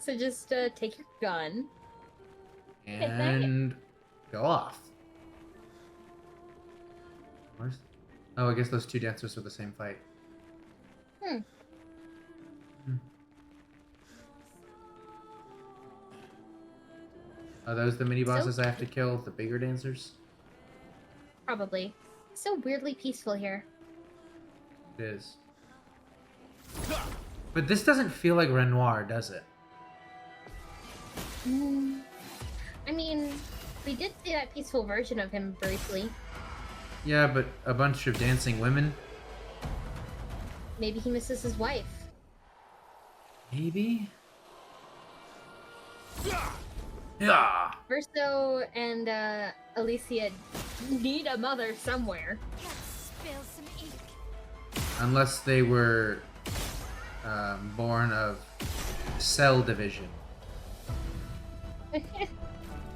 Speaker 2: So just take your gun.
Speaker 1: And go off. Where's... Oh, I guess those two dancers were the same fight. Are those the mini bosses I have to kill? The bigger dancers?
Speaker 2: Probably. So weirdly peaceful here.
Speaker 1: It is. But this doesn't feel like Renoir, does it?
Speaker 2: I mean, we did see that peaceful version of him briefly.
Speaker 1: Yeah, but a bunch of dancing women?
Speaker 2: Maybe he misses his wife.
Speaker 1: Maybe? Yeah.
Speaker 2: Verso and Alicia need a mother somewhere.
Speaker 5: Spill some ink.
Speaker 1: Unless they were born of cell division.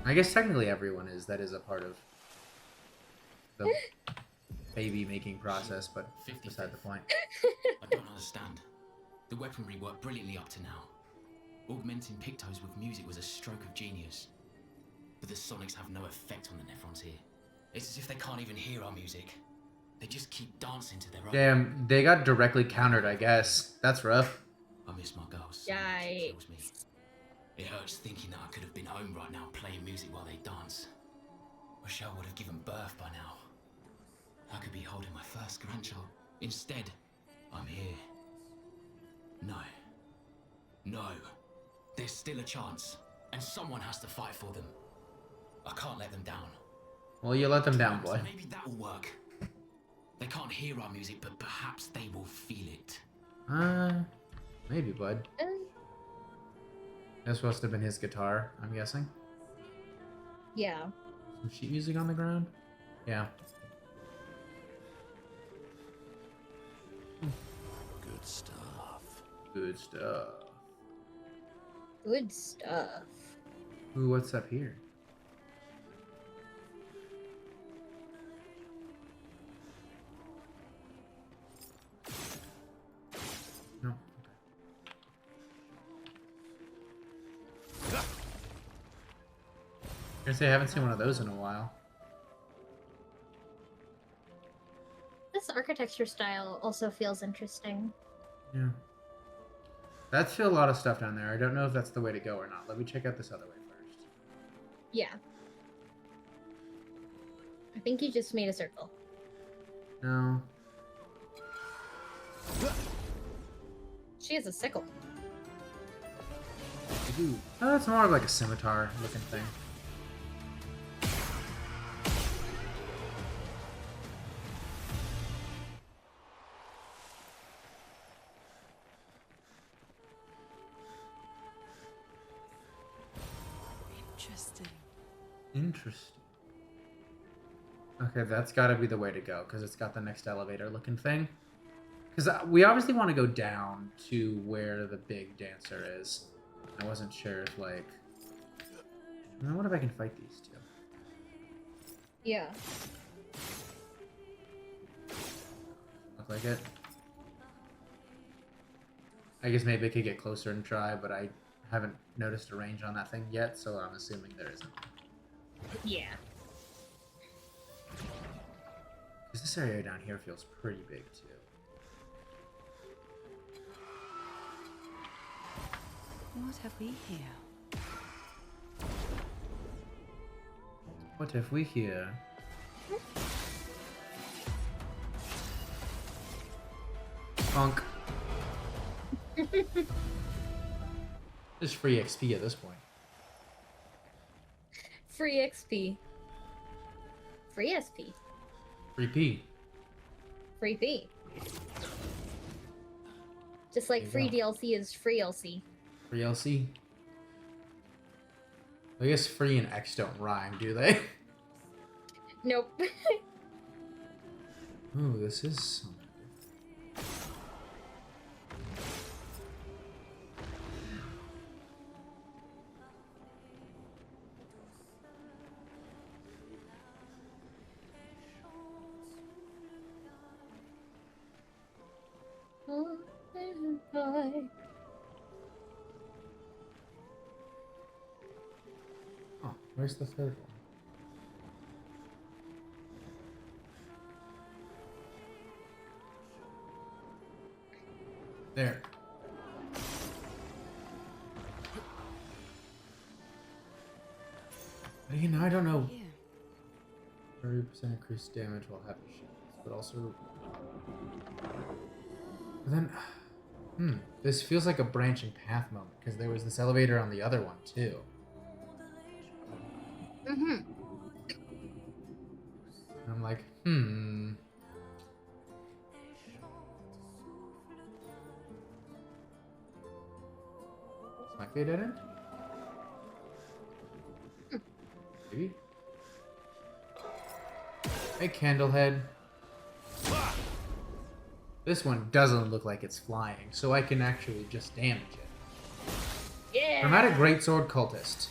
Speaker 1: I guess technically everyone is. That is a part of the baby making process, but beside the point.
Speaker 10: I don't understand. The weaponry worked brilliantly up to now. Augmenting Pictos with music was a stroke of genius. But the sonics have no effect on the Nephrons here. It's as if they can't even hear our music. They just keep dancing to their own.
Speaker 1: Damn, they got directly countered, I guess. That's rough.
Speaker 10: I miss my girls so much, it kills me. It hurts thinking that I could have been home right now playing music while they dance. Wish I would have given birth by now. I could be holding my first grandchild. Instead, I'm here. No. No. There's still a chance, and someone has to fight for them. I can't let them down.
Speaker 1: Well, you let them down, boy.
Speaker 10: Maybe that'll work. They can't hear our music, but perhaps they will feel it.
Speaker 1: Maybe, bud. That's supposed to have been his guitar, I'm guessing.
Speaker 2: Yeah.
Speaker 1: Some sheet music on the ground? Yeah.
Speaker 9: Good stuff.
Speaker 1: Good stuff.
Speaker 2: Good stuff.
Speaker 1: Ooh, what's up here? No. Okay. I guess I haven't seen one of those in a while.
Speaker 2: This architecture style also feels interesting.
Speaker 1: Yeah. That's still a lot of stuff down there. I don't know if that's the way to go or not. Let me check out this other way first.
Speaker 2: Yeah. I think you just made a circle.
Speaker 1: No.
Speaker 2: She has a sickle.
Speaker 1: Oh, it's more of like a scimitar looking thing. Interesting. Okay, that's got to be the way to go, because it's got the next elevator looking thing. Because we obviously want to go down to where the big dancer is. I wasn't sure if, like... I wonder if I can fight these two.
Speaker 2: Yeah.
Speaker 1: Look like it. I guess maybe I could get closer and try, but I haven't noticed a range on that thing yet, so I'm assuming there isn't.
Speaker 2: Yeah.
Speaker 1: Because this area down here feels pretty big, too.
Speaker 3: What have we here?
Speaker 1: What have we here? Funk. Just free XP at this point.
Speaker 2: Free XP. Free SP.
Speaker 1: Free P.
Speaker 2: Free P. Just like
Speaker 1: There
Speaker 2: free
Speaker 1: you
Speaker 2: DLC is free LC.
Speaker 1: Free LC? I guess free and X don't rhyme, do they?
Speaker 2: Nope.
Speaker 1: Ooh, this is something. Oh, where's the third one? There. I don't know. 30% increased damage while having shields, but also. But then, this feels like a branching path moment because there was this elevator on the other one too.
Speaker 2: Mm-hmm.
Speaker 1: And I'm like, Is my fate at end? Maybe. Hey, Candlehead. This one doesn't look like it's flying, so I can actually just damage it.
Speaker 2: Yeah.
Speaker 1: Dramatic Greatsword Cultist.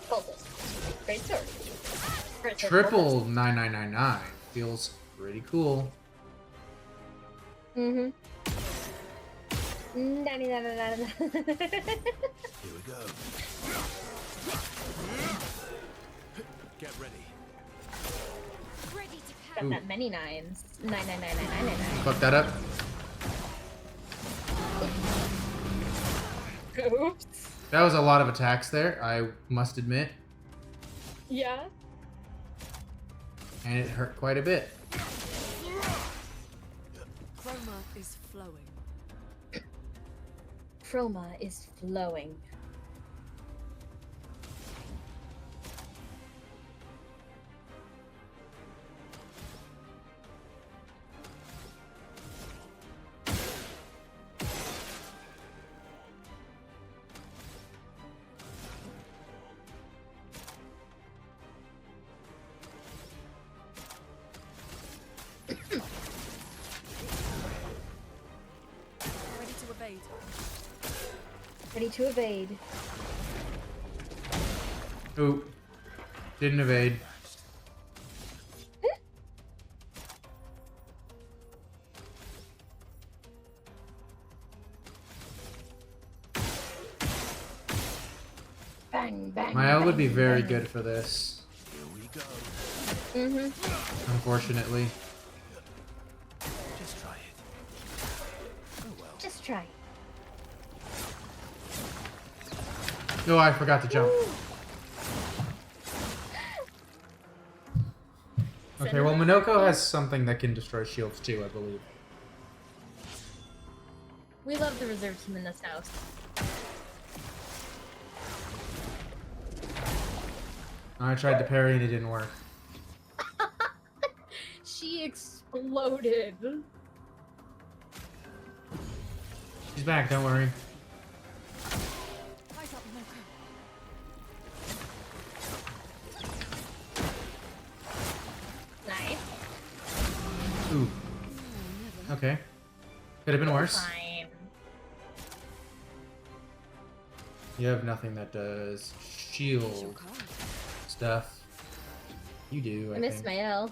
Speaker 2: Cultist. Great sword. Great sword.
Speaker 1: Triple 9999 feels pretty cool.
Speaker 2: Mm-hmm.
Speaker 8: Here we go. Get ready.
Speaker 2: Got that many nines. 9999999.
Speaker 1: Fuck that up.
Speaker 2: Oops.
Speaker 1: That was a lot of attacks there, I must admit.
Speaker 2: Yeah.
Speaker 1: And it hurt quite a bit.
Speaker 3: Chroma is flowing.
Speaker 2: Chroma is flowing.
Speaker 3: Ready to evade.
Speaker 2: Ready to evade.
Speaker 1: Ooh. Didn't evade.
Speaker 2: Bang, bang.
Speaker 1: My L would be
Speaker 2: bang,
Speaker 1: very
Speaker 2: bang.
Speaker 1: good for this,
Speaker 8: Here we go.
Speaker 2: Mm-hmm.
Speaker 1: unfortunately.
Speaker 8: Just try it. Oh well.
Speaker 2: Just try.
Speaker 1: Oh, I forgot to jump. Okay, well, Minoko has something that can destroy shields too, I believe.
Speaker 2: We love the reserve team in this house.
Speaker 1: I tried to parry and it didn't work.
Speaker 2: She exploded.
Speaker 1: She's back, don't worry.
Speaker 3: Eyes up, Minoko.
Speaker 2: Nice.
Speaker 1: Ooh. Okay. Could have been worse.
Speaker 2: Fine.
Speaker 1: You have nothing that does
Speaker 3: Here's your
Speaker 1: shield
Speaker 3: card.
Speaker 1: stuff. You do, I
Speaker 2: I miss
Speaker 1: think.
Speaker 2: my L.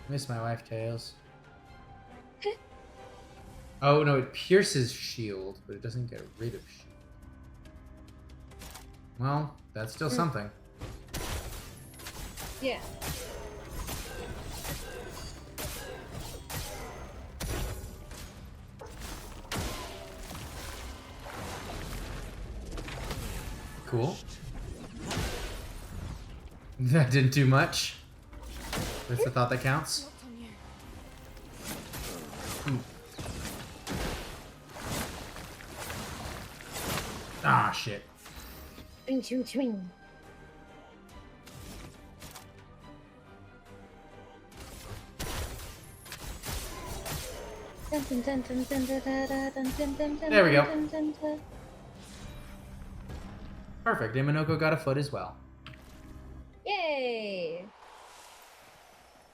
Speaker 1: Miss my wife, Tails. Oh, no, it pierces shield, but it doesn't get rid of shield. Well, that's still something.
Speaker 2: Yeah.
Speaker 1: Cool. That didn't do much. That's the thought that counts.
Speaker 3: Locked on you.
Speaker 1: Ooh. Ah, shit.
Speaker 2: Swing, swing, swing.
Speaker 1: There we go. Perfect. Imanoko got a foot as well.
Speaker 2: Yay!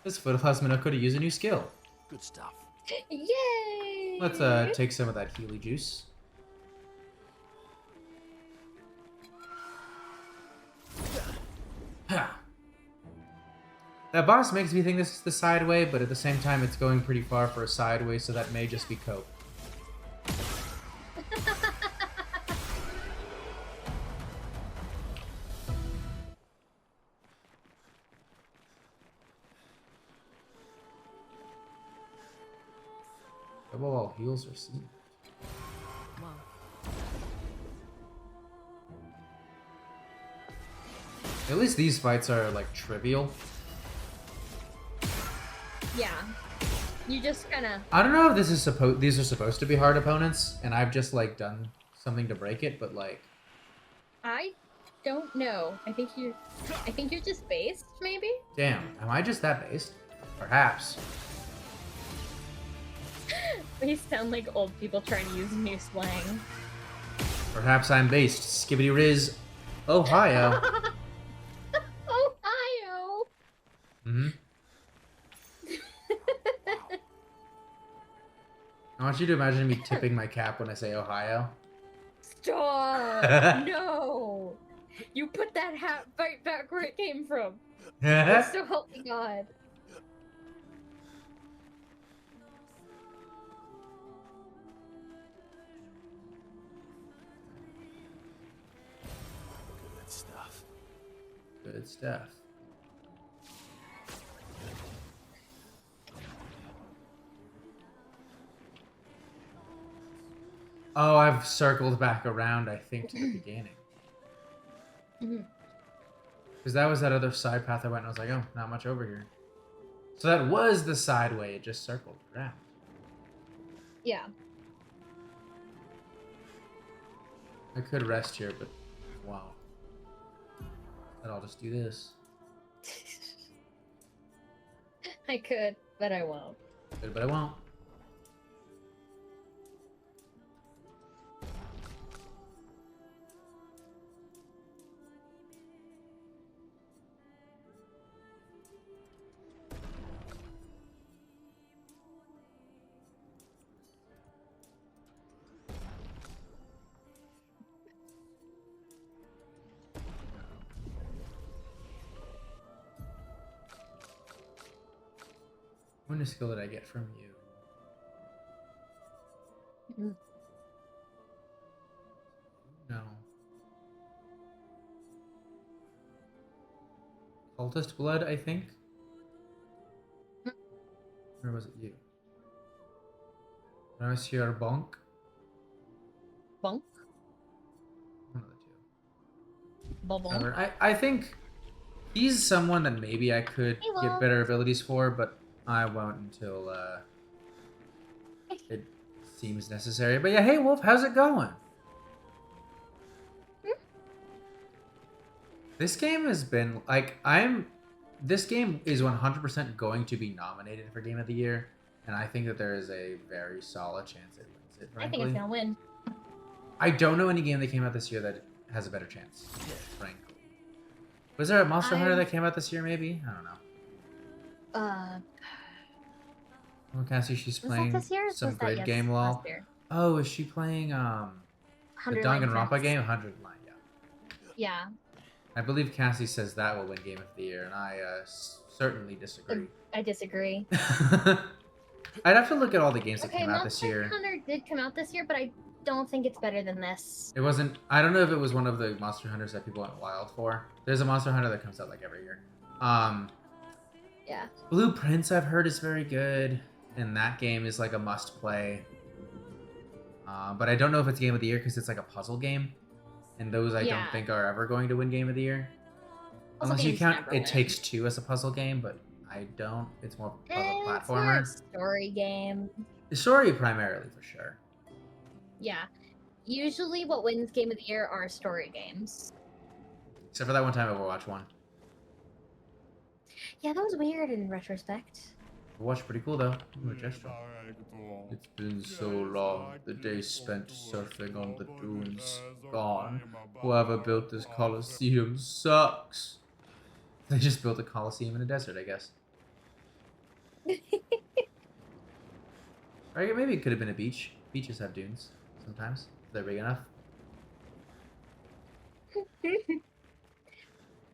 Speaker 1: This foot allows Minoko to use a new skill.
Speaker 9: Good stuff.
Speaker 2: Yay!
Speaker 1: Let's take some of that Healy juice. That boss makes me think this is the sideway, but at the same time it's going pretty far for a sideway, so that may just be cope. Double all heals are seen. At least these fights are like trivial.
Speaker 2: Yeah. You just kind of...
Speaker 1: I don't know if these are supposed to be hard opponents, and I've just like done something to break it, but like...
Speaker 2: I don't know. I think you're just based, maybe?
Speaker 1: Damn, am I just that based? Perhaps.
Speaker 2: They sound like old people trying to use new slang.
Speaker 1: Perhaps I'm based. Skibbity Riz, Ohio.
Speaker 2: Ohio!
Speaker 1: Mm-hmm. I want you to imagine me tipping my cap when I say Ohio.
Speaker 2: Stop! No! You put that hat right back where it came from. So help me God.
Speaker 8: Good stuff.
Speaker 1: Good stuff. Oh, I've circled back around, I think, to the beginning. Because that was that other side path I went, and I was like, oh, not much over here. So that was the side way, it just circled around.
Speaker 2: Yeah.
Speaker 1: I could rest here, but wow. Then I'll just do this.
Speaker 2: I could, but I won't.
Speaker 1: Good, but I won't. What new skill did I get from you? No. Cultist blood, I think? Or was it you? Monsieur Bonk?
Speaker 2: Bonk?
Speaker 1: One of the two.
Speaker 2: Bonk.
Speaker 1: Whatever. I think he's someone that maybe I could get better abilities for, but I won't until it seems necessary. But yeah, hey Wolf, how's it going? This game has been like this game is 100% going to be nominated for Game of the Year, and I think that there is a very solid chance it wins it, frankly.
Speaker 2: I think it's gonna win.
Speaker 1: I don't know any game that came out this year that has a better chance, frankly. Was there a Monster Hunter that came out this year, maybe? I don't know. Well, Cassie, she's playing some grid game, lol. Oh, is she playing the Danganronpa game? 100 Line, yeah.
Speaker 2: Yeah.
Speaker 1: I believe Cassie says that will win Game of the Year, and I certainly disagree.
Speaker 2: I disagree.
Speaker 1: I'd have to look at all the games that came out this year.
Speaker 2: Monster Hunter did come out this year, but I don't think it's better than this.
Speaker 1: It wasn't. I don't know if it was one of the Monster Hunters that people went wild for. There's a Monster Hunter that comes out like every year.
Speaker 2: Yeah.
Speaker 1: Blue Prince, I've heard, is very good, and that game is like a must play. But I don't know if it's Game of the Year because it's like a puzzle game, and those I don't think are ever going to win Game of the Year. Unless you count It Takes Two as a puzzle game, but I don't. It's more of a platformer.
Speaker 2: It's more a story game.
Speaker 1: The story primarily, for sure.
Speaker 2: Yeah. Usually what wins Game of the Year are story games.
Speaker 1: Except for that one time Overwatch won.
Speaker 2: Yeah, that was weird in retrospect.
Speaker 1: Watch pretty cool though. Ooh, gesture. It's been so long. The days spent surfing on the dunes gone. Whoever built this coliseum sucks. They just built a coliseum in a desert, I guess. Or maybe it could have been a beach. Beaches have dunes sometimes. If they're big enough.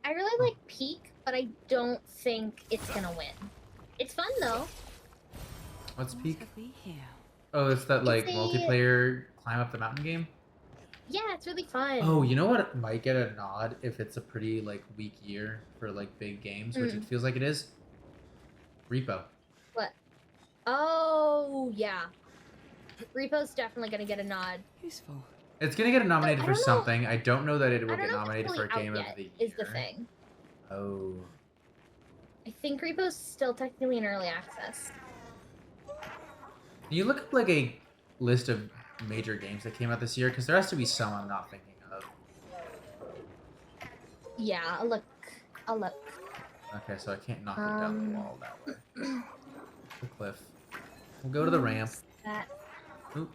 Speaker 2: I really like Peak, but I don't think it's gonna win. It's fun though.
Speaker 1: What's
Speaker 3: What
Speaker 1: Peak?
Speaker 3: have we here?
Speaker 1: Oh, it's that like
Speaker 2: It's a-
Speaker 1: multiplayer climb up the mountain game.
Speaker 2: Yeah, it's really fun.
Speaker 1: Oh, you know what might get a nod if it's a pretty like weak year for like big games, which it feels like it is? Repo.
Speaker 2: What? Oh, yeah. Repo's definitely gonna get a nod.
Speaker 3: Useful.
Speaker 1: It's gonna get nominated
Speaker 2: I
Speaker 1: for
Speaker 2: don't know-
Speaker 1: something. I don't know that it will
Speaker 2: I don't
Speaker 1: get
Speaker 2: know if it's
Speaker 1: nominated
Speaker 2: fully
Speaker 1: for
Speaker 2: out
Speaker 1: Game of
Speaker 2: yet,
Speaker 1: the Year.
Speaker 2: is the thing.
Speaker 1: Oh.
Speaker 2: I think Repo's still technically in early access.
Speaker 1: Can you look up like a list of major games that came out this year? Because there has to be some I'm not thinking of.
Speaker 2: Yeah, I'll look. I'll look.
Speaker 1: Okay, so I can't knock it down the wall that way. The cliff. We'll go to the ramp.
Speaker 2: That
Speaker 1: Oop.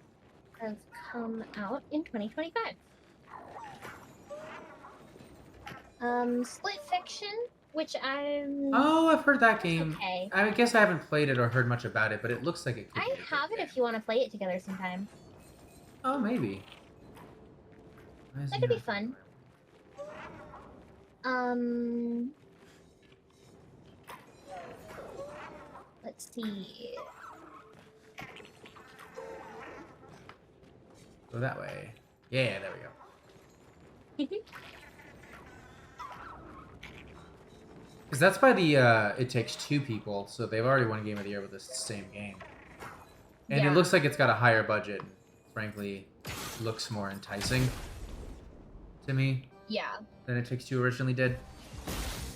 Speaker 2: have come out in 2025. Split Fiction, which I'm.
Speaker 1: Oh, I've heard that game.
Speaker 2: Okay.
Speaker 1: I guess I haven't played it or heard much about it, but it looks like it could
Speaker 2: I
Speaker 1: be a good
Speaker 2: have it
Speaker 1: game.
Speaker 2: if you want to play it together sometime.
Speaker 1: Oh, maybe. Why is
Speaker 2: That
Speaker 1: he
Speaker 2: could be
Speaker 1: not-
Speaker 2: fun. Let's see.
Speaker 1: Go that way. Yeah, there we go. Because that's by the It Takes Two people, so they've already won Game of the Year with this same game. And
Speaker 2: Yeah.
Speaker 1: it looks like it's got a higher budget. And frankly, looks more enticing to me
Speaker 2: Yeah.
Speaker 1: than It Takes Two originally did.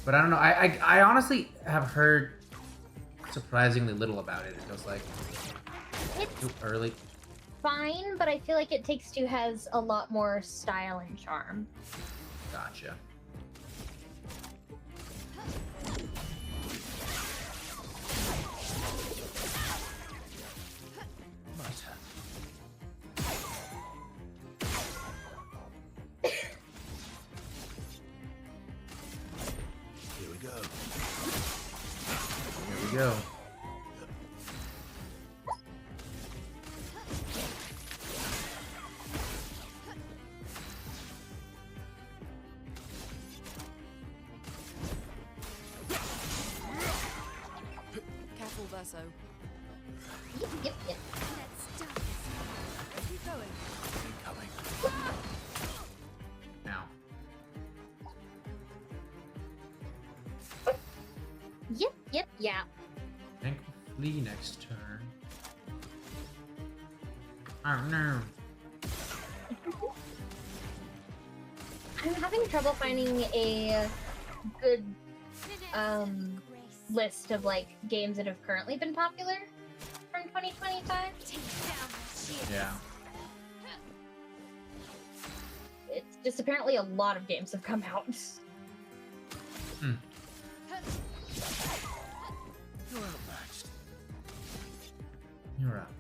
Speaker 1: But I don't know. I honestly have heard surprisingly little about it. It feels like
Speaker 2: It's
Speaker 1: Oop, early.
Speaker 2: fine, but I feel like It Takes Two has a lot more style and charm.
Speaker 1: Gotcha.
Speaker 8: Here we go.
Speaker 1: Here we go.
Speaker 3: Careful, Verso.
Speaker 2: Yep.
Speaker 3: Let's start this. Keep going.
Speaker 8: Incoming.
Speaker 1: Now.
Speaker 2: Yep, yeah.
Speaker 1: Tank will flee next turn. Oh no.
Speaker 2: I'm having trouble finding a good list of like games that have currently been popular from 2025.
Speaker 1: Yeah.
Speaker 2: It's just apparently a lot of games have come out.
Speaker 1: Hmm.
Speaker 8: You're outmatched.
Speaker 1: You're up.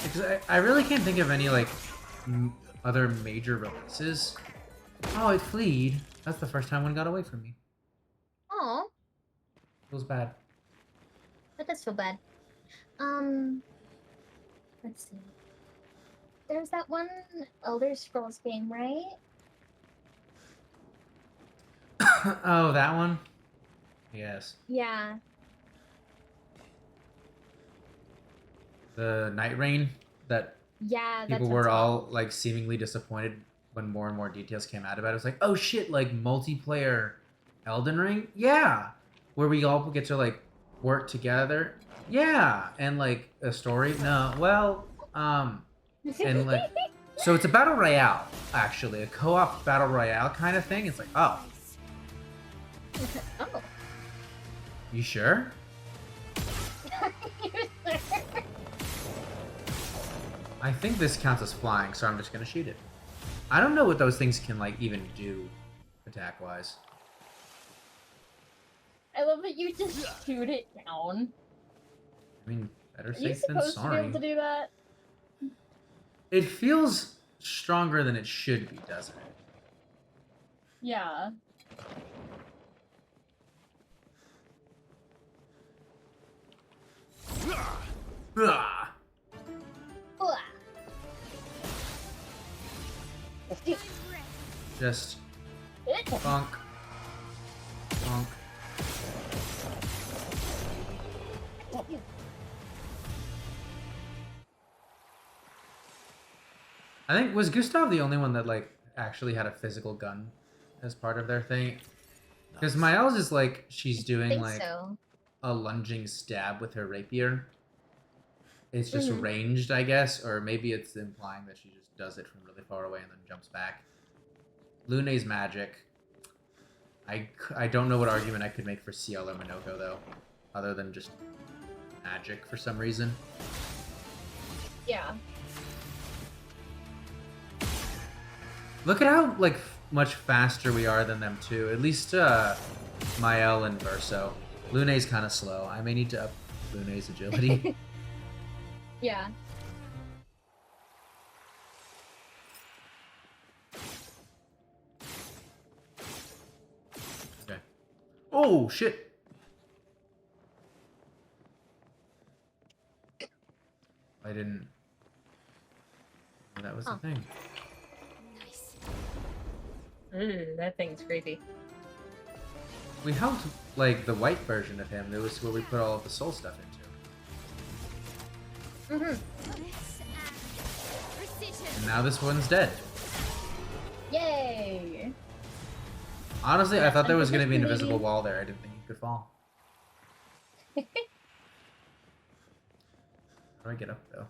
Speaker 1: Because I really can't think of any like other major releases. Oh, it fleed. That's the first time one got away from me.
Speaker 2: Aw,
Speaker 1: Feels bad.
Speaker 2: that does feel bad. Let's see. There's that one Elder Scrolls game, right?
Speaker 1: Oh, that one? Yes.
Speaker 2: Yeah.
Speaker 1: The Night Rain that
Speaker 2: Yeah, that's
Speaker 1: people were all like seemingly disappointed when more and more details came out about it. It was like, oh shit, like multiplayer Elden Ring? Yeah. Where we all get to like work together? Yeah. And like a story? No. Well, and like so it's a battle royale, actually. A co-op battle royale kind of thing. It's like, oh.
Speaker 2: Oh.
Speaker 1: You sure? I think this counts as flying, so I'm just gonna shoot it. I don't know what those things can, like, even do, attack-wise.
Speaker 2: I love that you just shoot it down.
Speaker 1: I mean, better
Speaker 2: Are you
Speaker 1: safe than
Speaker 2: supposed to be
Speaker 1: sorry.
Speaker 2: able to do that?
Speaker 1: It feels stronger than it should be, doesn't it?
Speaker 2: Yeah.
Speaker 1: Ah! Just bonk, bonk. I think, was Gustav the only one that, like, actually had a physical gun as part of their thing? Because Mael's is like, she's doing, like,
Speaker 2: so.
Speaker 1: a lunging stab with her rapier. It's just ranged, I guess, or maybe it's implying that she just does it from really far away and then jumps back. Lune's magic. I don't know what argument I could make for CL or Minoko, though, other than just magic for some reason.
Speaker 2: Yeah.
Speaker 1: Look at how, like, much faster we are than them, too. At least, Mael and Verso. Lune's kind of slow. I may need to up Lune's agility.
Speaker 2: Yeah.
Speaker 1: Okay. Oh, shit! I didn't... That was the thing.
Speaker 5: Nice.
Speaker 2: Ooh, that thing's creepy.
Speaker 1: We helped, like, the white version of him. It was where we put all of the soul stuff into. And now this one's dead.
Speaker 2: Yay!
Speaker 1: Honestly, I thought there was going to be an invisible wall there. I didn't think he could fall. How do I get up, though?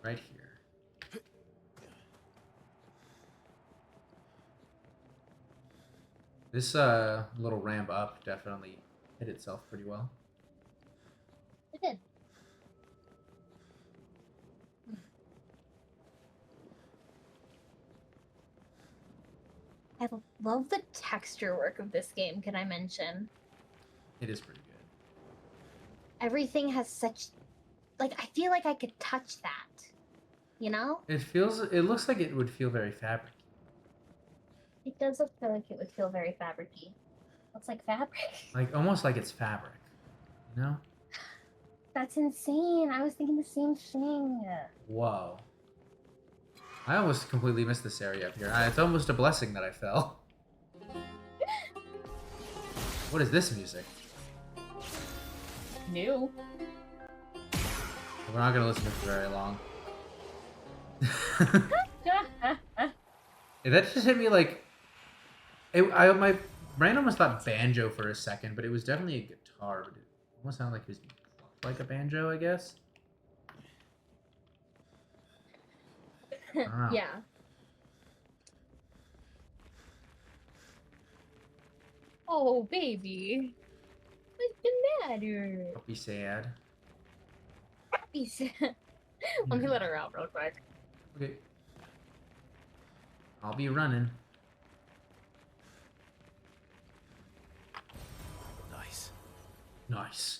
Speaker 1: Right here. This little ramp up definitely hit itself pretty well.
Speaker 2: It did. I love the texture work of this game, can I mention?
Speaker 1: It is pretty good.
Speaker 2: Everything has such... Like, I feel like I could touch that. You know?
Speaker 1: It looks like it would feel very fabric.
Speaker 2: It does look like it would feel very fabric-y. Looks like fabric.
Speaker 1: Like, almost like it's fabric. You know?
Speaker 2: That's insane. I was thinking the same thing.
Speaker 1: Whoa. I almost completely missed this area up here. It's almost a blessing that I fell. What is this music?
Speaker 2: New.
Speaker 1: We're not gonna listen to it for very long. That just hit me like... my brain almost thought banjo for a second, but it was definitely a guitar. But it almost sounded like it was like a banjo, I guess. I don't know.
Speaker 2: Yeah. Oh, baby. What's the matter?
Speaker 1: Don't be sad.
Speaker 2: Be sad. Let me let her out real quick.
Speaker 1: Okay. I'll be running.
Speaker 8: Nice.
Speaker 1: Nice.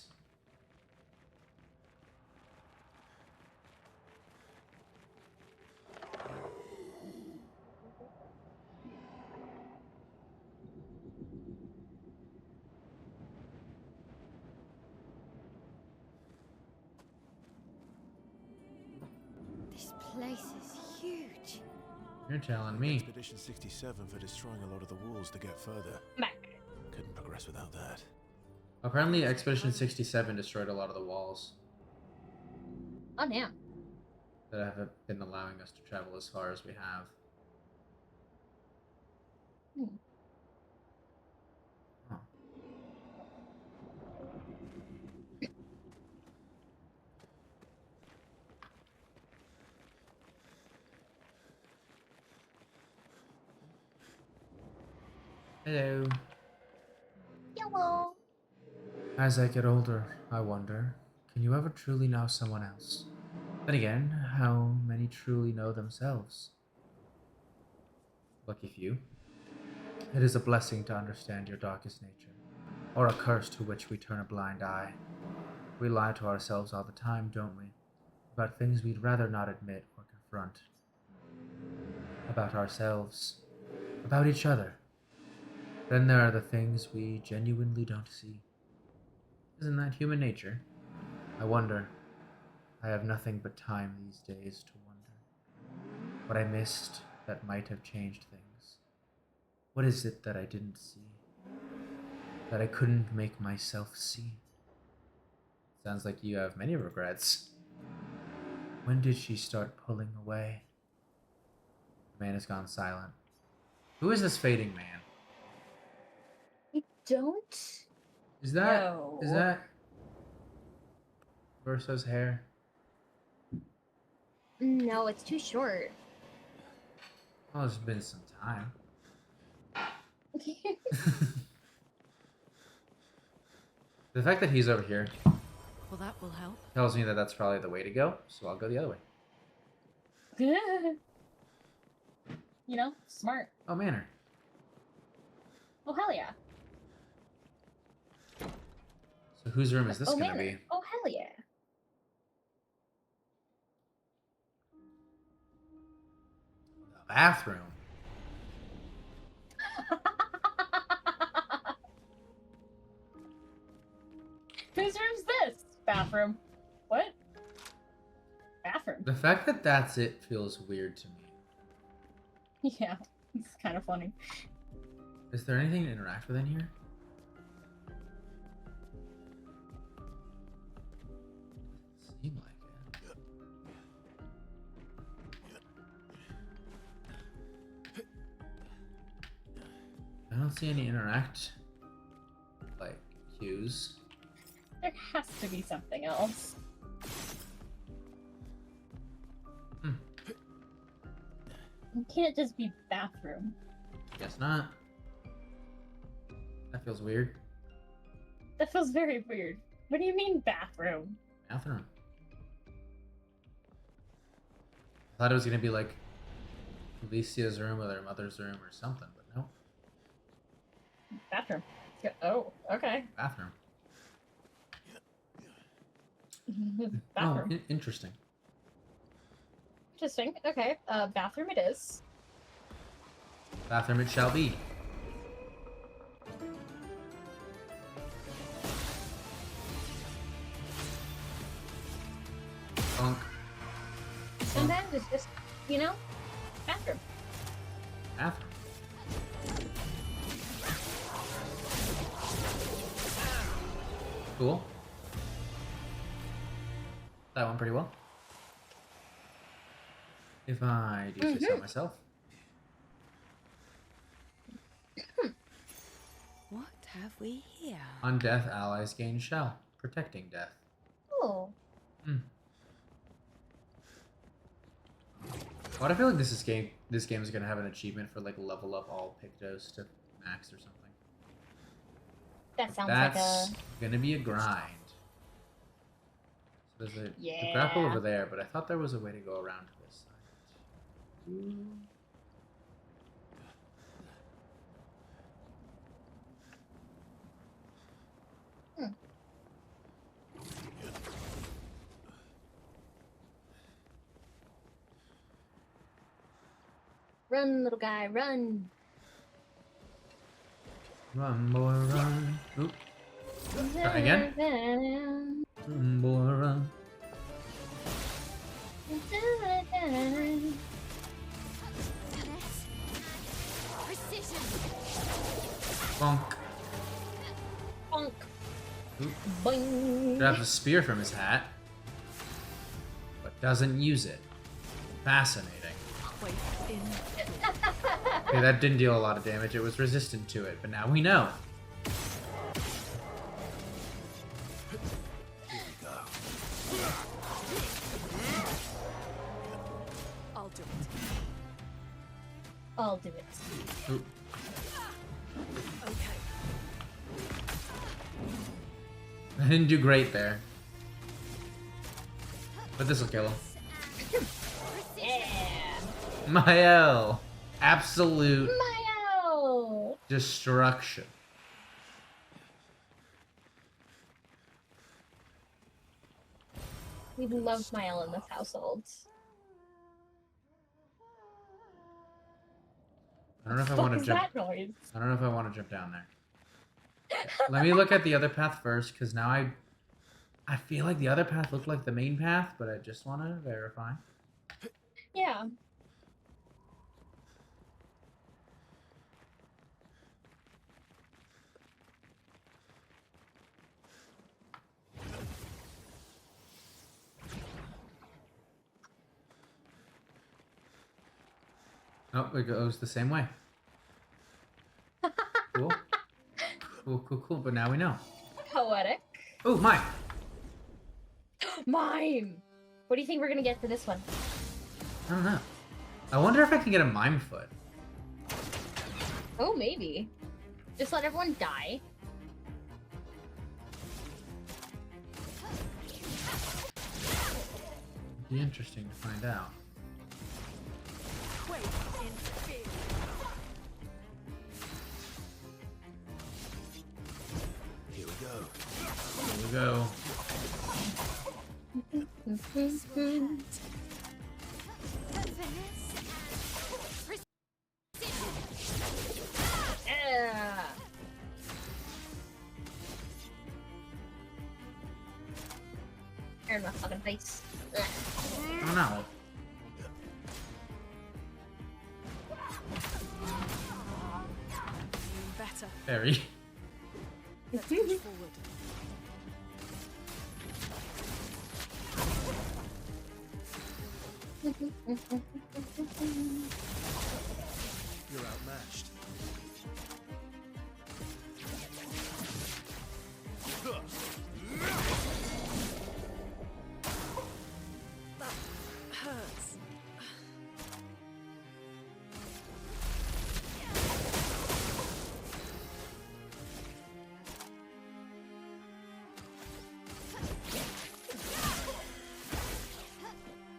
Speaker 5: This place is huge.
Speaker 1: You're telling me.
Speaker 8: Expedition 67 for destroying a lot of the walls to get further.
Speaker 2: Back.
Speaker 8: Couldn't progress without that.
Speaker 1: Apparently, Expedition 67 destroyed a lot of the walls
Speaker 2: Oh, damn.
Speaker 1: that haven't been allowing us to travel as far as we have. Huh. Hello.
Speaker 2: Hello.
Speaker 1: As I get older, I wonder, can you ever truly know someone else? Then again, how many truly know themselves? Lucky few. It is a blessing to understand your darkest nature, or a curse to which we turn a blind eye. We lie to ourselves all the time, don't we? About things we'd rather not admit or confront. About ourselves. About each other. Then there are the things we genuinely don't see. Isn't that human nature? I wonder. I have nothing but time these days to wonder. What I missed that might have changed things. What is it that I didn't see? That I couldn't make myself see? Sounds like you have many regrets. When did she start pulling away? The man has gone silent. Who is this fading man?
Speaker 2: I don't.
Speaker 1: Is that
Speaker 2: know.
Speaker 1: is that Versa's hair?
Speaker 2: No, it's too short.
Speaker 1: Well, it's been some time. The fact that he's over here
Speaker 3: Well, that will help.
Speaker 1: tells me that that's probably the way to go, so I'll go the other way.
Speaker 2: You know, smart.
Speaker 1: Oh, manor.
Speaker 2: Oh, hell yeah.
Speaker 1: So whose room is this
Speaker 2: Oh,
Speaker 1: gonna
Speaker 2: man.
Speaker 1: be?
Speaker 2: Oh, hell yeah.
Speaker 1: The bathroom.
Speaker 2: Whose room's this? Bathroom. What? Bathroom.
Speaker 1: The fact that that's it feels weird to me.
Speaker 2: Yeah, it's kind of funny.
Speaker 1: Is there anything to interact with in here? Seem like it. I don't see any interact like cues.
Speaker 2: There has to be something else. It can't just be bathroom.
Speaker 1: Guess not. That feels weird.
Speaker 2: That feels very weird. What do you mean bathroom?
Speaker 1: Bathroom. I thought it was gonna be like Alicia's room or their mother's room or something, but no.
Speaker 2: Bathroom. Oh, okay.
Speaker 1: Bathroom.
Speaker 2: Bathroom.
Speaker 1: Oh, interesting.
Speaker 2: Interesting. Okay. Bathroom it is.
Speaker 1: Bathroom it shall be. Bonk.
Speaker 2: Sometimes it's just, you know, bathroom.
Speaker 1: Bathroom. Cool. That went pretty well. If I do say so myself.
Speaker 3: What have we here?
Speaker 1: On death, allies gain shell, protecting death.
Speaker 2: Oh.
Speaker 1: Why do I feel like this game is gonna have an achievement for like level up all Pictos to max or something?
Speaker 2: That sounds
Speaker 1: That's
Speaker 2: like
Speaker 1: gonna be a grind. So there's a
Speaker 2: Yeah.
Speaker 1: grapple over there, but I thought there was a way to go around to this side.
Speaker 2: Run, little guy, run.
Speaker 1: Run, boy, run. Oop. Try again. Run, boy, run.
Speaker 5: Precision.
Speaker 1: Bonk.
Speaker 2: Bonk.
Speaker 1: Oop.
Speaker 2: Boing.
Speaker 1: Grabs a spear from his hat, but doesn't use it. Fascinating.
Speaker 3: Wait, in.
Speaker 1: Okay, that didn't deal a lot of damage. It was resistant to it, but now we know.
Speaker 3: I'll do it.
Speaker 2: I'll do it.
Speaker 1: Oop. I didn't do great there. But this will kill him.
Speaker 2: Yeah.
Speaker 1: Mael. Absolute
Speaker 2: Mayo.
Speaker 1: destruction.
Speaker 2: We love Mael in this household.
Speaker 1: I don't know if I
Speaker 2: What
Speaker 1: want to
Speaker 2: is
Speaker 1: jump.
Speaker 2: that noise?
Speaker 1: I don't know if I want to jump down there. Let me look at the other path first, because now I feel like the other path looked like the main path, but I just want to verify.
Speaker 2: Yeah.
Speaker 1: Oh, it goes the same way. Cool. Cool. But now we know.
Speaker 2: Poetic.
Speaker 1: Oh, mine.
Speaker 2: Mime. What do you think we're gonna get for this one?
Speaker 1: I don't know. I wonder if I can get a mime foot.
Speaker 2: Oh, maybe. Just let everyone die.
Speaker 1: It'd be interesting to find out.
Speaker 8: Here we go.
Speaker 1: Here we go.
Speaker 2: Yeah. You're in my fucking face. Ugh.
Speaker 1: Oh no.
Speaker 3: Better.
Speaker 1: Very.
Speaker 3: Let's push forward.
Speaker 8: You're outmatched.
Speaker 3: That hurts.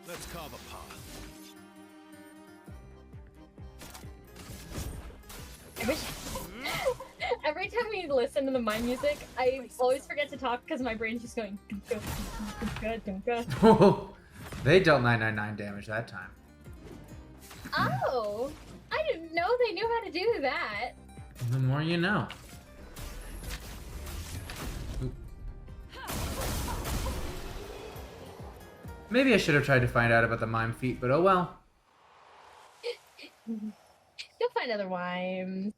Speaker 8: Let's carve a path.
Speaker 2: Every time we listen to the mime music, I always forget to talk because my brain's just going.
Speaker 1: They dealt 999 damage that time.
Speaker 2: Oh, I didn't know they knew how to do that.
Speaker 1: The more you know. Oop. Maybe I should have tried to find out about the mime feat, but oh well.
Speaker 2: You'll find other mimes.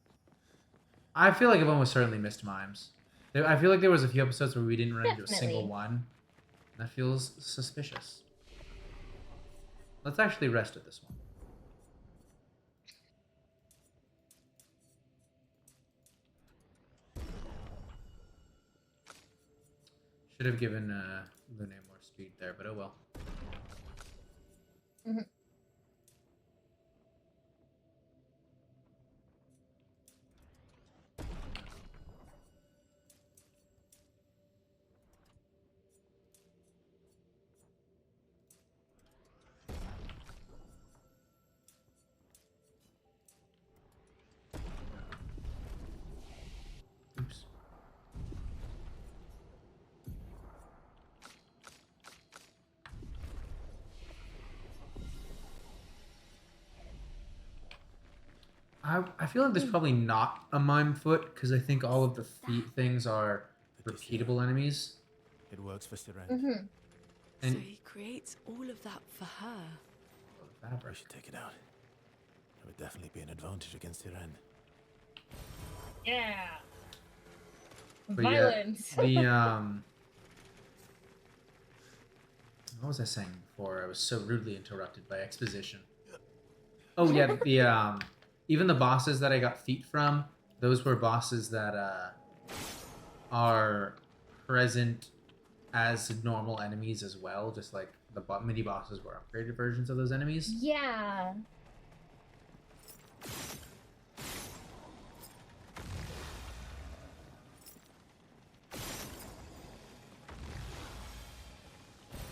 Speaker 1: I feel like I've almost certainly missed mimes. I feel like there was a few episodes where we didn't run into a single
Speaker 2: Definitely.
Speaker 1: one. That feels suspicious. Let's actually rest at this one. Should have given Lune more speed there, but oh well.
Speaker 2: Mhm.
Speaker 1: Oops. I feel like there's probably not a mime foot because I think all of the feet things are
Speaker 8: The
Speaker 1: repeatable enemies.
Speaker 8: It works for Sirene.
Speaker 2: Mm-hmm.
Speaker 1: And
Speaker 3: So he creates all of that for her.
Speaker 8: I
Speaker 1: fabric.
Speaker 8: should take it out. It would definitely be an advantage against Sirene.
Speaker 2: Yeah.
Speaker 1: But yeah,
Speaker 2: Violence.
Speaker 1: what was I saying before? I was so rudely interrupted by exposition. Oh yeah, the even the bosses that I got feet from, those were bosses that are present as normal enemies as well. Just like the mini bosses were upgraded versions of those enemies.
Speaker 2: Yeah.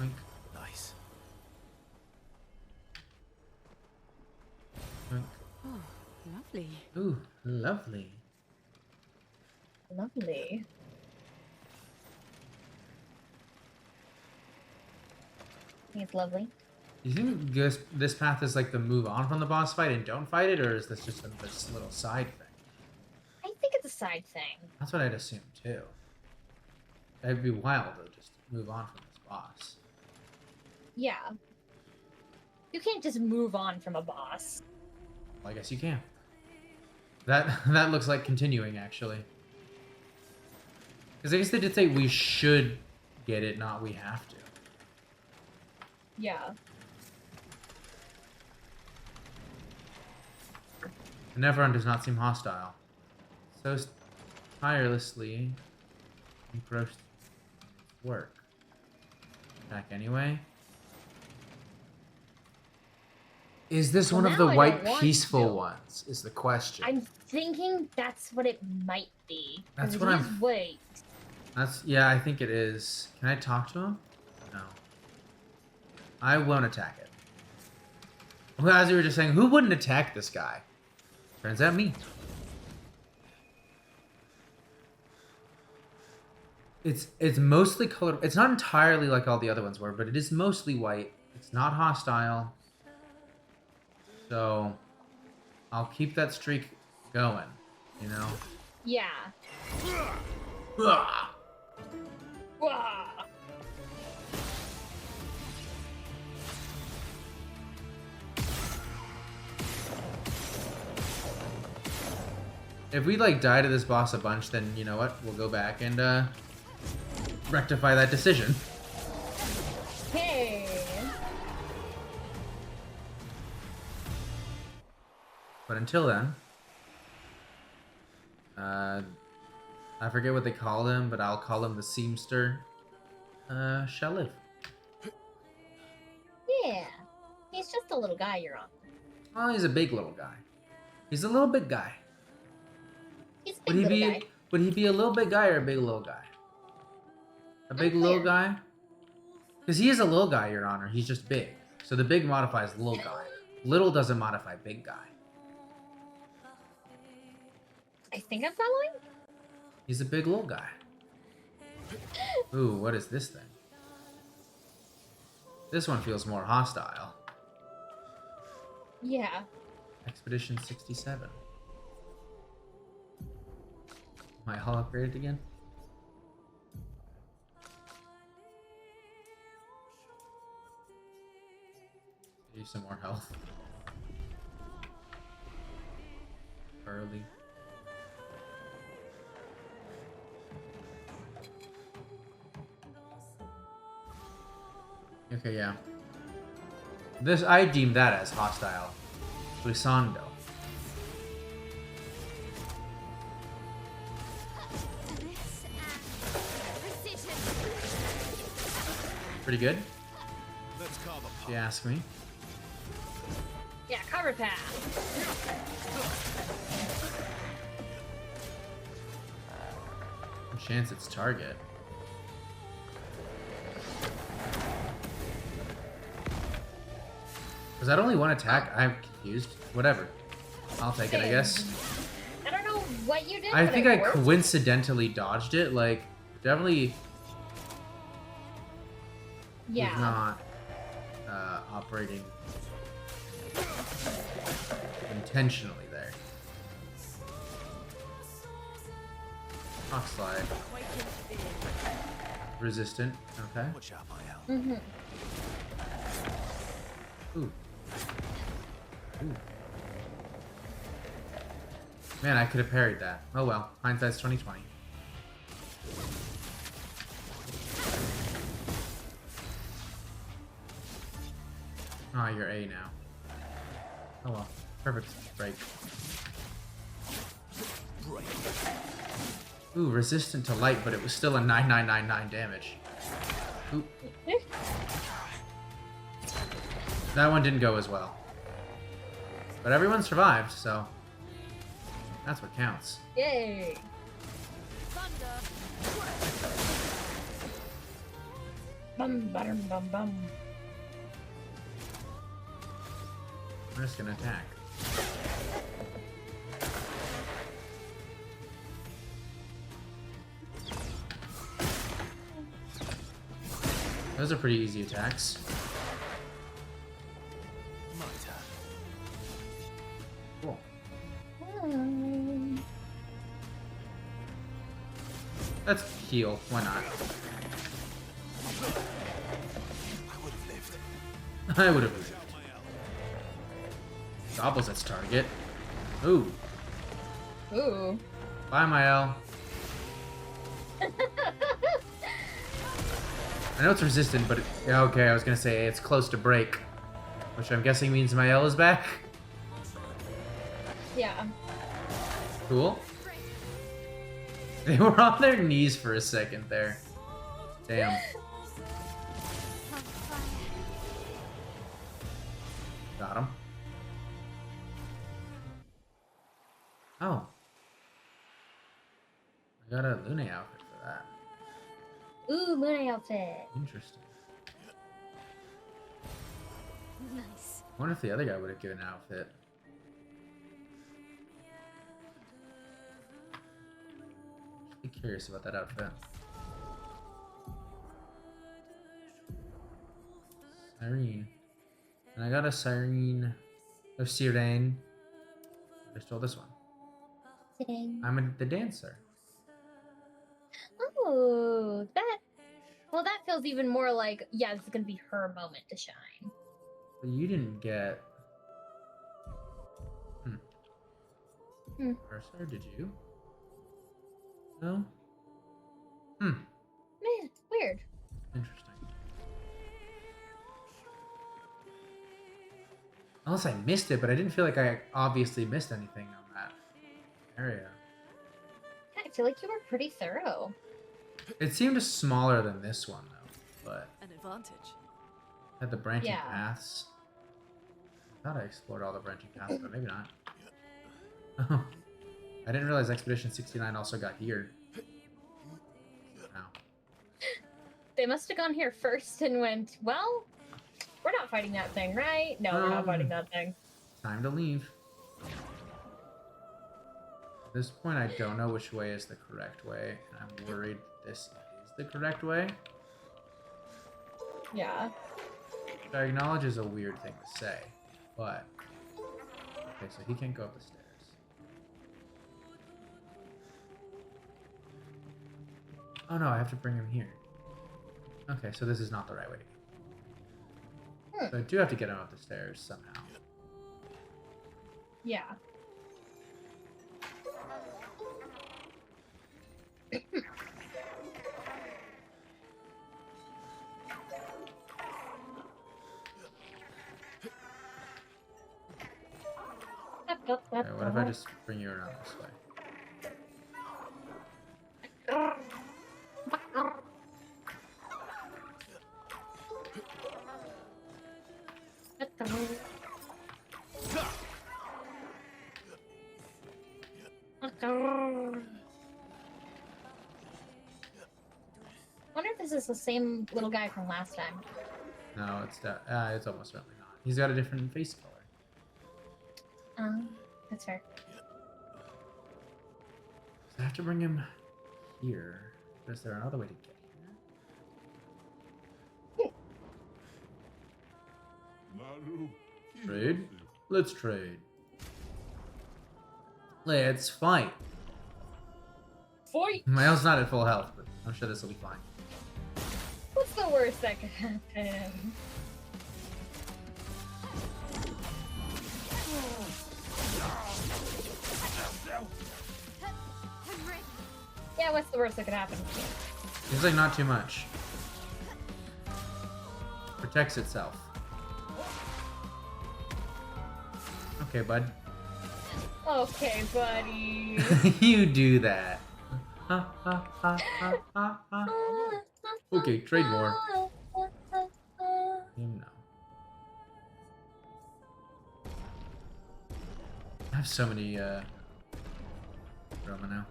Speaker 1: Oink,
Speaker 8: Nice.
Speaker 1: oink.
Speaker 3: Oh, lovely.
Speaker 1: Ooh, lovely.
Speaker 2: Lovely. I think it's lovely.
Speaker 1: Do you think this path is like the move on from the boss fight and don't fight it, or is this just this little side thing?
Speaker 2: I think it's a side thing.
Speaker 1: That's what I'd assume too. It'd be wild to just move on from this boss.
Speaker 2: Yeah. You can't just move on from a boss.
Speaker 1: Well, I guess you can. That looks like continuing, actually. Because I guess they did say we should get it, not we have to.
Speaker 2: Yeah.
Speaker 1: The Neverrun does not seem hostile. So tirelessly engrossed in work. Attack anyway. Is this
Speaker 2: Well,
Speaker 1: one of
Speaker 2: now
Speaker 1: the
Speaker 2: I
Speaker 1: white
Speaker 2: don't want
Speaker 1: peaceful
Speaker 2: to.
Speaker 1: ones? Is the question.
Speaker 2: I'm thinking that's what it might be. 'Cause
Speaker 1: That's
Speaker 2: it
Speaker 1: what I'm-
Speaker 2: is white.
Speaker 1: Yeah, I think it is. Can I talk to him? No. I won't attack it. Well, as you were just saying, who wouldn't attack this guy? Turns out me. It's mostly colored. It's not entirely like all the other ones were, but it is mostly white. It's not hostile. So I'll keep that streak going, you know?
Speaker 2: Yeah.
Speaker 1: Ah!
Speaker 2: Wah!
Speaker 1: If we like die to this boss a bunch, then you know what? We'll go back and rectify that decision.
Speaker 2: Hey.
Speaker 1: But until then, I forget what they call him, but I'll call him the Seamster. Shall live.
Speaker 2: Yeah. He's just a little guy you're on.
Speaker 1: Well, he's a big little guy. He's a little big guy.
Speaker 2: He's a big little guy.
Speaker 1: Would he be a little big guy or a big little guy? A big little guy? Because he is a little guy, Your Honor. He's just big. So the big modifies little guy. Little doesn't modify big guy.
Speaker 2: I think I'm following.
Speaker 1: He's a big little guy. Ooh, what is this thing? This one feels more hostile.
Speaker 2: Yeah.
Speaker 1: Expedition 67. Am I all upgraded again? Use some more health. Early. Okay, yeah. This, I deem that as hostile. Glissando. Pretty good,
Speaker 8: Let's carve a
Speaker 1: if you ask me.
Speaker 2: Yeah, cover path.
Speaker 1: Chance its target. Was that only one attack? I'm confused. Whatever. I'll take it, I guess.
Speaker 2: I don't know what you did.
Speaker 1: I
Speaker 2: but
Speaker 1: think
Speaker 2: it
Speaker 1: I
Speaker 2: worked.
Speaker 1: coincidentally dodged it. Like, definitely
Speaker 2: Yeah.
Speaker 1: was not operating intentionally there. Rock slide. Resistant. Okay.
Speaker 8: Watch out, my Al.
Speaker 2: Mm-hmm.
Speaker 1: Ooh. Ooh. Man, I could have parried that. Oh well. Hindsight's 20/20. Oh, you're A now. Oh well. Perfect break. Ooh, resistant to light, but it was still a 9999 damage. Ooh. That one didn't go as well. But everyone survived, so that's what counts.
Speaker 2: Bum, bum, bum, bum.
Speaker 1: I'm just gonna attack. Those are pretty easy attacks. Cool. Let's heal. Why not? I would have lived. Gobbles its target. Ooh.
Speaker 2: Ooh.
Speaker 1: Bye, Mael. I know it's resistant, but yeah, okay, I was gonna say it's close to break, which I'm guessing means Mael is back.
Speaker 2: Yeah.
Speaker 1: Cool. They were on their knees for a second there. Damn. Got him. Oh. I got a Lune outfit for that.
Speaker 2: Ooh, Luna outfit.
Speaker 1: Interesting.
Speaker 5: Nice.
Speaker 1: I wonder if the other guy would have given an outfit. Be curious about that outfit. Sirene. And I got a Sirene of Sirene. I stole this one.
Speaker 2: Dang.
Speaker 1: I'm the dancer.
Speaker 2: Oh, that feels even more like, yeah, this is gonna be her moment to shine.
Speaker 1: But you didn't get... Mercer, did you? No?
Speaker 2: Man, weird.
Speaker 1: Interesting. Unless I missed it, but I didn't feel like I obviously missed anything on that area.
Speaker 2: I feel like you were pretty thorough.
Speaker 1: It seemed smaller than this one, though, but...
Speaker 3: An advantage.
Speaker 1: Had the branching
Speaker 2: Yeah.
Speaker 1: paths. I thought I explored all the branching paths, but maybe not. Oh. I didn't realize Expedition 69 also got here. Wow.
Speaker 2: They must have gone here first and went, well, we're not fighting that thing, right? No, we're not fighting that thing.
Speaker 1: Time to leave. At this point, I don't know which way is the correct way, and I'm worried this is the correct way.
Speaker 2: Yeah.
Speaker 1: Which I acknowledge is a weird thing to say, but... Okay, so he can't go up the stairs. Oh no, I have to bring him here. Okay, so this is not the right way to go. So I do have to get him up the stairs somehow.
Speaker 2: Yeah.
Speaker 1: Okay, what if I just bring you around this way?
Speaker 2: Wonder if this is the same little guy from last time.
Speaker 1: No, it's almost certainly not. He's got a different face color.
Speaker 2: That's fair.
Speaker 1: So I have to bring him here. Is there another way to get here? Trade? Let's trade. Let's fight.
Speaker 2: Fight!
Speaker 1: Mael's not at full health, but I'm sure this will be fine.
Speaker 2: What's the worst that could happen? Yeah, what's the worst that could happen?
Speaker 1: Seems like not too much. Protects itself. Okay, bud.
Speaker 2: Okay, buddy.
Speaker 1: You do that. Okay, trade more. No. I have so many Roma now.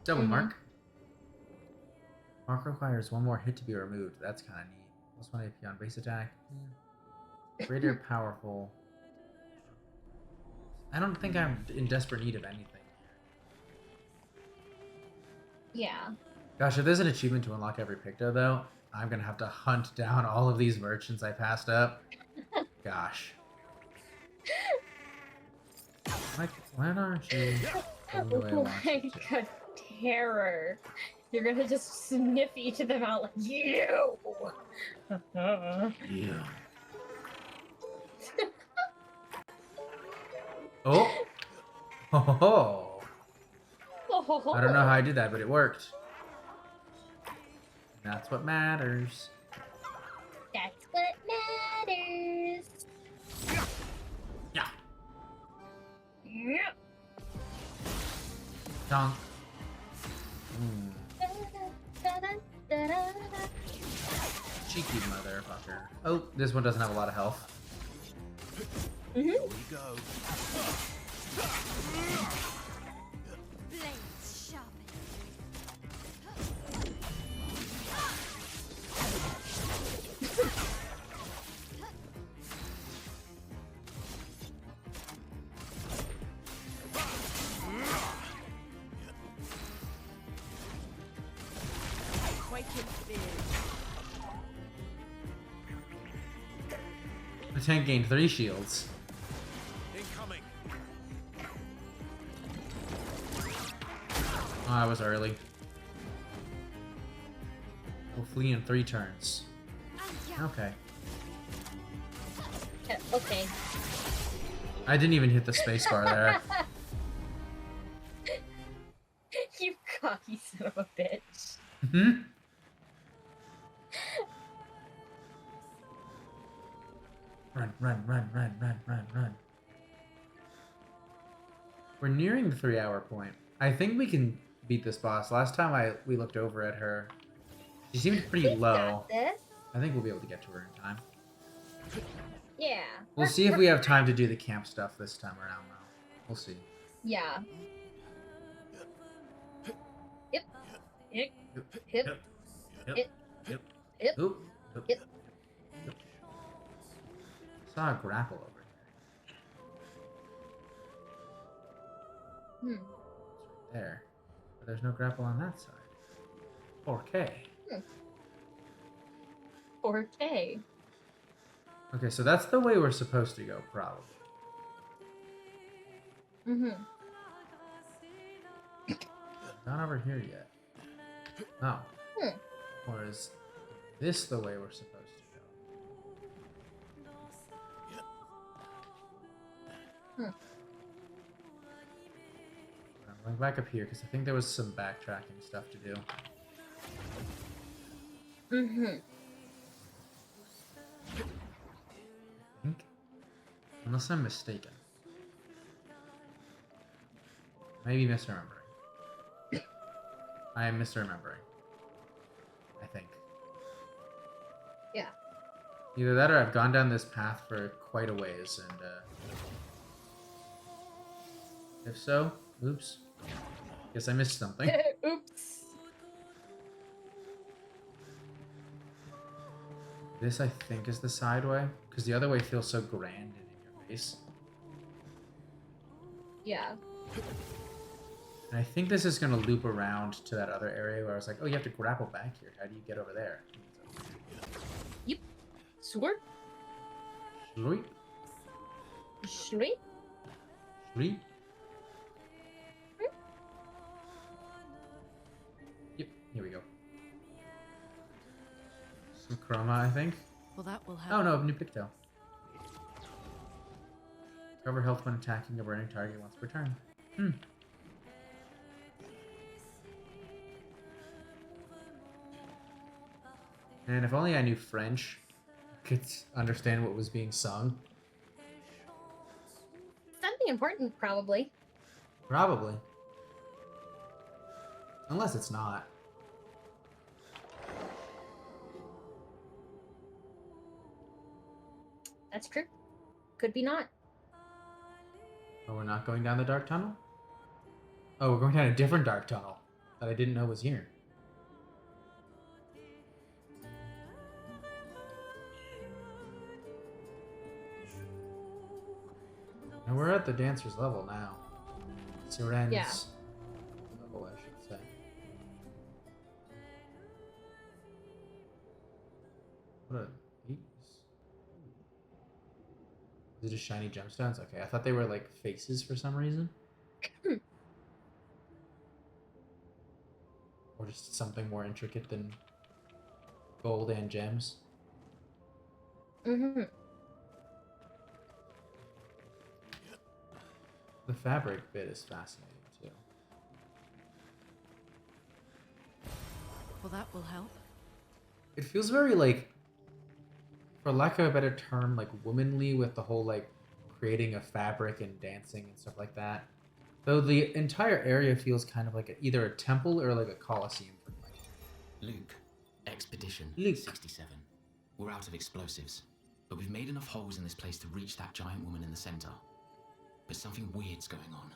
Speaker 1: Double mark. Mark requires one more hit to be removed. That's kind of neat. Plus 1 AP on base attack. Greater powerful. I don't think I'm in desperate need of anything.
Speaker 2: Yeah.
Speaker 1: Gosh, if there's an achievement to unlock every Picto, though, I'm gonna have to hunt down all of these merchants I passed up. Gosh. Like, why aren't you going the way I want you to?
Speaker 2: Like a terror. You're gonna just sniff each of them out like, you!
Speaker 1: Yeah. Oh! Oh! I don't know how I did that, but it worked. That's what matters.
Speaker 2: That's what matters.
Speaker 1: Yeah.
Speaker 2: Yep.
Speaker 1: Donk. Cheeky motherfucker. Oh, this one doesn't have a lot of health.
Speaker 8: Here we go.
Speaker 5: Blades sharpened.
Speaker 1: The tank gained 3 shields.
Speaker 9: Incoming.
Speaker 1: Oh, I was early. We'll flee in 3 turns. Okay.
Speaker 2: Okay.
Speaker 1: I didn't even hit the spacebar there.
Speaker 2: You cocky son of a bitch.
Speaker 1: Hmm? Run, run, run, run, run, run, run. We're nearing the 3-hour point. I think we can beat this boss. Last time we looked over at her, she seemed pretty
Speaker 2: We've
Speaker 1: low.
Speaker 2: got this.
Speaker 1: I think we'll be able to get to her in time.
Speaker 2: Yeah.
Speaker 1: We'll see if we have time to do the camp stuff this time around, though. We'll see.
Speaker 2: Yeah. Yep. Yep. Yep.
Speaker 1: Yep.
Speaker 2: Yep.
Speaker 1: Yep. Oop. Oop.
Speaker 2: Yep.
Speaker 1: Yep. Saw a grapple over
Speaker 2: Hmm.
Speaker 1: here. It's right there. But there's no grapple on that side. 4K.
Speaker 2: 4K.
Speaker 1: Okay, so that's the way we're supposed to go, probably.
Speaker 2: Mm-hmm.
Speaker 1: Not over here yet. No.
Speaker 2: Hmm.
Speaker 1: Or is this the way we're supposed to go?
Speaker 2: Hmm.
Speaker 1: I'm going back up here because I think there was some backtracking stuff to do.
Speaker 2: Mm-hmm.
Speaker 1: I think. Unless I'm mistaken. Maybe misremembering. I am misremembering. I think.
Speaker 2: Yeah.
Speaker 1: Either that or I've gone down this path for quite a ways, and if so, oops. Guess I missed something.
Speaker 2: Oops.
Speaker 1: This, I think, is the side way, because the other way feels so grand and in your face.
Speaker 2: Yeah.
Speaker 1: And I think this is going to loop around to that other area where I was like, oh, you have to grapple back here. How do you get over there?
Speaker 2: Yep. Sword.
Speaker 1: Shloip,
Speaker 2: Sweet.
Speaker 1: shloip. Yep, here we go. Some chroma, I think.
Speaker 3: Well, that will help.
Speaker 1: Oh no, new Picto. Recover health when attacking a burning target once per turn. Hmm. And if only I knew French, could understand what was being sung.
Speaker 2: Something important, probably.
Speaker 1: Probably. Unless it's not.
Speaker 2: That's true. Could be not.
Speaker 1: Oh, we're not going down the dark tunnel? Oh, we're going down a different dark tunnel that I didn't know was here. we're at the dancer's level now. Sirene's
Speaker 2: Yeah.
Speaker 1: level, I should say. What are these? Is it just shiny gemstones? Okay, I thought they were like faces for some reason. Or just something more intricate than gold and gems.
Speaker 2: Mm-hmm.
Speaker 1: The fabric bit is fascinating too.
Speaker 3: Well, that will help.
Speaker 1: It feels very like, for lack of a better term, like womanly with the whole like creating a fabric and dancing and stuff like that. Though the entire area feels kind of like either a temple or like a coliseum for me.
Speaker 10: Luke, Expedition
Speaker 1: Luke.
Speaker 10: 67. We're out of explosives, but we've made enough holes in this place to reach that giant woman in the center. But something weird's going on.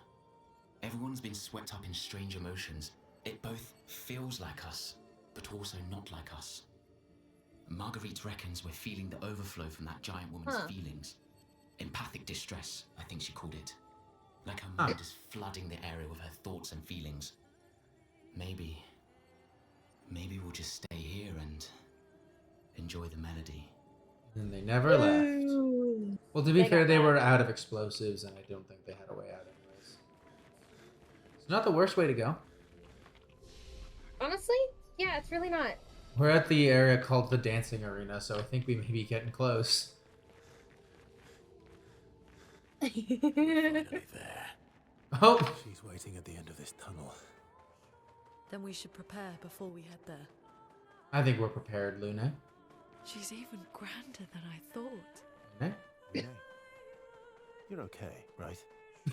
Speaker 10: Everyone's been swept up in strange emotions. It both feels like us, but also not like us. Marguerite reckons we're feeling the overflow from that giant woman's feelings. Empathic distress, I think she called it. Like her mind is flooding the area with her thoughts and feelings. Maybe we'll just stay here and enjoy the melody.
Speaker 1: And they never left. Well, to be fair, they were out of explosives, and I don't think they had a way out anyways. It's not the worst way to go.
Speaker 2: Honestly, yeah, it's really not.
Speaker 1: We're at the area called the Dancing Arena, so I think we may be getting close.
Speaker 8: Finally there.
Speaker 1: Oh!
Speaker 8: She's waiting at the end of this tunnel.
Speaker 3: Then we should prepare before we head there.
Speaker 1: I think we're prepared, Luna.
Speaker 3: She's even grander than I thought.
Speaker 1: Luna?
Speaker 8: Renee, you're okay, right?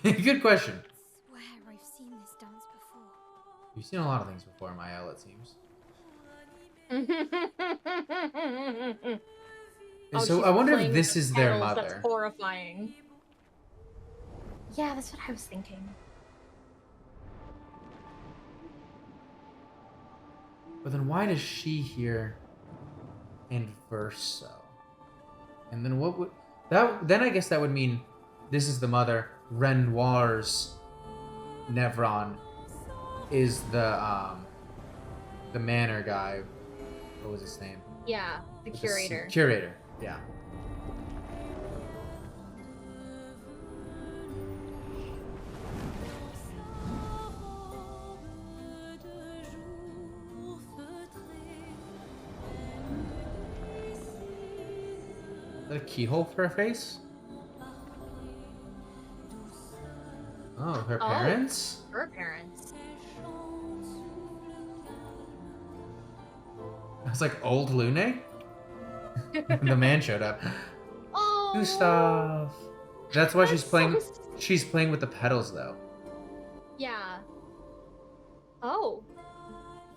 Speaker 1: Good question.
Speaker 5: I swear I've seen this dance before.
Speaker 1: You've seen a lot of things before, Mael, it seems. And so
Speaker 2: she's
Speaker 1: I wonder if
Speaker 2: playing
Speaker 1: this
Speaker 2: with
Speaker 1: is their
Speaker 2: petals.
Speaker 1: mother.
Speaker 2: That's horrifying. Yeah, that's what I was thinking.
Speaker 1: But then why does she hear and Verso? And then what would that then I guess that would mean this is the mother. Renoir's Nevron is the manor guy. What was his name?
Speaker 2: Yeah, the curator.
Speaker 1: Curator, yeah. Is that a keyhole for her face? Oh, her parents?
Speaker 2: Her parents.
Speaker 1: I was like, old Lune? The man showed up.
Speaker 2: Oh,
Speaker 1: Gustav. That's why she's
Speaker 2: that's
Speaker 1: playing.
Speaker 2: so
Speaker 1: She's playing with the petals, though.
Speaker 2: yeah. Oh.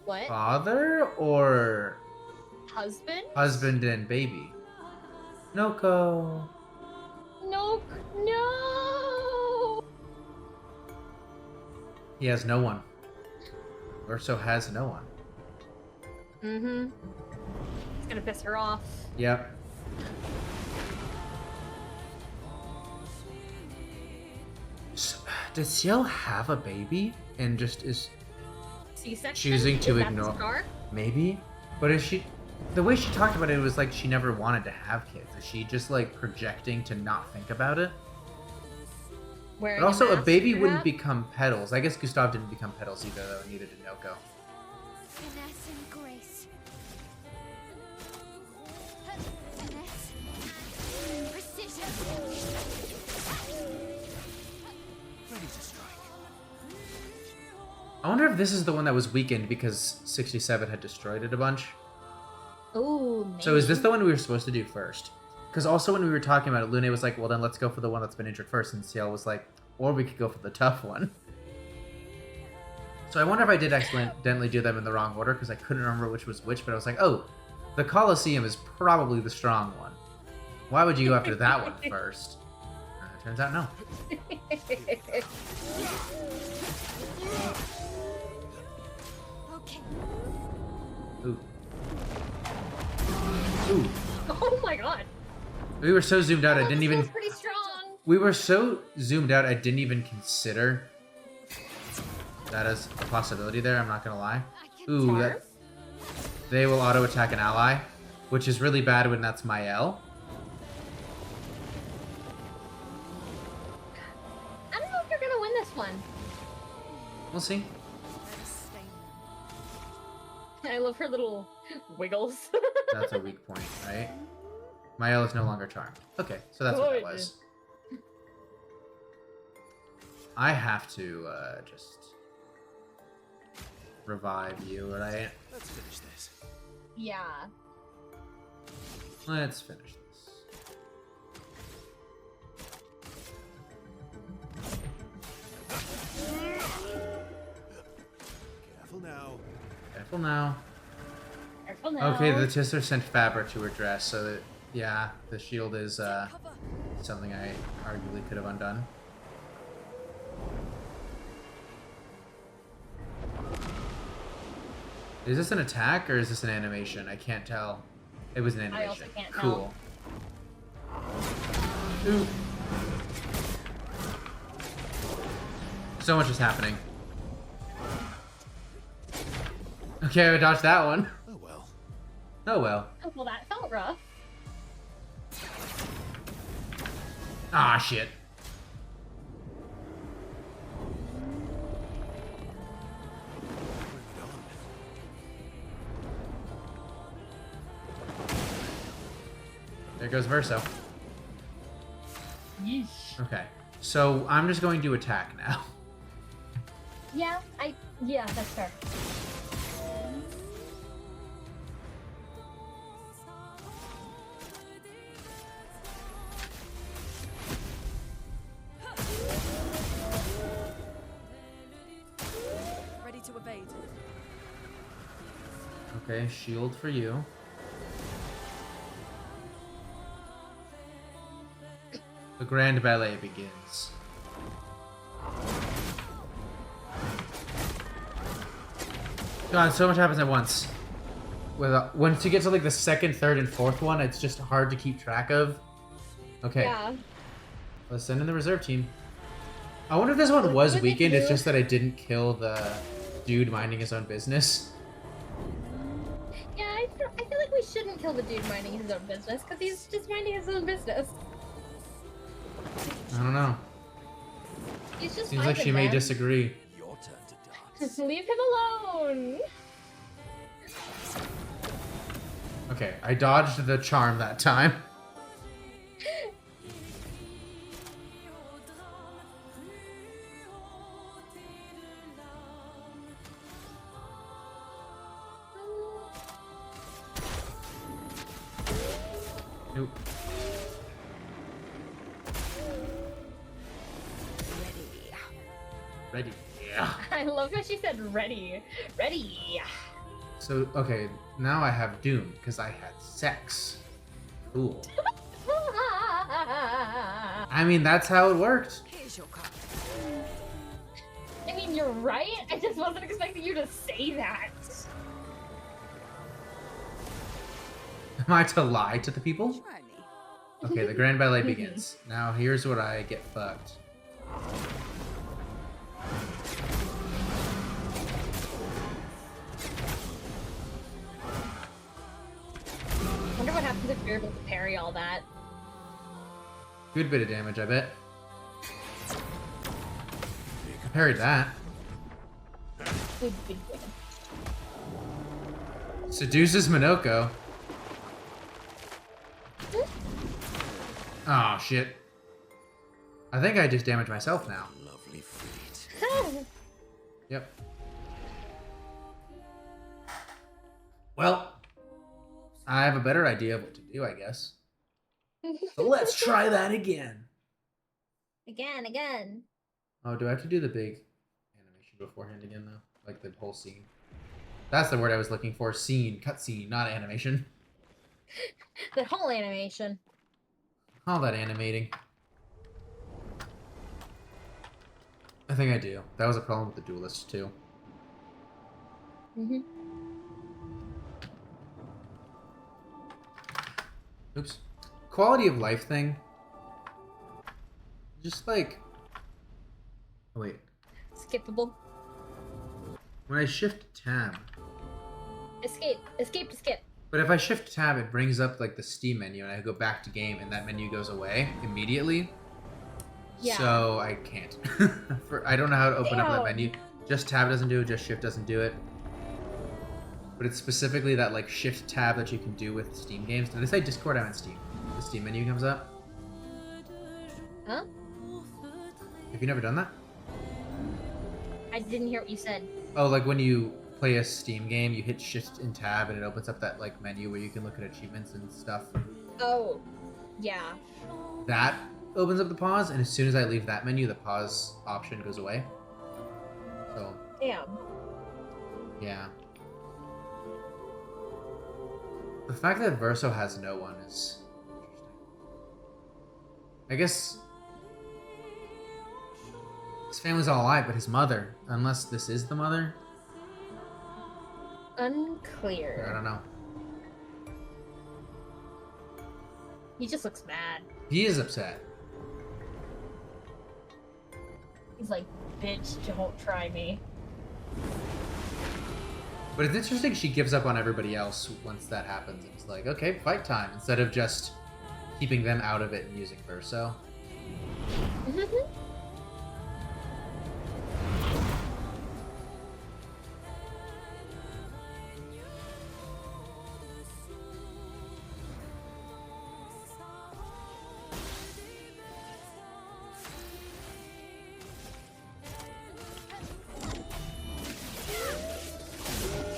Speaker 2: What?
Speaker 1: Father or
Speaker 2: Husband?
Speaker 1: husband and baby? Noko.
Speaker 2: No. No.
Speaker 1: He has no one. Verso has no one.
Speaker 2: Mm-hmm. It's gonna piss her off.
Speaker 1: Yep. So, does Ciel have a baby and just is
Speaker 2: C-section?
Speaker 1: choosing to
Speaker 2: Is that the
Speaker 1: ignore?
Speaker 2: scar?
Speaker 1: Maybe, but is she? The way she talked about it was like she never wanted to have kids. Is she just like projecting to not think about it?
Speaker 2: Wearing
Speaker 1: But also, a
Speaker 2: mask,
Speaker 1: baby wouldn't
Speaker 2: perhaps?
Speaker 1: become petals. I guess Gustav didn't become petals either, though. Neither did Noko.
Speaker 5: Finesse and grace. Finesse and precision.
Speaker 8: Ready to strike.
Speaker 1: I wonder if this is the one that was weakened because 67 had destroyed it a bunch.
Speaker 2: Oh, maybe.
Speaker 1: So is this the one we were supposed to do first? Because also when we were talking about it, Lune was like, well, then let's go for the one that's been injured first. And Ciel was like, or we could go for the tough one. So I wonder if I did accidentally do them in the wrong order because I couldn't remember which was which. But I was like, oh, the Colosseum is probably the strong one. Why would you go after that one first? Turns out no.
Speaker 5: Okay.
Speaker 1: Ooh. Ooh.
Speaker 2: Oh my god.
Speaker 1: We were so zoomed out, I didn't
Speaker 2: This
Speaker 1: even...
Speaker 2: feels pretty strong.
Speaker 1: We were so zoomed out, I didn't even consider that as a possibility there, I'm not gonna lie. Ooh, that... They will auto-attack an ally, which is really bad when that's my L.
Speaker 2: I don't know if you're gonna win this one.
Speaker 1: We'll see.
Speaker 2: I love her little wiggles.
Speaker 1: That's a weak point, right? My L is no longer charmed. Okay, so that's what that was. I have to just revive you, right?
Speaker 8: Let's finish this.
Speaker 2: Yeah.
Speaker 1: Let's finish this.
Speaker 8: Careful now.
Speaker 1: Careful now.
Speaker 2: Careful now.
Speaker 1: Okay, the Tisseur sent fabric to her dress, so that, yeah, the shield is something I arguably could have undone. Is this an attack or is this an animation? I can't tell. It was an animation.
Speaker 2: I also can't
Speaker 1: cool. Ooh. So much is happening. Okay, I dodged that one.
Speaker 8: Oh well.
Speaker 1: Oh well.
Speaker 2: Oh, well, that felt rough.
Speaker 1: Ah, shit. There goes Verso.
Speaker 2: Yeesh.
Speaker 1: Okay, so I'm just going to attack now.
Speaker 2: Yeah, that's fair.
Speaker 3: Ready to evade.
Speaker 1: Okay, shield for you. The grand ballet begins. God, so much happens at once. Once you get to like the second, third, and fourth one, it's just hard to keep track of. Okay.
Speaker 2: Yeah.
Speaker 1: Let's send in the reserve team. I wonder if this one was weakened. It's just that I didn't kill the dude minding his own business.
Speaker 2: Yeah, I feel like we shouldn't kill the dude minding his own business, because he's just minding his own business.
Speaker 1: I don't know.
Speaker 2: He's just
Speaker 1: Seems like she may disagree.
Speaker 9: Your turn to dance.
Speaker 2: Leave him alone.
Speaker 1: Okay, I dodged the charm that time. Nope. Ready. Yeah.
Speaker 2: I love how she said ready. Ready.
Speaker 1: So, okay, now I have Doom, because I had sex. Cool. I mean, that's how it worked.
Speaker 3: Here's your card.
Speaker 2: I mean, you're right. I just wasn't expecting you to say that.
Speaker 1: Am I to lie to the people?
Speaker 3: Try me.
Speaker 1: Okay, the grand ballet begins. Now, here's what I get fucked.
Speaker 2: I wonder what happens if you're able to parry all that.
Speaker 1: Good bit of damage, I bet. I parried that.
Speaker 2: Good.
Speaker 1: Seduces Minoko. Oh, shit. I think I just damaged myself now.
Speaker 9: Lovely feet.
Speaker 1: Yep. Well, I have a better idea of what to do, I guess. So let's try that again.
Speaker 2: Again.
Speaker 1: Oh, do I have to do the big animation beforehand again, though? Like the whole scene? That's the word I was looking for. Scene. Cutscene, not animation.
Speaker 2: The whole animation.
Speaker 1: All that animating. I think I do. That was a problem with the duelist, too.
Speaker 2: Mm-hmm.
Speaker 1: Oops. Quality of life thing. Just like... Oh, wait.
Speaker 2: Skippable.
Speaker 1: When I shift tab...
Speaker 2: Escape. Escape to skip.
Speaker 1: But if I shift tab, it brings up like the Steam menu, and I go back to game, and that menu goes away immediately.
Speaker 2: Yeah.
Speaker 1: So I can't. I don't know how to open up that menu. Just tab doesn't do it. Just shift doesn't do it. But it's specifically that like shift tab that you can do with Steam games. Did I say Discord? I meant Steam. The Steam menu comes up.
Speaker 2: Huh?
Speaker 1: Have you never done that?
Speaker 2: I didn't hear what you said.
Speaker 1: Oh, like when you play a Steam game, you hit shift and tab, and it opens up that like menu where you can look at achievements and stuff.
Speaker 2: Oh, yeah.
Speaker 1: That opens up the pause, and as soon as I leave that menu, the pause option goes away. So.
Speaker 2: Damn.
Speaker 1: Yeah. The fact that Verso has no one is interesting. I guess his family's all alive, but his mother, unless this is the mother.
Speaker 2: Unclear.
Speaker 1: I don't know.
Speaker 2: He just looks mad.
Speaker 1: He is upset.
Speaker 2: He's like, bitch, don't try me.
Speaker 1: But it's interesting she gives up on everybody else once that happens. It's like, okay, fight time, instead of just keeping them out of it and using Verso.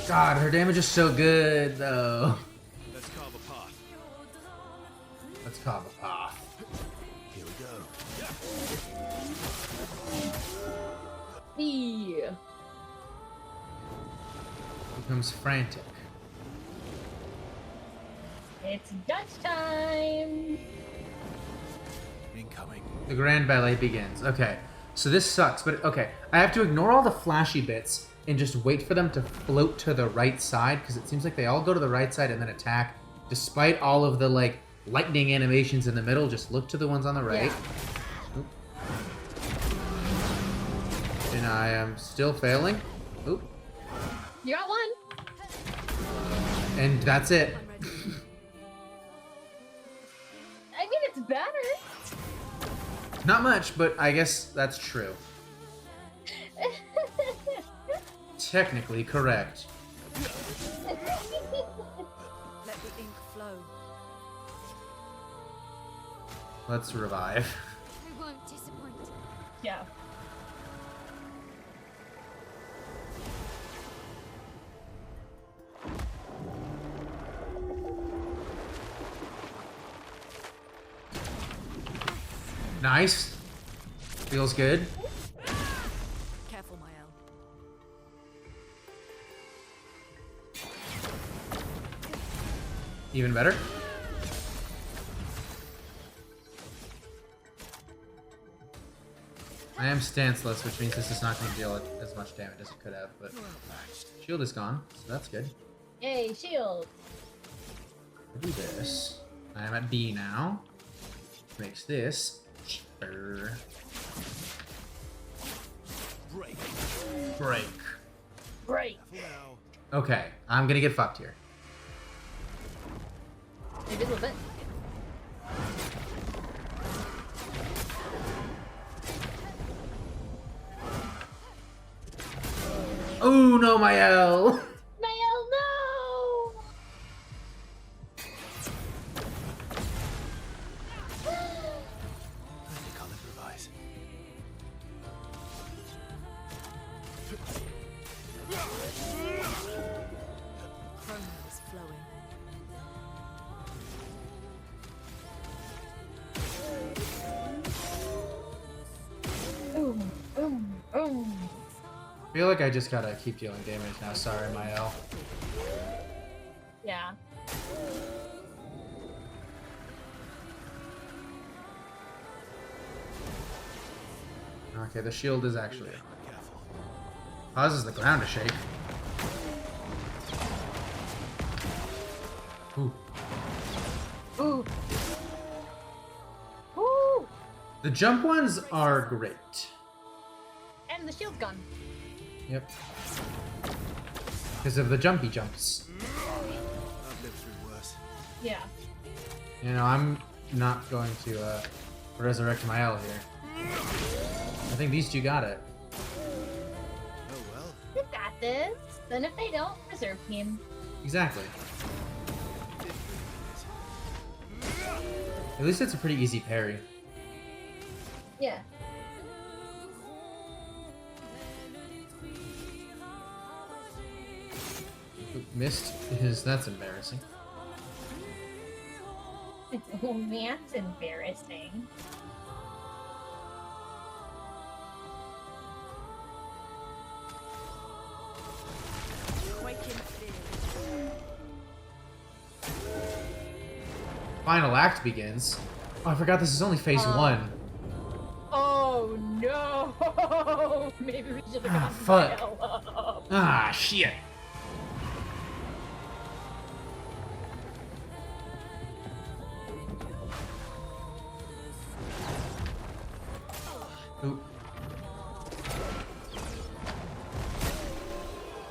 Speaker 1: God, her damage is so good, though.
Speaker 8: Let's carve a path.
Speaker 1: Let's carve a path.
Speaker 8: Here we go.
Speaker 2: Yeah.
Speaker 1: Becomes frantic.
Speaker 2: It's Dutch time.
Speaker 8: Incoming.
Speaker 1: The grand ballet begins. Okay, so this sucks, but okay. I have to ignore all the flashy bits and just wait for them to float to the right side, because it seems like they all go to the right side and then attack. Despite all of the, like, lightning animations in the middle, just look to the ones on the right.
Speaker 2: Yeah.
Speaker 1: Oop. And I am still failing. Oop.
Speaker 2: You got one.
Speaker 1: And that's it.
Speaker 2: I mean, it's better.
Speaker 1: Not much, but I guess that's true. Technically correct.
Speaker 3: Let the ink flow.
Speaker 1: Let's revive.
Speaker 5: I won't disappoint.
Speaker 2: Yeah.
Speaker 1: Nice. Feels good.
Speaker 3: Careful, Mael.
Speaker 1: Even better. I am stanceless, which means this is not going to deal as much damage as it could have, but shield is gone, so that's good.
Speaker 2: Yay, shield.
Speaker 1: I'll do this. I am at B now. Makes this cheaper.
Speaker 8: Break.
Speaker 1: Break.
Speaker 2: Break.
Speaker 1: Okay, I'm gonna get fucked here.
Speaker 2: Maybe a little bit.
Speaker 1: Oh no, my L!
Speaker 2: Mael, no!
Speaker 8: I think I'll improvise.
Speaker 3: Chroma is flowing.
Speaker 2: Boom, boom, boom.
Speaker 1: I feel like I just gotta keep dealing damage now. Sorry, my L.
Speaker 2: Yeah.
Speaker 1: Okay, the shield is actually
Speaker 8: Careful.
Speaker 1: causes the ground to shake. Ooh.
Speaker 2: Ooh. Ooh.
Speaker 1: The jump ones are great.
Speaker 2: And the shield's gone.
Speaker 1: Yep. Because of the jumpy jumps.
Speaker 8: I've lived through worse.
Speaker 2: Yeah.
Speaker 1: You know, I'm not going to resurrect my L here. I think these two got it.
Speaker 8: Oh well.
Speaker 2: We got this. Then if they don't, reserve team.
Speaker 1: Exactly. At least it's a pretty easy parry.
Speaker 2: Yeah.
Speaker 1: Missed his. That's embarrassing.
Speaker 2: Oh, that's embarrassing.
Speaker 1: Final act begins. Oh, I forgot this is only phase 1.
Speaker 2: Oh no! Maybe we should have gone
Speaker 1: fuck.
Speaker 2: Allem.
Speaker 1: Ah, shit. Ooh.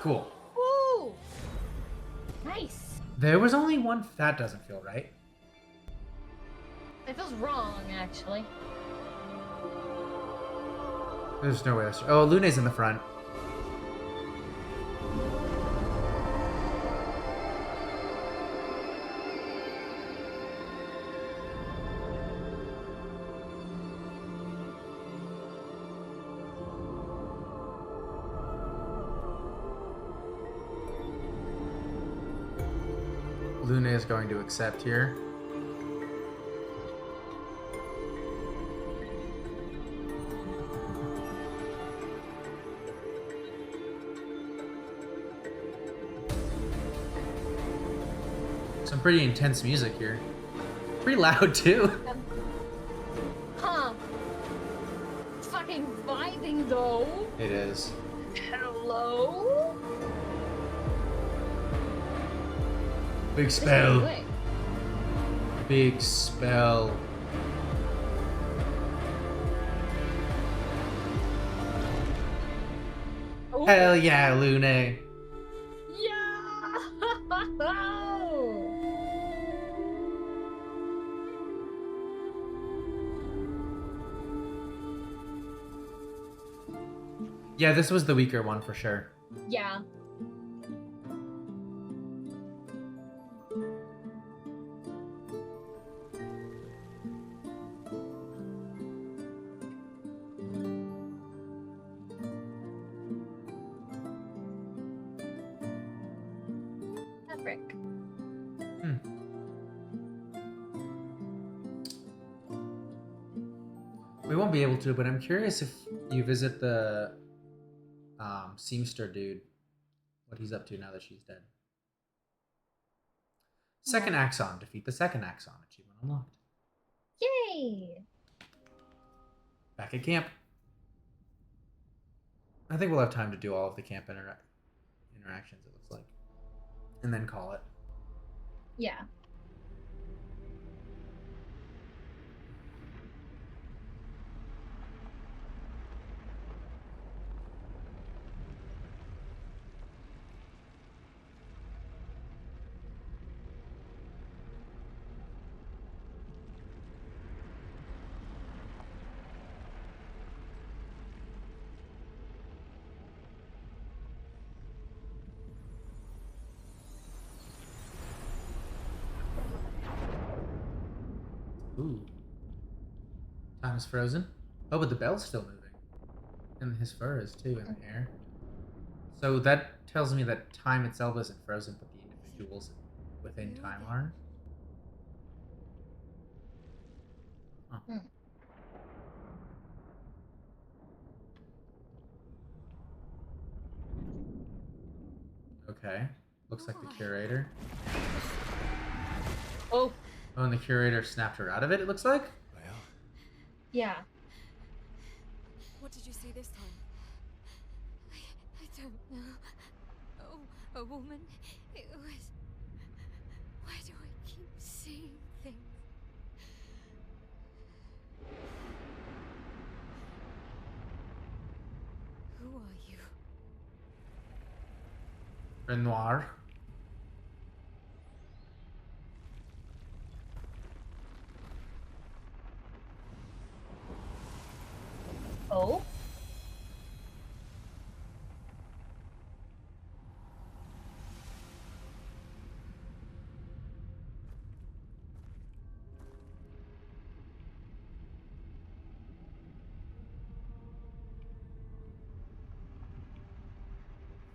Speaker 1: Cool.
Speaker 2: Woo! Nice.
Speaker 1: There was only one. That doesn't feel right.
Speaker 2: That feels wrong, actually.
Speaker 1: There's no way. Oh, Lune's in the front. Lune is going to accept here. Some pretty intense music here. Pretty loud too.
Speaker 2: Huh. It's fucking vibing though.
Speaker 1: It is.
Speaker 2: Hello?
Speaker 1: Big spell. Big spell.
Speaker 2: Oh.
Speaker 1: Hell yeah, Lune.
Speaker 2: Yeah!
Speaker 1: Yeah, this was the weaker one for sure.
Speaker 2: Yeah.
Speaker 1: We won't be able to, but I'm curious if you visit the Seamster dude, what he's up to now that she's dead. Second Axon. Defeat the second Axon. Achievement unlocked.
Speaker 2: Yay!
Speaker 1: Back at camp. I think we'll have time to do all of the camp interactions, it looks like. And then call it.
Speaker 2: Yeah.
Speaker 1: Ooh. Time is frozen. Oh, but the bell's still moving. And his fur is too in the air. So that tells me that time itself isn't frozen, but the individuals within time are. Huh. Okay. Looks like the curator.
Speaker 2: Oh.
Speaker 1: Oh, and the curator snapped her out of it, it looks like?
Speaker 8: Well.
Speaker 2: Yeah.
Speaker 3: What did you see this time?
Speaker 5: I don't know. Oh, a woman. It was... Why do I keep seeing things?
Speaker 1: Renoir.
Speaker 2: Oh?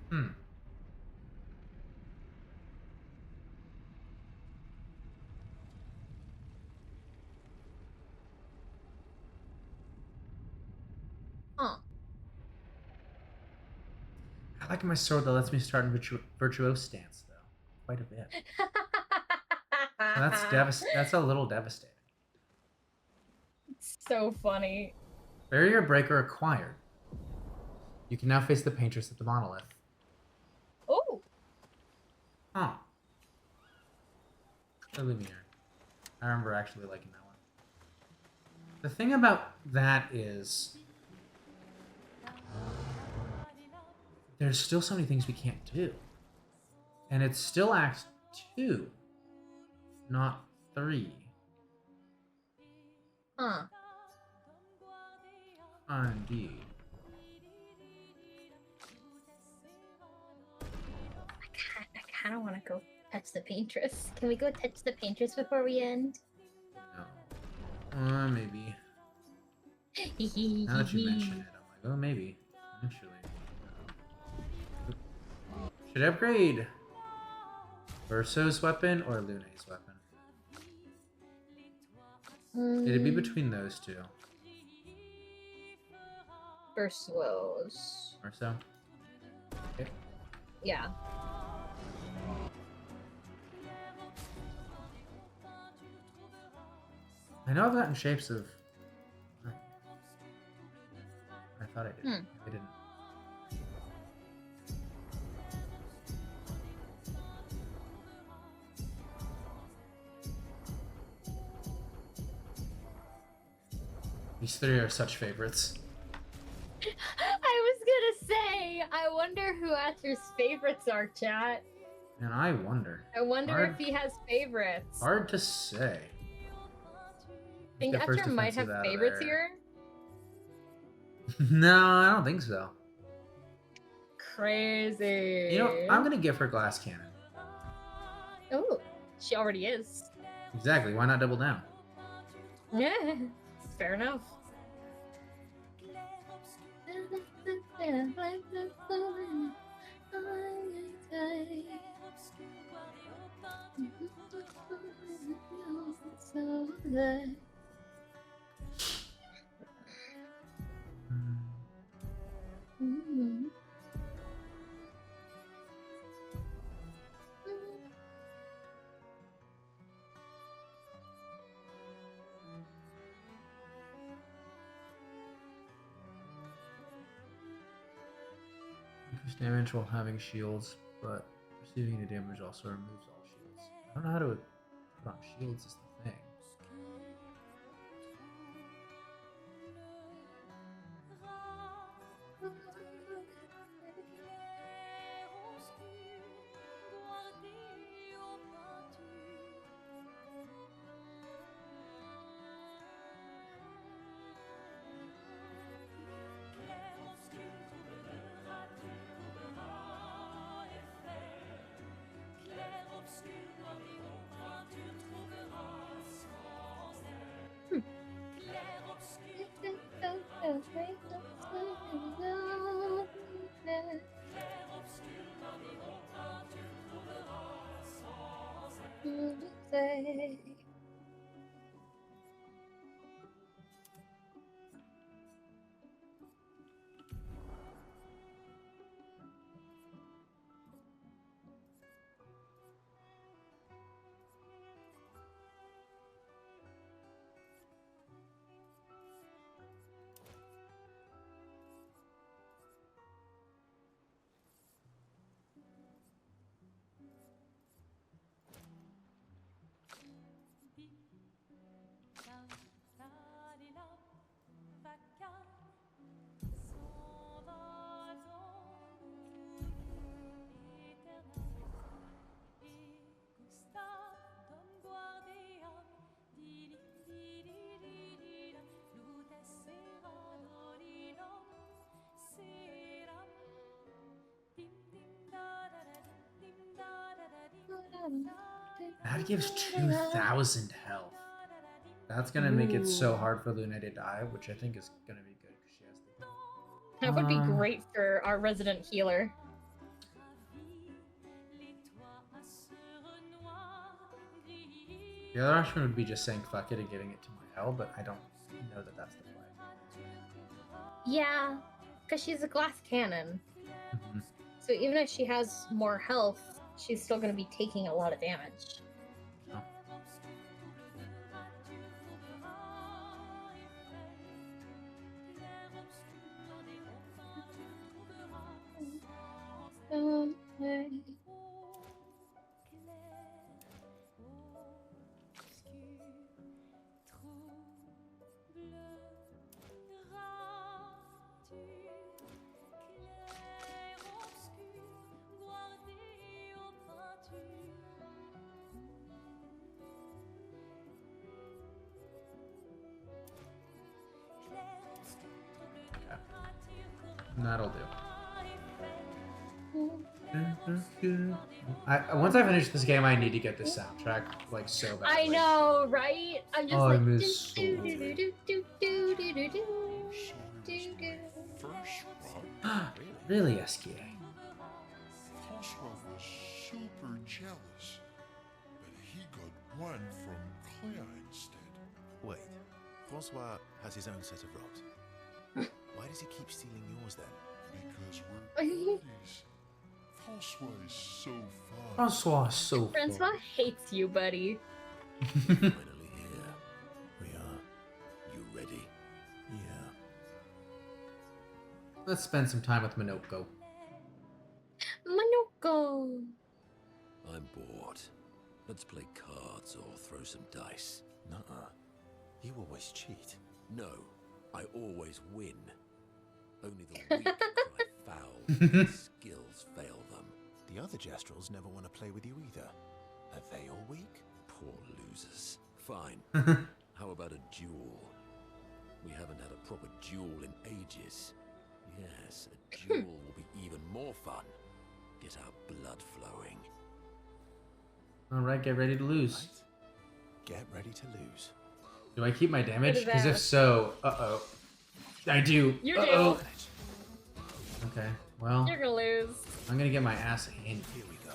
Speaker 1: Hmm.
Speaker 2: Huh.
Speaker 1: I like my sword that lets me start in virtuose stance, though. Quite a bit. So that's a little devastating.
Speaker 2: It's so funny.
Speaker 1: Barrier breaker acquired. You can now face the Paintress at the Monolith.
Speaker 2: Oh!
Speaker 1: Huh. The Lumiere. I remember actually liking that one. The thing about that is there's still so many things we can't do. And it's still Act 2, not 3.
Speaker 2: Huh.
Speaker 1: Indeed.
Speaker 2: I kind of want to go touch the Paintress. Can we go touch the Paintress before we end?
Speaker 1: No. Maybe. Now that you mention it, I'm like, oh, maybe. Actually. Should I upgrade Verso's weapon or Lune's weapon? It'd be between those two.
Speaker 2: Verso's.
Speaker 1: Verso? Okay.
Speaker 2: Yeah.
Speaker 1: I know I've gotten shapes of... I thought I did. I didn't. These three are such favorites.
Speaker 2: I was gonna say, I wonder who Acer's favorites are, chat.
Speaker 1: And I wonder.
Speaker 2: I wonder if he has favorites.
Speaker 1: Hard to say.
Speaker 2: I think Acer might have favorites here.
Speaker 1: No, I don't think so.
Speaker 2: Crazy.
Speaker 1: You know, I'm gonna give her glass cannon.
Speaker 2: Oh, she already is.
Speaker 1: Exactly. Why not double down?
Speaker 2: Yeah, fair enough.
Speaker 1: Increase damage while having shields, but receiving the damage also removes all shields. I don't know how to put on shields is the thing. That gives 2,000 health. That's gonna make it so hard for Luna to die, which I think is gonna be good because she has the.
Speaker 2: That would be great for our resident healer.
Speaker 1: The other option would be just saying fuck it and giving it to my hell, but I don't know that that's the play.
Speaker 2: Yeah, because she's a glass cannon.
Speaker 1: Mhm.
Speaker 2: So even if she has more health, she's still going to be taking a lot of damage.
Speaker 1: That'll do. Once I finish this game, I need to get this soundtrack like so bad.
Speaker 2: I know, right? I'm just
Speaker 1: I
Speaker 2: like.
Speaker 1: miss Really, SK?
Speaker 6: Francois was super jealous, but he got one from Clair instead.
Speaker 8: Wait, Francois has his own set of rocks. Why does he keep stealing yours then?
Speaker 6: Because we're buddies. Francois is so fun.
Speaker 1: Francois is so
Speaker 2: Francois hates you, buddy.
Speaker 9: Finally here.
Speaker 8: We are.
Speaker 9: You ready?
Speaker 8: Yeah.
Speaker 1: Let's spend some time with Minoko.
Speaker 2: Monoko.
Speaker 9: I'm bored. Let's play cards or throw some dice.
Speaker 8: Nuh-uh. You always cheat.
Speaker 9: No, I always win. Only the weak cry foul when their skills fail them.
Speaker 8: The other Jestrels never want to play with you either. Are they all weak?
Speaker 9: Poor losers. Fine. How about a duel? We haven't had a proper duel in ages. Yes, a duel will be even more fun. Get our blood flowing.
Speaker 1: Alright, get ready to lose.
Speaker 8: Right. Get ready to lose.
Speaker 1: Do I keep my damage?
Speaker 2: Look at
Speaker 1: Because
Speaker 2: that.
Speaker 1: if so, uh-oh. I do.
Speaker 2: You
Speaker 1: Uh-oh.
Speaker 2: do.
Speaker 1: Okay, well,
Speaker 2: You're gonna lose.
Speaker 1: I'm gonna get my ass handed.
Speaker 8: Here we go.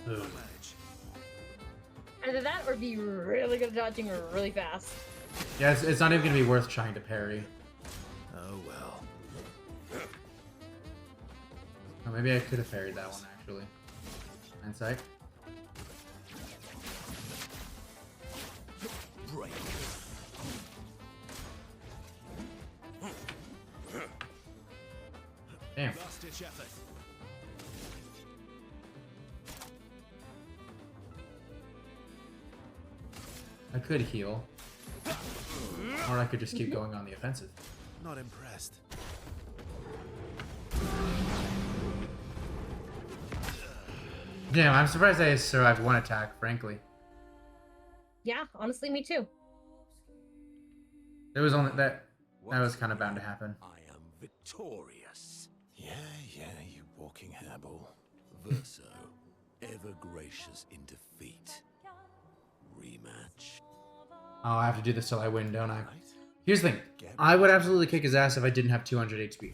Speaker 1: Ugh.
Speaker 2: Either that or be really good at dodging really fast.
Speaker 1: Yeah, it's not even gonna be worth trying to parry.
Speaker 8: Oh well.
Speaker 1: Oh, maybe I could have parried that one actually. Hindsight.
Speaker 9: Break.
Speaker 1: Damn.
Speaker 8: Last-ditch effort.
Speaker 1: I could heal. Or I could just keep going on the offensive.
Speaker 8: Not impressed.
Speaker 1: Damn, I'm surprised I survived one attack, frankly.
Speaker 2: Yeah, honestly, me too.
Speaker 1: It was only that was kind of bound to happen.
Speaker 9: I am victorious.
Speaker 8: Yeah, you walking hairball.
Speaker 9: Verso, ever gracious in defeat. Rematch.
Speaker 1: Oh, I have to do this till I win, don't I?
Speaker 8: Right?
Speaker 1: Here's the thing. I would absolutely kick his ass if I didn't have 200 HP.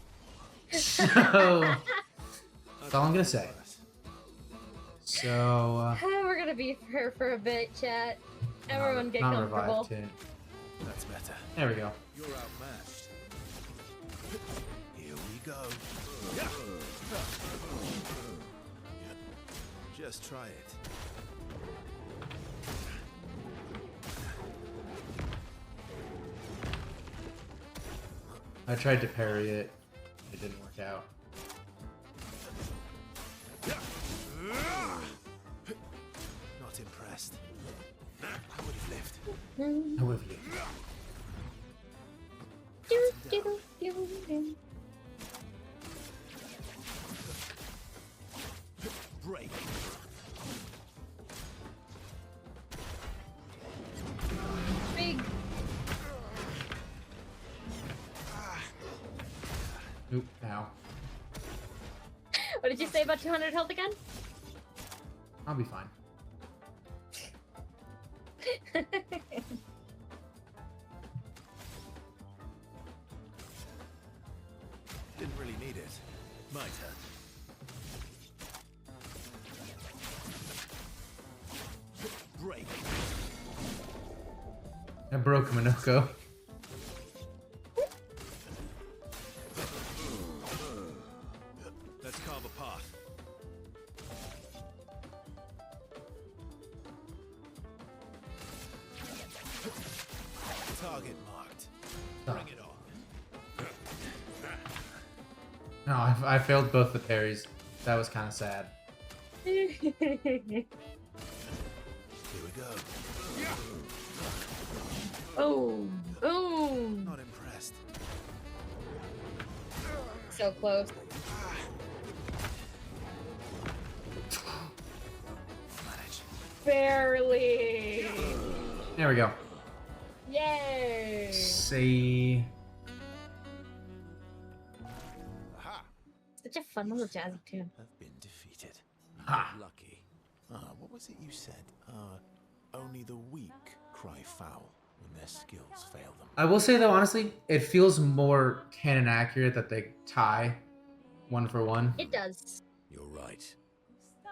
Speaker 1: So, that's all I'm gonna say. So,
Speaker 2: We're gonna be here for a bit, chat. Everyone get
Speaker 1: not
Speaker 2: comfortable.
Speaker 1: revived tint.
Speaker 8: That's better.
Speaker 1: There we go.
Speaker 8: You're outmatched. Here we go. Just try it.
Speaker 1: I tried to parry it. It didn't work out.
Speaker 8: Not impressed. I would have lived.
Speaker 1: I would have lived.
Speaker 9: Break.
Speaker 2: Big.
Speaker 1: Oop, ow.
Speaker 2: What did you say about 200 health again?
Speaker 1: I'll be fine.
Speaker 8: Didn't really need it. My turn. Break.
Speaker 1: I broke Minoko.
Speaker 8: Let's carve a path. Target marked. Bring it on.
Speaker 1: No, I failed both the parries. That was kind of sad.
Speaker 8: Here we go.
Speaker 2: Oh, boom!
Speaker 8: Not impressed.
Speaker 2: So close.
Speaker 8: Manage.
Speaker 2: Barely.
Speaker 1: There we go.
Speaker 2: Yay!
Speaker 1: Say.
Speaker 8: Aha!
Speaker 2: Such a fun little jazzy tune.
Speaker 8: Have been defeated.
Speaker 1: Ha!
Speaker 8: Lucky. What was it you said? Only the weak cry foul when their skills fail them.
Speaker 1: I will say though, honestly, it feels more canon accurate that they tie 1 for 1.
Speaker 2: It does.
Speaker 9: You're right.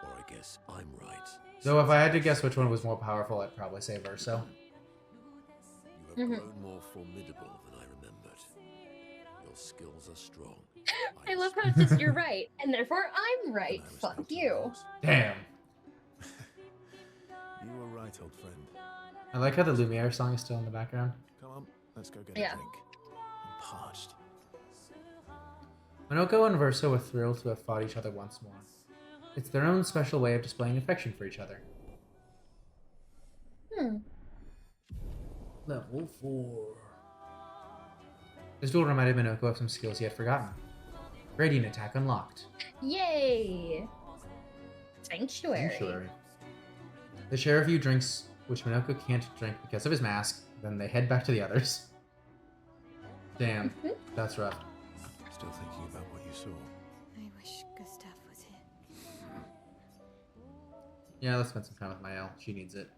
Speaker 9: Or I guess I'm right.
Speaker 1: Though if I had to guess which one was more powerful, I'd probably say Verso.
Speaker 9: You have grown more formidable than I remembered. Your skills are strong.
Speaker 2: I love how it's just you're right, and therefore I'm right. Fuck you.
Speaker 1: Damn.
Speaker 8: You were right, old friend.
Speaker 1: I like how the Lumiere song is still in the background.
Speaker 8: Come on, let's go get
Speaker 2: Yeah.
Speaker 8: a drink. I'm parched.
Speaker 1: Minoko and Verso are thrilled to have fought each other once more. It's their own special way of displaying affection for each other. Level 4. This duel reminded Minoko of some skills he had forgotten. Radiant attack unlocked.
Speaker 2: Yay! Sanctuary.
Speaker 1: They share a few drinks, which Minoko can't drink because of his mask. Then they head back to the others. Damn, that's rough.
Speaker 8: Still thinking about what you saw.
Speaker 5: I wish Gustav was here.
Speaker 1: Yeah, let's spend some time with Mael. She needs it.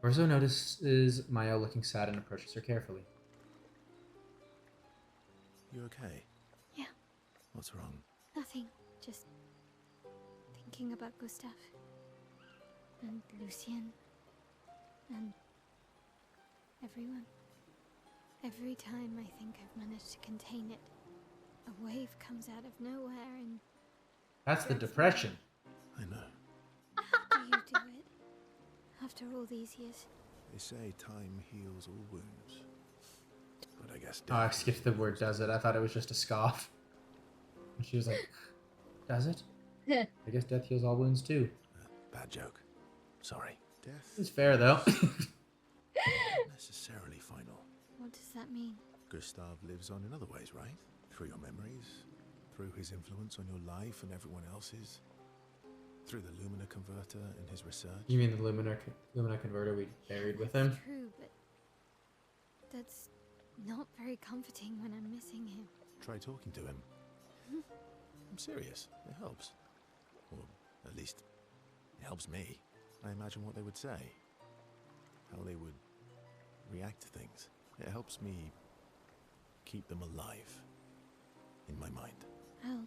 Speaker 1: Verso notices Mael looking sad and approaches her carefully.
Speaker 8: You okay?
Speaker 5: Yeah,
Speaker 8: What's wrong?
Speaker 5: nothing. Just thinking about Gustav. And Lucien. And everyone. Every time I think I've managed to contain it, a wave comes out of nowhere and...
Speaker 1: That's the depression.
Speaker 8: I know.
Speaker 5: Do you do it? After all these years?
Speaker 8: They say time heals all wounds. But I guess
Speaker 1: Oh, I
Speaker 8: death...
Speaker 1: skipped the word does it. I thought it was just a scoff. And she was like, does it? I guess death heals all wounds too.
Speaker 8: Bad joke. Sorry. Death
Speaker 1: It's fair though.
Speaker 8: isn't necessarily final.
Speaker 5: What does that mean?
Speaker 8: Gustav lives on in other ways, right? Through your memories, through his influence on your life and everyone else's, through the Lumina converter and his research.
Speaker 1: You mean the Lumina converter we buried with him?
Speaker 5: True, but that's not very comforting when I'm missing him.
Speaker 8: Try talking to him. I'm serious. It helps. Or at least, it helps me. I imagine what they would say. How they would react to things. It helps me keep them alive in my mind.
Speaker 5: I'll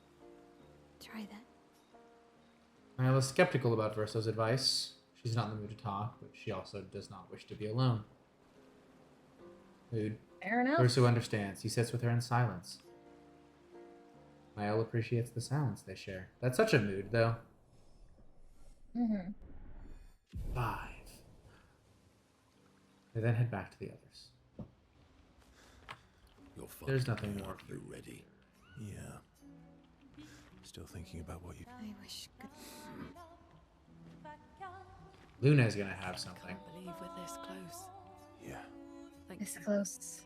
Speaker 5: try that.
Speaker 1: Mael is skeptical about Verso's advice. She's not in the mood to talk, but she also does not wish to be alone. Mood.
Speaker 2: Fair enough.
Speaker 1: Verso understands. He sits with her in silence. Mael appreciates the silence they share. That's such a mood, though. 5. They then head back to the others.
Speaker 9: You're fine.
Speaker 1: There's nothing more for
Speaker 9: You
Speaker 1: you.
Speaker 9: ready?
Speaker 8: Yeah. Still thinking about what you...
Speaker 5: I wish
Speaker 1: Luna's gonna have something.
Speaker 3: Can't believe we're this close.
Speaker 8: Yeah.
Speaker 2: This close.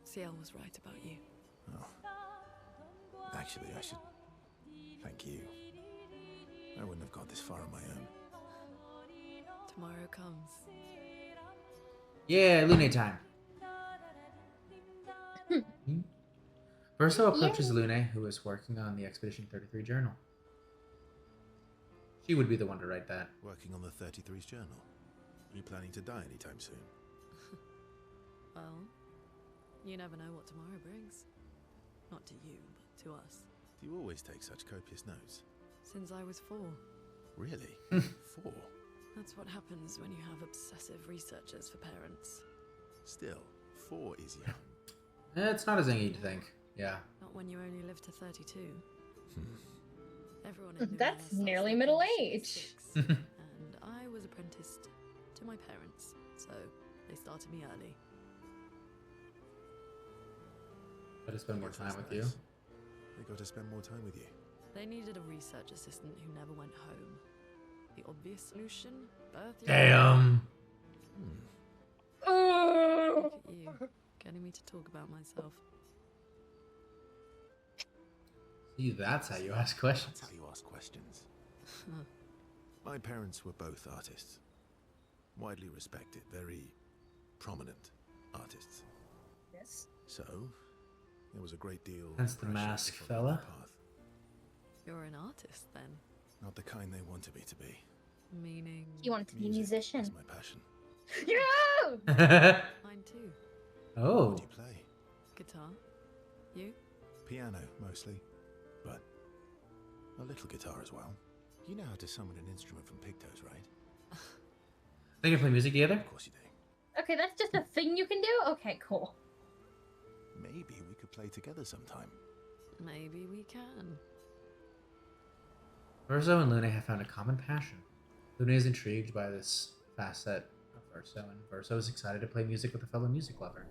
Speaker 3: Ciel was right about you.
Speaker 8: Oh. Actually, I should thank you. I wouldn't have got this far on my own.
Speaker 3: Tomorrow comes.
Speaker 1: Yeah, Luna time. Verso approaches Lune, who is working on the Expedition 33 journal. She would be the one to write that.
Speaker 8: Working on the 33's journal. Are you planning to die anytime soon?
Speaker 11: Well, you never know what tomorrow brings. Not to you, but to us.
Speaker 8: Do you always take such copious notes?
Speaker 11: Since I was 4.
Speaker 8: Really? 4?
Speaker 11: That's what happens when you have obsessive researchers for parents.
Speaker 8: Still, 4 is young.
Speaker 1: It's not as young as you'd think. Yeah.
Speaker 11: Not when you only live to 32. Everyone in
Speaker 2: That's
Speaker 11: Luminaire
Speaker 2: nearly
Speaker 11: starts
Speaker 2: middle
Speaker 11: at
Speaker 2: age.
Speaker 11: 6, and I was apprenticed to my parents, so they started me early.
Speaker 1: Got to spend more time with you.
Speaker 8: They got to spend more time with you.
Speaker 11: They needed a research assistant who never went home. The obvious solution? Birth your
Speaker 1: Damn.
Speaker 11: Look at you, getting me to talk about myself.
Speaker 1: See, that's how you ask questions.
Speaker 8: That's how you ask questions. My parents were both artists. Widely respected, very prominent artists.
Speaker 2: Yes.
Speaker 8: So, there was a great deal
Speaker 1: That's
Speaker 8: of
Speaker 1: the
Speaker 8: pressure
Speaker 1: mask,
Speaker 8: to follow
Speaker 1: fella.
Speaker 8: that path.
Speaker 11: You're an artist, then?
Speaker 8: Not the kind they wanted me to be.
Speaker 11: Meaning...
Speaker 2: He wanted to be a
Speaker 8: Music
Speaker 2: musician.
Speaker 8: is my passion.
Speaker 2: Yeah!
Speaker 11: Mine too.
Speaker 1: Oh.
Speaker 8: What do you play?
Speaker 11: Guitar? You?
Speaker 8: Piano, mostly. But a little guitar as well. You know how to summon an instrument from pigtoes, right?
Speaker 1: They can play music together?
Speaker 8: Of course you do.
Speaker 2: Okay, that's just a thing you can do? Okay, cool.
Speaker 8: Maybe we could play together sometime.
Speaker 11: Maybe we can.
Speaker 1: Verso and Lune have found a common passion. Lune is intrigued by this facet of Verso, and Verso is excited to play music with a fellow music lover.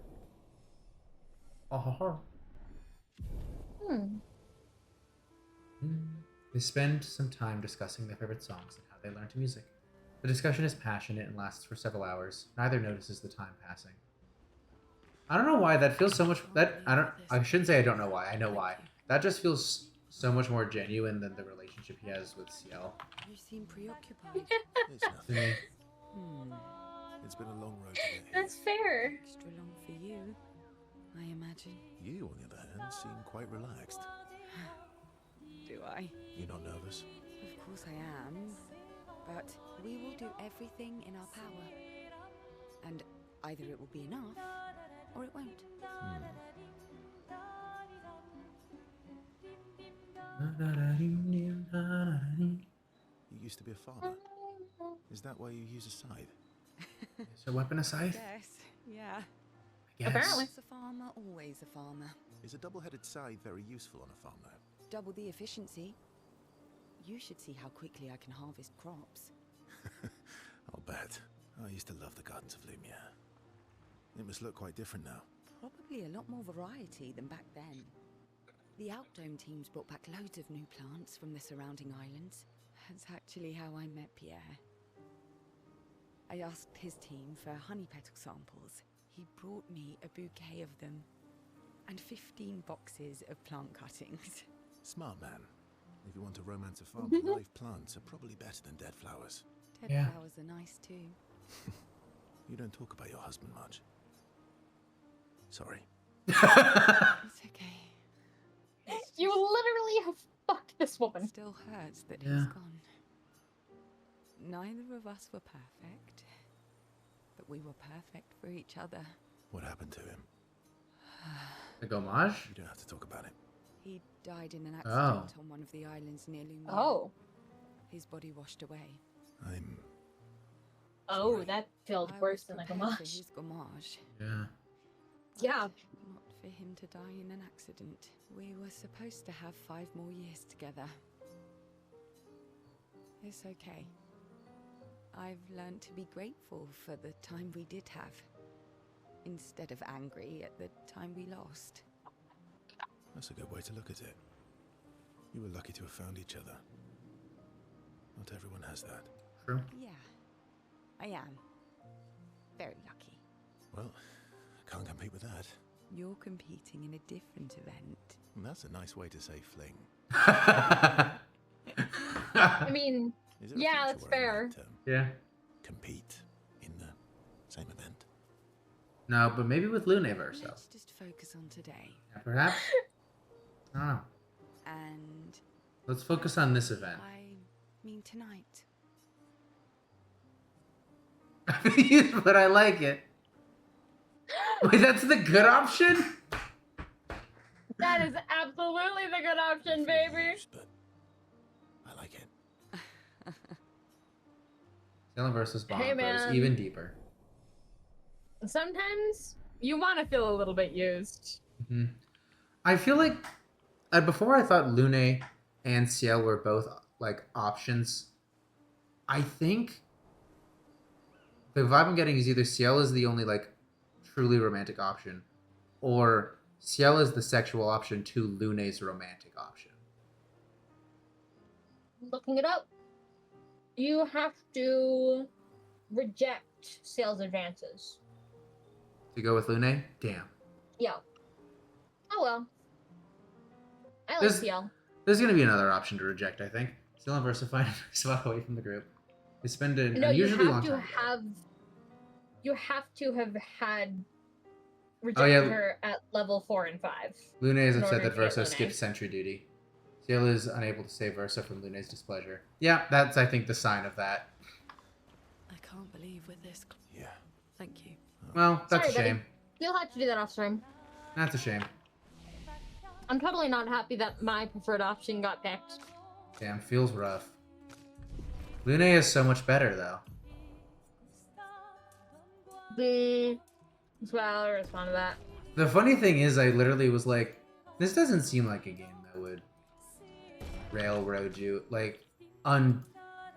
Speaker 1: Oh. They spend some time discussing their favorite songs and how they learn to music. The discussion is passionate and lasts for several hours. Neither notices the time passing. I don't know why that feels so much. I shouldn't say I don't know why. I know why. That just feels so much more genuine than the relationship he has with Ciel.
Speaker 3: You seem preoccupied.
Speaker 8: It's nothing.
Speaker 1: To me.
Speaker 8: It's been a long road to get here.
Speaker 2: That's fair.
Speaker 3: Extra long for you, I imagine.
Speaker 8: You, on the other hand, seem quite relaxed.
Speaker 3: Do I?
Speaker 8: You're not nervous?
Speaker 3: Of course I am. But we will do everything in our power. And either it will be enough, or it won't.
Speaker 8: You used to be a farmer. Is that why you use a scythe?
Speaker 1: Is your weapon a scythe?
Speaker 3: Yes, yeah.
Speaker 1: Yes.
Speaker 2: Apparently.
Speaker 3: Once a farmer, always a farmer.
Speaker 8: Is a double-headed scythe very useful on a farm, though?
Speaker 3: Double the efficiency. You should see how quickly I can harvest crops.
Speaker 8: I'll bet. I used to love the gardens of Lumiere. It must look quite different now.
Speaker 3: Probably a lot more variety than back then. The Outdome teams brought back loads of new plants from the surrounding islands. That's actually how I met Pierre. I asked his team for honey petal samples. He brought me a bouquet of them. And 15 boxes of plant cuttings.
Speaker 8: Smart man. If you want to romance a farm, live plants are probably better than dead flowers.
Speaker 3: Dead
Speaker 1: Yeah.
Speaker 3: flowers are nice too.
Speaker 8: You don't talk about your husband much. Sorry.
Speaker 3: It's okay.
Speaker 2: You literally have fucked this woman.
Speaker 3: Still hurts that
Speaker 1: Yeah.
Speaker 3: he's gone. Neither of us were perfect, but we were perfect for each other.
Speaker 8: What happened to him?
Speaker 1: Like homage?
Speaker 8: You don't have to talk about it.
Speaker 3: He died in an accident
Speaker 1: Oh.
Speaker 3: on one of the islands near Lumiere.
Speaker 2: Oh.
Speaker 3: His body washed away.
Speaker 8: I'm...
Speaker 2: Oh,
Speaker 8: Sorry.
Speaker 2: that felt
Speaker 3: I
Speaker 2: worse
Speaker 3: was
Speaker 2: than like
Speaker 3: prepared for
Speaker 2: homage.
Speaker 3: his homage.
Speaker 1: Yeah.
Speaker 2: Yeah.
Speaker 3: Not for him to die in an accident. We were supposed to have 5 more years together. It's okay. I've learned to be grateful for the time we did have, instead of angry at the time we lost.
Speaker 8: That's a good way to look at it. You were lucky to have found each other. Not everyone has that.
Speaker 1: True.
Speaker 3: Yeah, I am. Very lucky.
Speaker 8: Well, can't compete with that.
Speaker 3: You're competing in a different event.
Speaker 8: And that's a nice way to say fling.
Speaker 2: I mean,
Speaker 8: Is there a
Speaker 2: yeah,
Speaker 8: future
Speaker 2: that's
Speaker 8: where
Speaker 2: fair.
Speaker 8: I might,
Speaker 1: Yeah.
Speaker 8: compete in the same event?
Speaker 1: No, but maybe with Lune Verso.
Speaker 3: Let's just focus on today.
Speaker 1: Yeah, perhaps. don't know.
Speaker 3: And
Speaker 1: Let's focus on this event.
Speaker 3: I mean tonight.
Speaker 1: But I like it. Wait, that's the good option?
Speaker 2: That is absolutely the good option, baby.
Speaker 8: But I like it.
Speaker 1: Salem versus Bond
Speaker 2: Hey,
Speaker 1: goes
Speaker 2: man.
Speaker 1: even deeper.
Speaker 2: Sometimes you want to feel a little bit used.
Speaker 1: Hmm. I feel like before I thought Lune and Ciel were both like options. I think the vibe I'm getting is either Ciel is the only like truly romantic option, or Ciel is the sexual option to Lune's romantic option.
Speaker 2: Looking it up, you have to reject sales advances.
Speaker 1: To go with Lune? Damn.
Speaker 2: Yeah. Oh well. I like
Speaker 1: This-
Speaker 2: CL.
Speaker 1: There's gonna be another option to reject, I think. Ciel and Versa find a spot away from the group. They spend an
Speaker 2: No, you
Speaker 1: unusually long
Speaker 2: have to
Speaker 1: time.
Speaker 2: have. You have to have had
Speaker 1: Oh,
Speaker 2: rejected
Speaker 1: yeah.
Speaker 2: her at level 4 and 5.
Speaker 1: Lune is
Speaker 2: in
Speaker 1: upset
Speaker 2: order
Speaker 1: that
Speaker 2: to get
Speaker 1: Versa
Speaker 2: Lune.
Speaker 1: skipped sentry duty. Ciel is unable to save Versa from Lune's displeasure. Yeah, that's, I think, the sign of that.
Speaker 11: I can't believe we're this close.
Speaker 8: Yeah.
Speaker 11: Thank you.
Speaker 1: Well, that's
Speaker 2: Sorry,
Speaker 1: a shame.
Speaker 2: buddy. You'll have to do that off stream.
Speaker 1: That's a shame.
Speaker 2: I'm totally not happy that my preferred option got picked.
Speaker 1: Damn, feels rough. Lune is so much better, though.
Speaker 2: Well, I'll respond to that.
Speaker 1: The funny thing is, I literally was like, this doesn't seem like a game that would railroad you, like,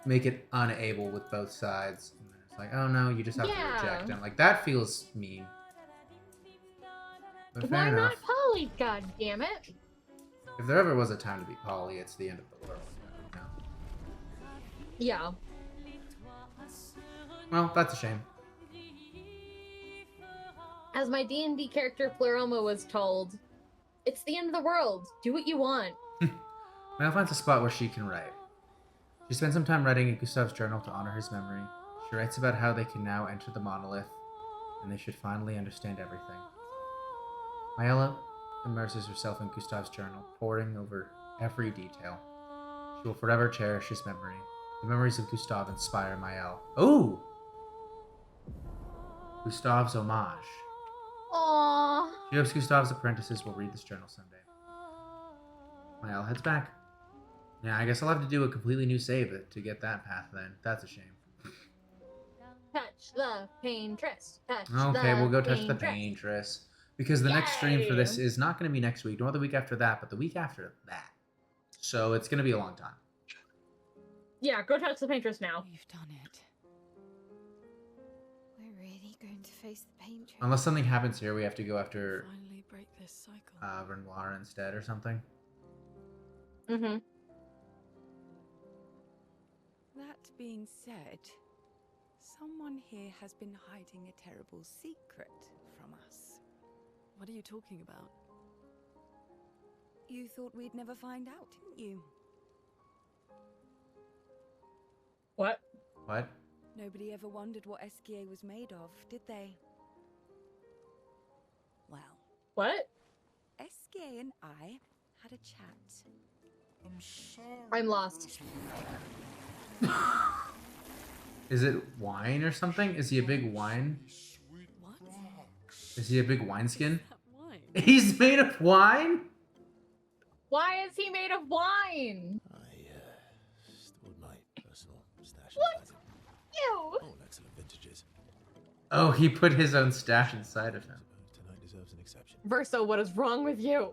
Speaker 1: make it unable with both sides. And then it's like, oh no, you just have to
Speaker 2: Yeah.
Speaker 1: reject. And like, that feels mean. But fair
Speaker 2: Why
Speaker 1: enough.
Speaker 2: not Polly? God damn it!
Speaker 1: If there ever was a time to be Polly, it's the end of the world. You know?
Speaker 2: Yeah.
Speaker 1: Well, that's a shame.
Speaker 2: As my D&D character Floroma was told, it's the end of the world. Do what you want.
Speaker 1: Mel finds a spot where she can write. She spends some time writing in Gustav's journal to honor his memory. She writes about how they can now enter the Monolith, and they should finally understand everything. Mayella immerses herself in Gustav's journal, poring over every detail. She will forever cherish his memory. The memories of Gustav inspire Mayel. Oh! Gustav's homage.
Speaker 2: Aww.
Speaker 1: She hopes Gustav's apprentices will read this journal someday. Mayel heads back. Yeah, I guess I'll have to do a completely new save to get that path then. That's a shame.
Speaker 2: Touch the Paintress. Touch
Speaker 1: Okay,
Speaker 2: the
Speaker 1: we'll go touch the
Speaker 2: Paintress.
Speaker 1: Paintress. Because the next stream for this
Speaker 2: Yay!
Speaker 1: is not going to be next week, nor the week after that, but the week after that. So it's going to be a long time.
Speaker 2: Yeah, go touch the Paintress now.
Speaker 3: You've done it.
Speaker 5: We're really going to face the Paintress.
Speaker 1: Unless something happens here, we have to go after
Speaker 11: Finally break this cycle.
Speaker 1: Renoir instead or something.
Speaker 2: Mm-hmm.
Speaker 3: That being said, someone here has been hiding a terrible secret from us.
Speaker 11: What are you talking about?
Speaker 3: You thought we'd never find out, didn't you?
Speaker 2: What?
Speaker 1: What?
Speaker 3: Nobody ever wondered what Esquier was made of, did they? Well,
Speaker 2: What?
Speaker 3: Esquier and I had a chat.
Speaker 6: I'm sorry.
Speaker 2: I'm lost.
Speaker 1: Is it wine or something? Is he a big wine?
Speaker 6: Sweet
Speaker 11: What?
Speaker 6: rocks.
Speaker 1: Is he a big wineskin?
Speaker 11: That wine.
Speaker 1: He's made of wine?
Speaker 2: Why is he made of wine?
Speaker 8: I stored my personal stash
Speaker 2: What?
Speaker 8: inside it.
Speaker 2: Ew.
Speaker 8: All excellent vintages.
Speaker 1: Oh, he put his own stash inside of him.
Speaker 8: Suppose tonight deserves an exception.
Speaker 2: Verso, what is wrong with you?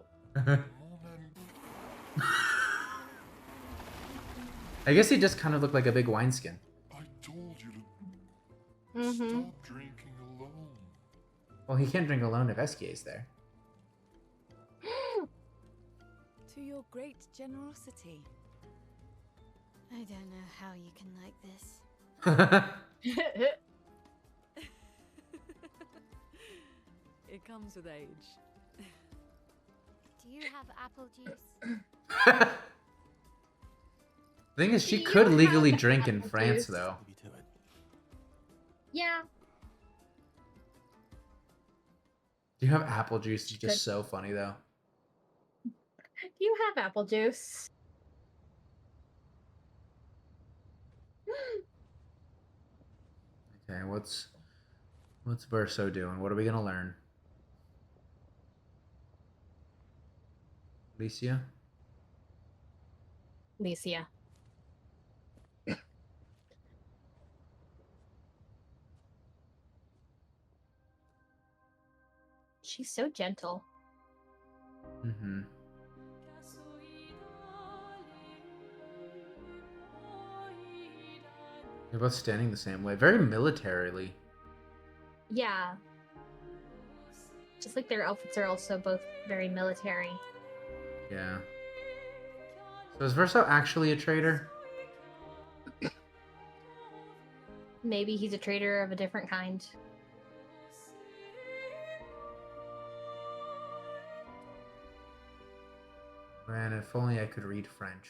Speaker 1: I guess he just kind of looked like a big wineskin.
Speaker 6: I told you to
Speaker 2: Mm-hmm.
Speaker 6: stop drinking alone.
Speaker 1: Well, he can't drink alone if Esquier's there.
Speaker 3: To your great generosity.
Speaker 5: I don't know how you can like this.
Speaker 11: It comes with age.
Speaker 5: Do you have apple juice?
Speaker 1: Thing is, she
Speaker 2: You
Speaker 1: could legally
Speaker 2: have
Speaker 1: drink in
Speaker 2: apple
Speaker 1: France,
Speaker 2: juice.
Speaker 1: though.
Speaker 8: Maybe to it.
Speaker 2: Yeah.
Speaker 1: Do you have apple juice? It's just
Speaker 2: Good.
Speaker 1: so funny, though.
Speaker 2: You have apple juice.
Speaker 1: Okay, what's Verso doing? What are we gonna learn? Alicia?
Speaker 2: Alicia. She's so gentle.
Speaker 1: Mm-hmm. They're both standing the same way. Very militarily.
Speaker 2: Yeah. Just like their outfits are also both very military.
Speaker 1: Yeah. So is Verso actually a traitor?
Speaker 2: Maybe he's a traitor of a different kind.
Speaker 1: Man, if only I could read French.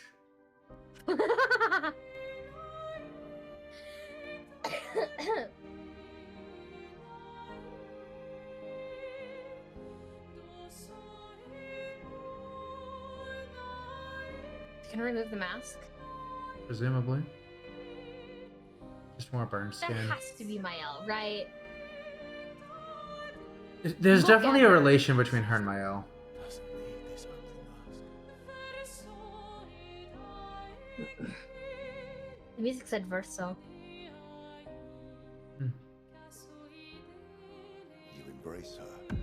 Speaker 2: Can I remove the mask?
Speaker 1: Presumably. Just more burn skin.
Speaker 2: That has to be Mael, right?
Speaker 1: There's
Speaker 2: Look
Speaker 1: definitely
Speaker 2: at
Speaker 1: a
Speaker 2: her.
Speaker 1: relation between her and Mael.
Speaker 8: Doesn't need this ugly mask.
Speaker 2: The music said Verso.
Speaker 1: Hmm.
Speaker 12: You embrace her,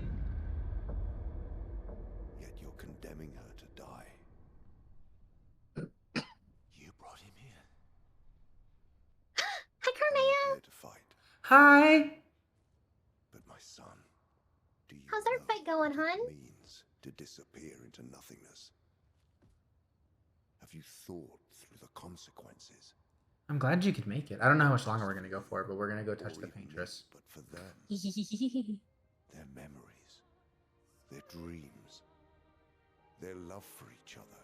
Speaker 12: yet you're condemning her to die.
Speaker 8: You brought him here.
Speaker 2: Hi,
Speaker 12: I'm
Speaker 2: Carnea!
Speaker 12: here to fight,
Speaker 1: Hi!
Speaker 12: but my son, do you
Speaker 2: How's our
Speaker 12: know
Speaker 2: fight going,
Speaker 12: what
Speaker 2: hun?
Speaker 12: it means to disappear into nothingness? Have you thought through the consequences?
Speaker 1: I'm glad you could make it. I don't know how much longer we're gonna go for, but we're gonna go touch
Speaker 12: Or
Speaker 1: the
Speaker 12: even
Speaker 1: Paintress.
Speaker 12: me, but for them, their memories, their dreams, their love for each other.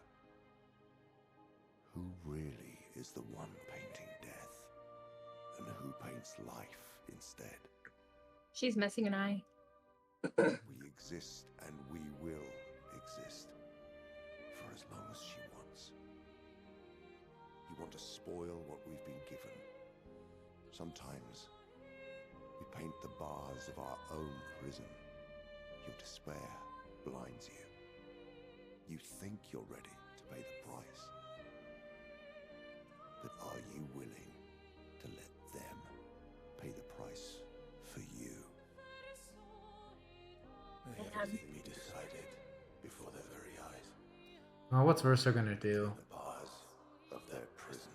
Speaker 12: Who really is the one painting death, and who paints life instead?
Speaker 2: She's missing an eye.
Speaker 12: We exist and we will exist for as long as she wants. You want to spoil what we've been given. Sometimes we paint the bars of our own prison. Your despair blinds you. You think you're ready to pay the price. But are you willing to let them pay the price for you?
Speaker 8: May everything be decided before their very eyes.
Speaker 1: Well, what's Verso gonna do?
Speaker 12: The bars of their prison.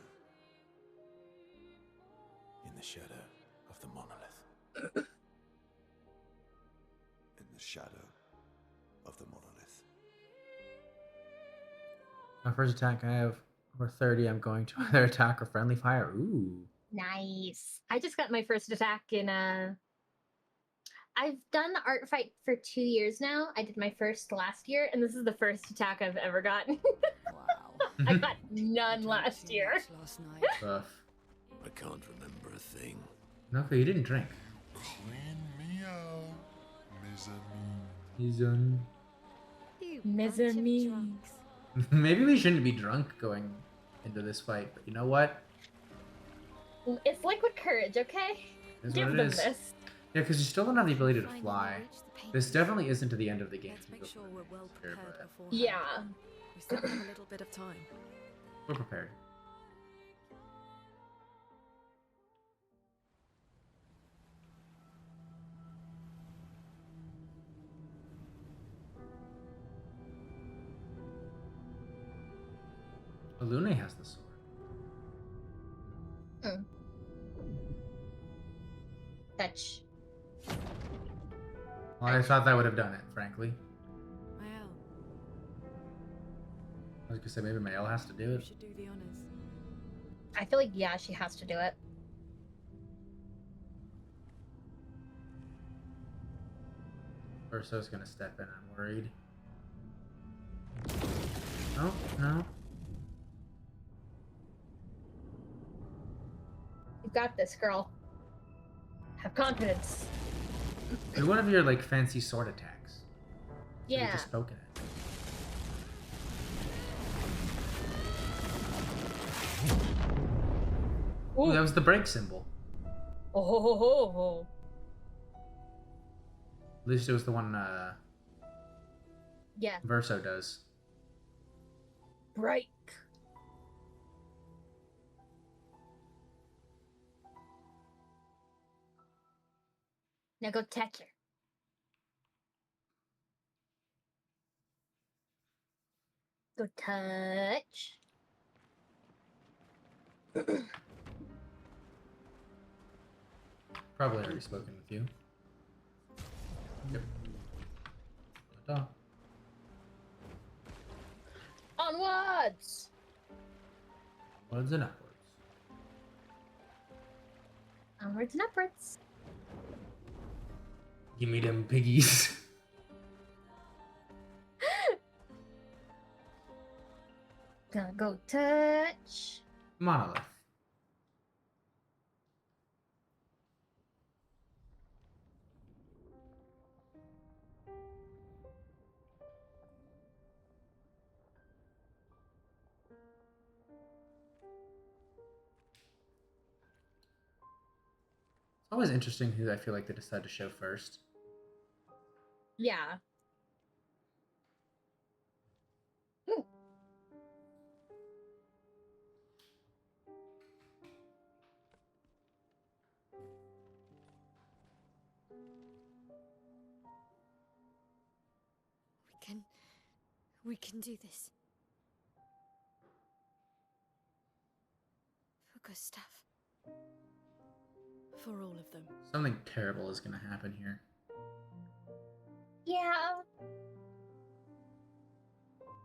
Speaker 8: In the shadow of the monolith.
Speaker 12: In the shadow of the monolith.
Speaker 1: My first attack, I have over 30. I'm going to either attack or friendly fire. Ooh.
Speaker 2: Nice. I just got my first attack in I've done the art fight for 2 years now. I did my first last year, and this is the first attack I've ever gotten.
Speaker 3: Wow.
Speaker 2: I got none last year.
Speaker 3: Last night.
Speaker 1: Rough.
Speaker 9: I can't remember a thing.
Speaker 1: No, you didn't drink.
Speaker 6: Clean me out, mezzanine.
Speaker 1: He's on.
Speaker 5: You
Speaker 2: Mezzanine.
Speaker 5: bunch of drunks.
Speaker 1: Maybe we shouldn't be drunk going into this fight, but you know what?
Speaker 2: It's liquid courage, okay?
Speaker 1: It is
Speaker 2: Give
Speaker 1: what it
Speaker 2: them
Speaker 1: is.
Speaker 2: this.
Speaker 1: Yeah, because you still don't have the ability to
Speaker 5: Finally
Speaker 1: fly.
Speaker 5: reached the Paintress.
Speaker 1: This definitely isn't to the end of the game.
Speaker 11: Let's make sure we're well
Speaker 1: Sure,
Speaker 11: prepared
Speaker 1: but
Speaker 11: beforehand.
Speaker 2: Yeah.
Speaker 11: We still have a little bit of time.
Speaker 1: we're prepared. Lune has the sword.
Speaker 2: Fetch.
Speaker 1: Well, I thought that would have done it, frankly.
Speaker 11: Mael,
Speaker 1: I was gonna say maybe Mael has to do
Speaker 11: you
Speaker 1: it.
Speaker 11: should do the honors.
Speaker 2: I feel like, yeah, she has to do it.
Speaker 1: Verso's gonna step in, I'm worried. Oh, no.
Speaker 2: You got this, girl. Have confidence.
Speaker 1: Do one of your, like, fancy sword attacks. So you
Speaker 2: Yeah.
Speaker 1: just poke at it. Ooh, that was the break symbol.
Speaker 2: Oh ho ho ho ho.
Speaker 1: At least it was the one
Speaker 2: Yeah.
Speaker 1: Verso does.
Speaker 2: Break. Now go touch her. Go touch.
Speaker 1: Probably already spoken with you. Yep. Ta-ta.
Speaker 2: Onwards!
Speaker 1: Onwards and upwards.
Speaker 2: Onwards and upwards.
Speaker 1: Give me them piggies.
Speaker 2: Gonna go touch.
Speaker 1: Monolith. It's always interesting who I feel like they decide to show first.
Speaker 2: Yeah.
Speaker 5: We can do this. For Gustav.
Speaker 11: For all of them.
Speaker 1: Something terrible is going to happen here.
Speaker 2: Yeah.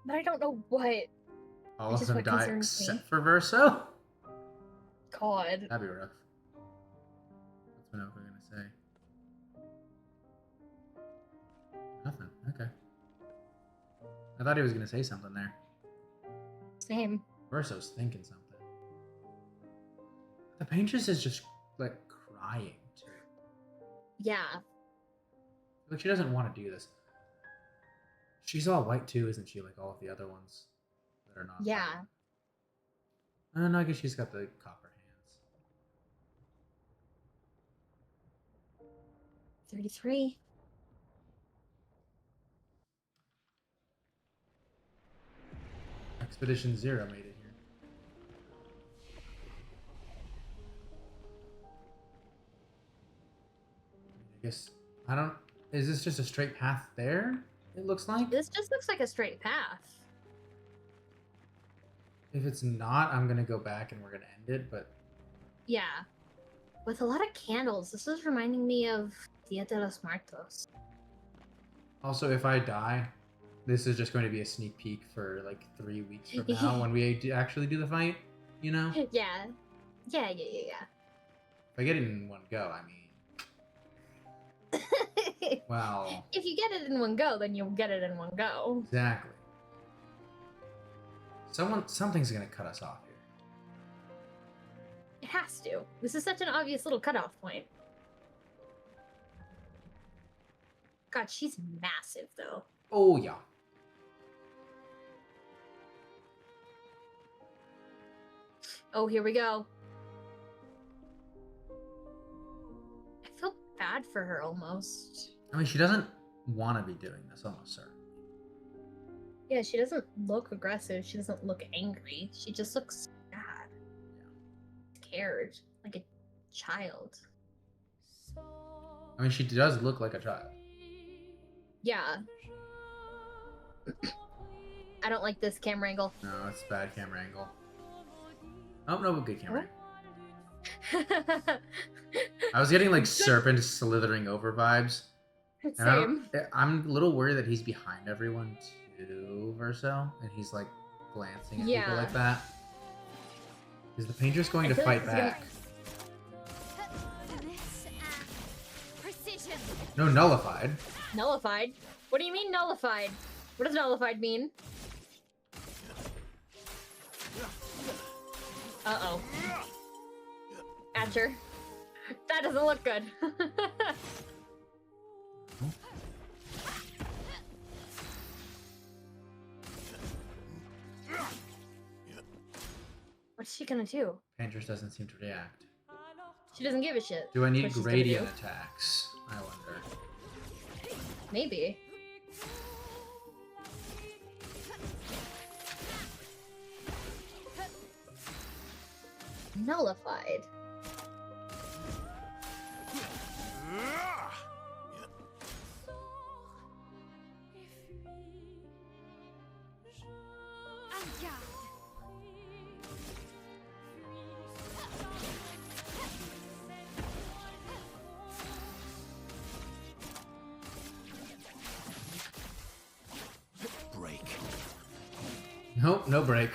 Speaker 2: But I don't know what.
Speaker 1: All of them
Speaker 2: what
Speaker 1: die
Speaker 2: concerns me.
Speaker 1: except for Verso?
Speaker 2: God.
Speaker 1: That'd be rough. What's Minoka going to say? Nothing. Okay. I thought he was going to say something there.
Speaker 2: Same.
Speaker 1: Verso's thinking something. The Paintress is just, like, crying, too.
Speaker 2: Yeah.
Speaker 1: Like, she doesn't want to do this. She's all white, too, isn't she? Like all of the other ones that are not.
Speaker 2: Yeah.
Speaker 1: White. No, I guess she's got the copper hands.
Speaker 2: 33.
Speaker 1: Expedition 0 made it here. I guess, I don't, is this just a straight path there, it looks like?
Speaker 2: This just looks like a straight path.
Speaker 1: If it's not, I'm gonna go back and we're gonna end it, but...
Speaker 2: Yeah. With a lot of candles. This is reminding me of Dia de los Muertos.
Speaker 1: Also, if I die, this is just going to be a sneak peek for like 3 weeks from now when we actually do the fight, you know?
Speaker 2: Yeah. Yeah.
Speaker 1: If I get it in one go, I mean... Well...
Speaker 2: If you get it in one go, then you'll get it in one go.
Speaker 1: Exactly. Something's gonna cut us off here.
Speaker 2: It has to. This is such an obvious little cutoff point. God, she's massive, though.
Speaker 1: Oh, yeah.
Speaker 2: Oh, here we go. I feel bad for her, almost.
Speaker 1: I mean, she doesn't want to be doing this, almost certainly.
Speaker 2: Yeah, she doesn't look aggressive. She doesn't look angry. She just looks sad. Scared. Like a child.
Speaker 1: I mean, she does look like a child.
Speaker 2: Yeah. I don't like this camera angle.
Speaker 1: No, it's a bad camera angle. Oh, no, but good camera angle. I was getting, like, serpent slithering over vibes.
Speaker 2: Same.
Speaker 1: I'm a little worried that he's behind everyone, too, Verso. And he's, like, glancing at people like that. Is the Paintress going to fight back? No, nullified.
Speaker 2: Nullified? What do you mean nullified? What does nullified mean? Uh-oh. Acer. That doesn't look good. What What's she gonna do?
Speaker 1: Paintress doesn't seem to react.
Speaker 2: She doesn't give a shit.
Speaker 1: Do I need
Speaker 2: what she's gonna
Speaker 1: gradient
Speaker 2: do.
Speaker 1: attacks? I wonder.
Speaker 2: Maybe. Nullified.
Speaker 4: Break.
Speaker 1: Nope, no break.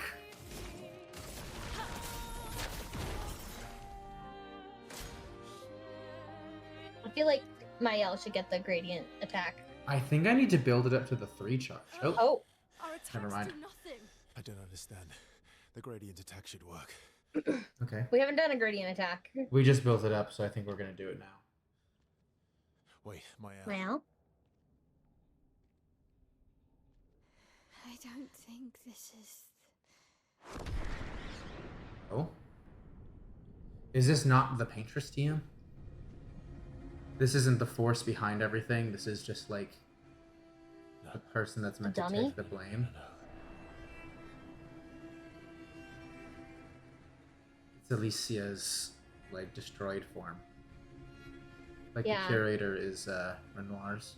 Speaker 2: I feel like my L should get the gradient attack.
Speaker 1: I think I need to build it up to the 3 charge. Oh,
Speaker 11: Our attacks
Speaker 1: never mind.
Speaker 11: do nothing.
Speaker 8: I don't understand. The gradient attack should work.
Speaker 1: Okay.
Speaker 2: We haven't done a gradient attack.
Speaker 1: We just built it up, so I think we're gonna do it now.
Speaker 8: Wait, my
Speaker 2: Well,
Speaker 5: I don't think this is.
Speaker 1: Oh? Is this not the Paintress TM? This isn't the force behind everything. This is just like the person that's meant to
Speaker 2: dummy?
Speaker 1: take the blame. It's Alicia's like destroyed form. Like
Speaker 2: Yeah.
Speaker 1: the curator is Renoir's.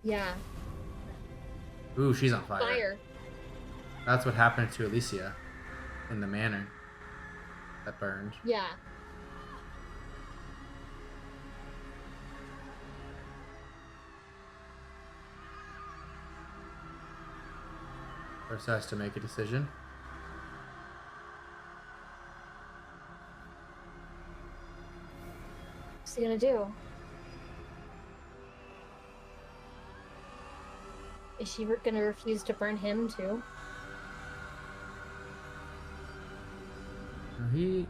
Speaker 2: yeah.
Speaker 1: Ooh, she's on fire.
Speaker 2: Fire.
Speaker 1: That's what happened to Alicia in the manor that burned.
Speaker 2: Yeah.
Speaker 1: First has to make a decision.
Speaker 2: What's he gonna do? Is she gonna refuse to burn him too?
Speaker 1: No,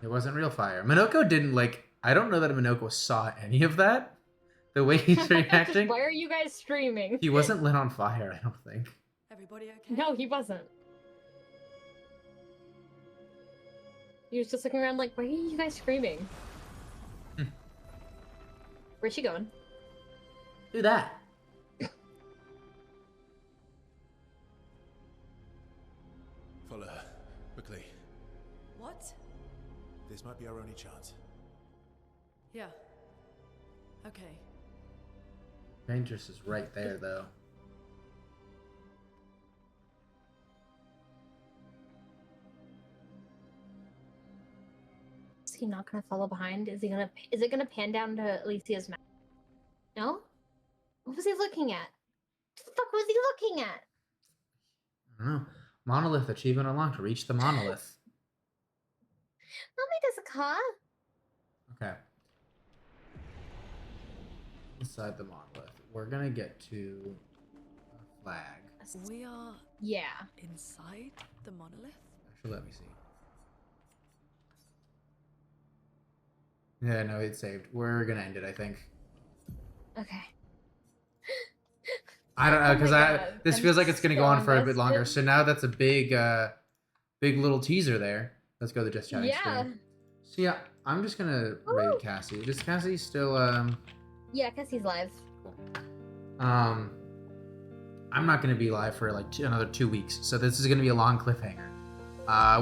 Speaker 1: it wasn't real fire. Minoko didn't like. I don't know that Minoko saw any of that. The way he's reacting.
Speaker 2: Why are you guys streaming?
Speaker 1: He wasn't lit on fire, I don't think.
Speaker 11: Everybody okay?
Speaker 2: No, he wasn't. He was just looking around like, why are you guys screaming? Where's she going?
Speaker 1: Do that.
Speaker 8: Follow her. Quickly.
Speaker 11: What?
Speaker 8: This might be our only chance.
Speaker 11: Yeah. Okay.
Speaker 1: Paintress is right there, though.
Speaker 2: Is he not gonna follow behind? Is it gonna pan down to Alicia's mouth? No? What was he looking at? What the fuck was he looking at?
Speaker 1: I don't know. Monolith achievement unlocked. To reach the monolith.
Speaker 2: Mommy does a car.
Speaker 1: Okay. Inside the monolith. We're gonna get to a flag.
Speaker 11: We are
Speaker 2: Yeah.
Speaker 11: inside the monolith?
Speaker 1: Actually, let me see. Yeah, no, it's saved. We're gonna end it, I think.
Speaker 2: Okay.
Speaker 1: I don't know, because
Speaker 2: God,
Speaker 1: this
Speaker 2: I'm
Speaker 1: feels like it's gonna go
Speaker 2: so
Speaker 1: on for a bit longer.
Speaker 2: invested.
Speaker 1: So now that's a big little teaser there. Let's go to the Just Chatting
Speaker 2: Yeah.
Speaker 1: screen. So yeah, I'm just gonna raid Cassie. Is Cassie still
Speaker 2: Yeah, cause he's live.
Speaker 1: cool. I'm not gonna be live for like another 2 weeks, so this is gonna be a long cliffhanger.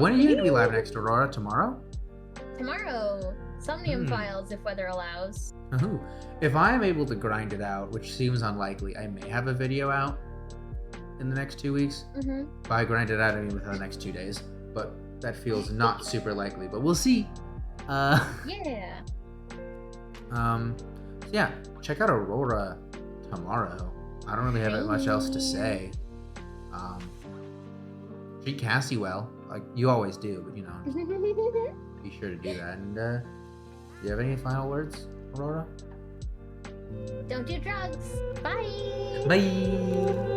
Speaker 1: When are you gonna be live next, Aurora? Tomorrow?
Speaker 2: Tomorrow, Somnium Files, if weather allows.
Speaker 1: Ooh. If I am able to grind it out, which seems unlikely, I may have a video out in the next 2 weeks. If I grind it out, I mean within the next 2 days, but that feels not super likely. But we'll see.
Speaker 2: Yeah.
Speaker 1: Yeah, check out Aurora tomorrow. I don't really have that much else to say. Treat Cassie well, like you always do, but you know, be sure to do that. And do you have any final words, Aurora?
Speaker 2: Don't do drugs. Bye.
Speaker 1: Bye.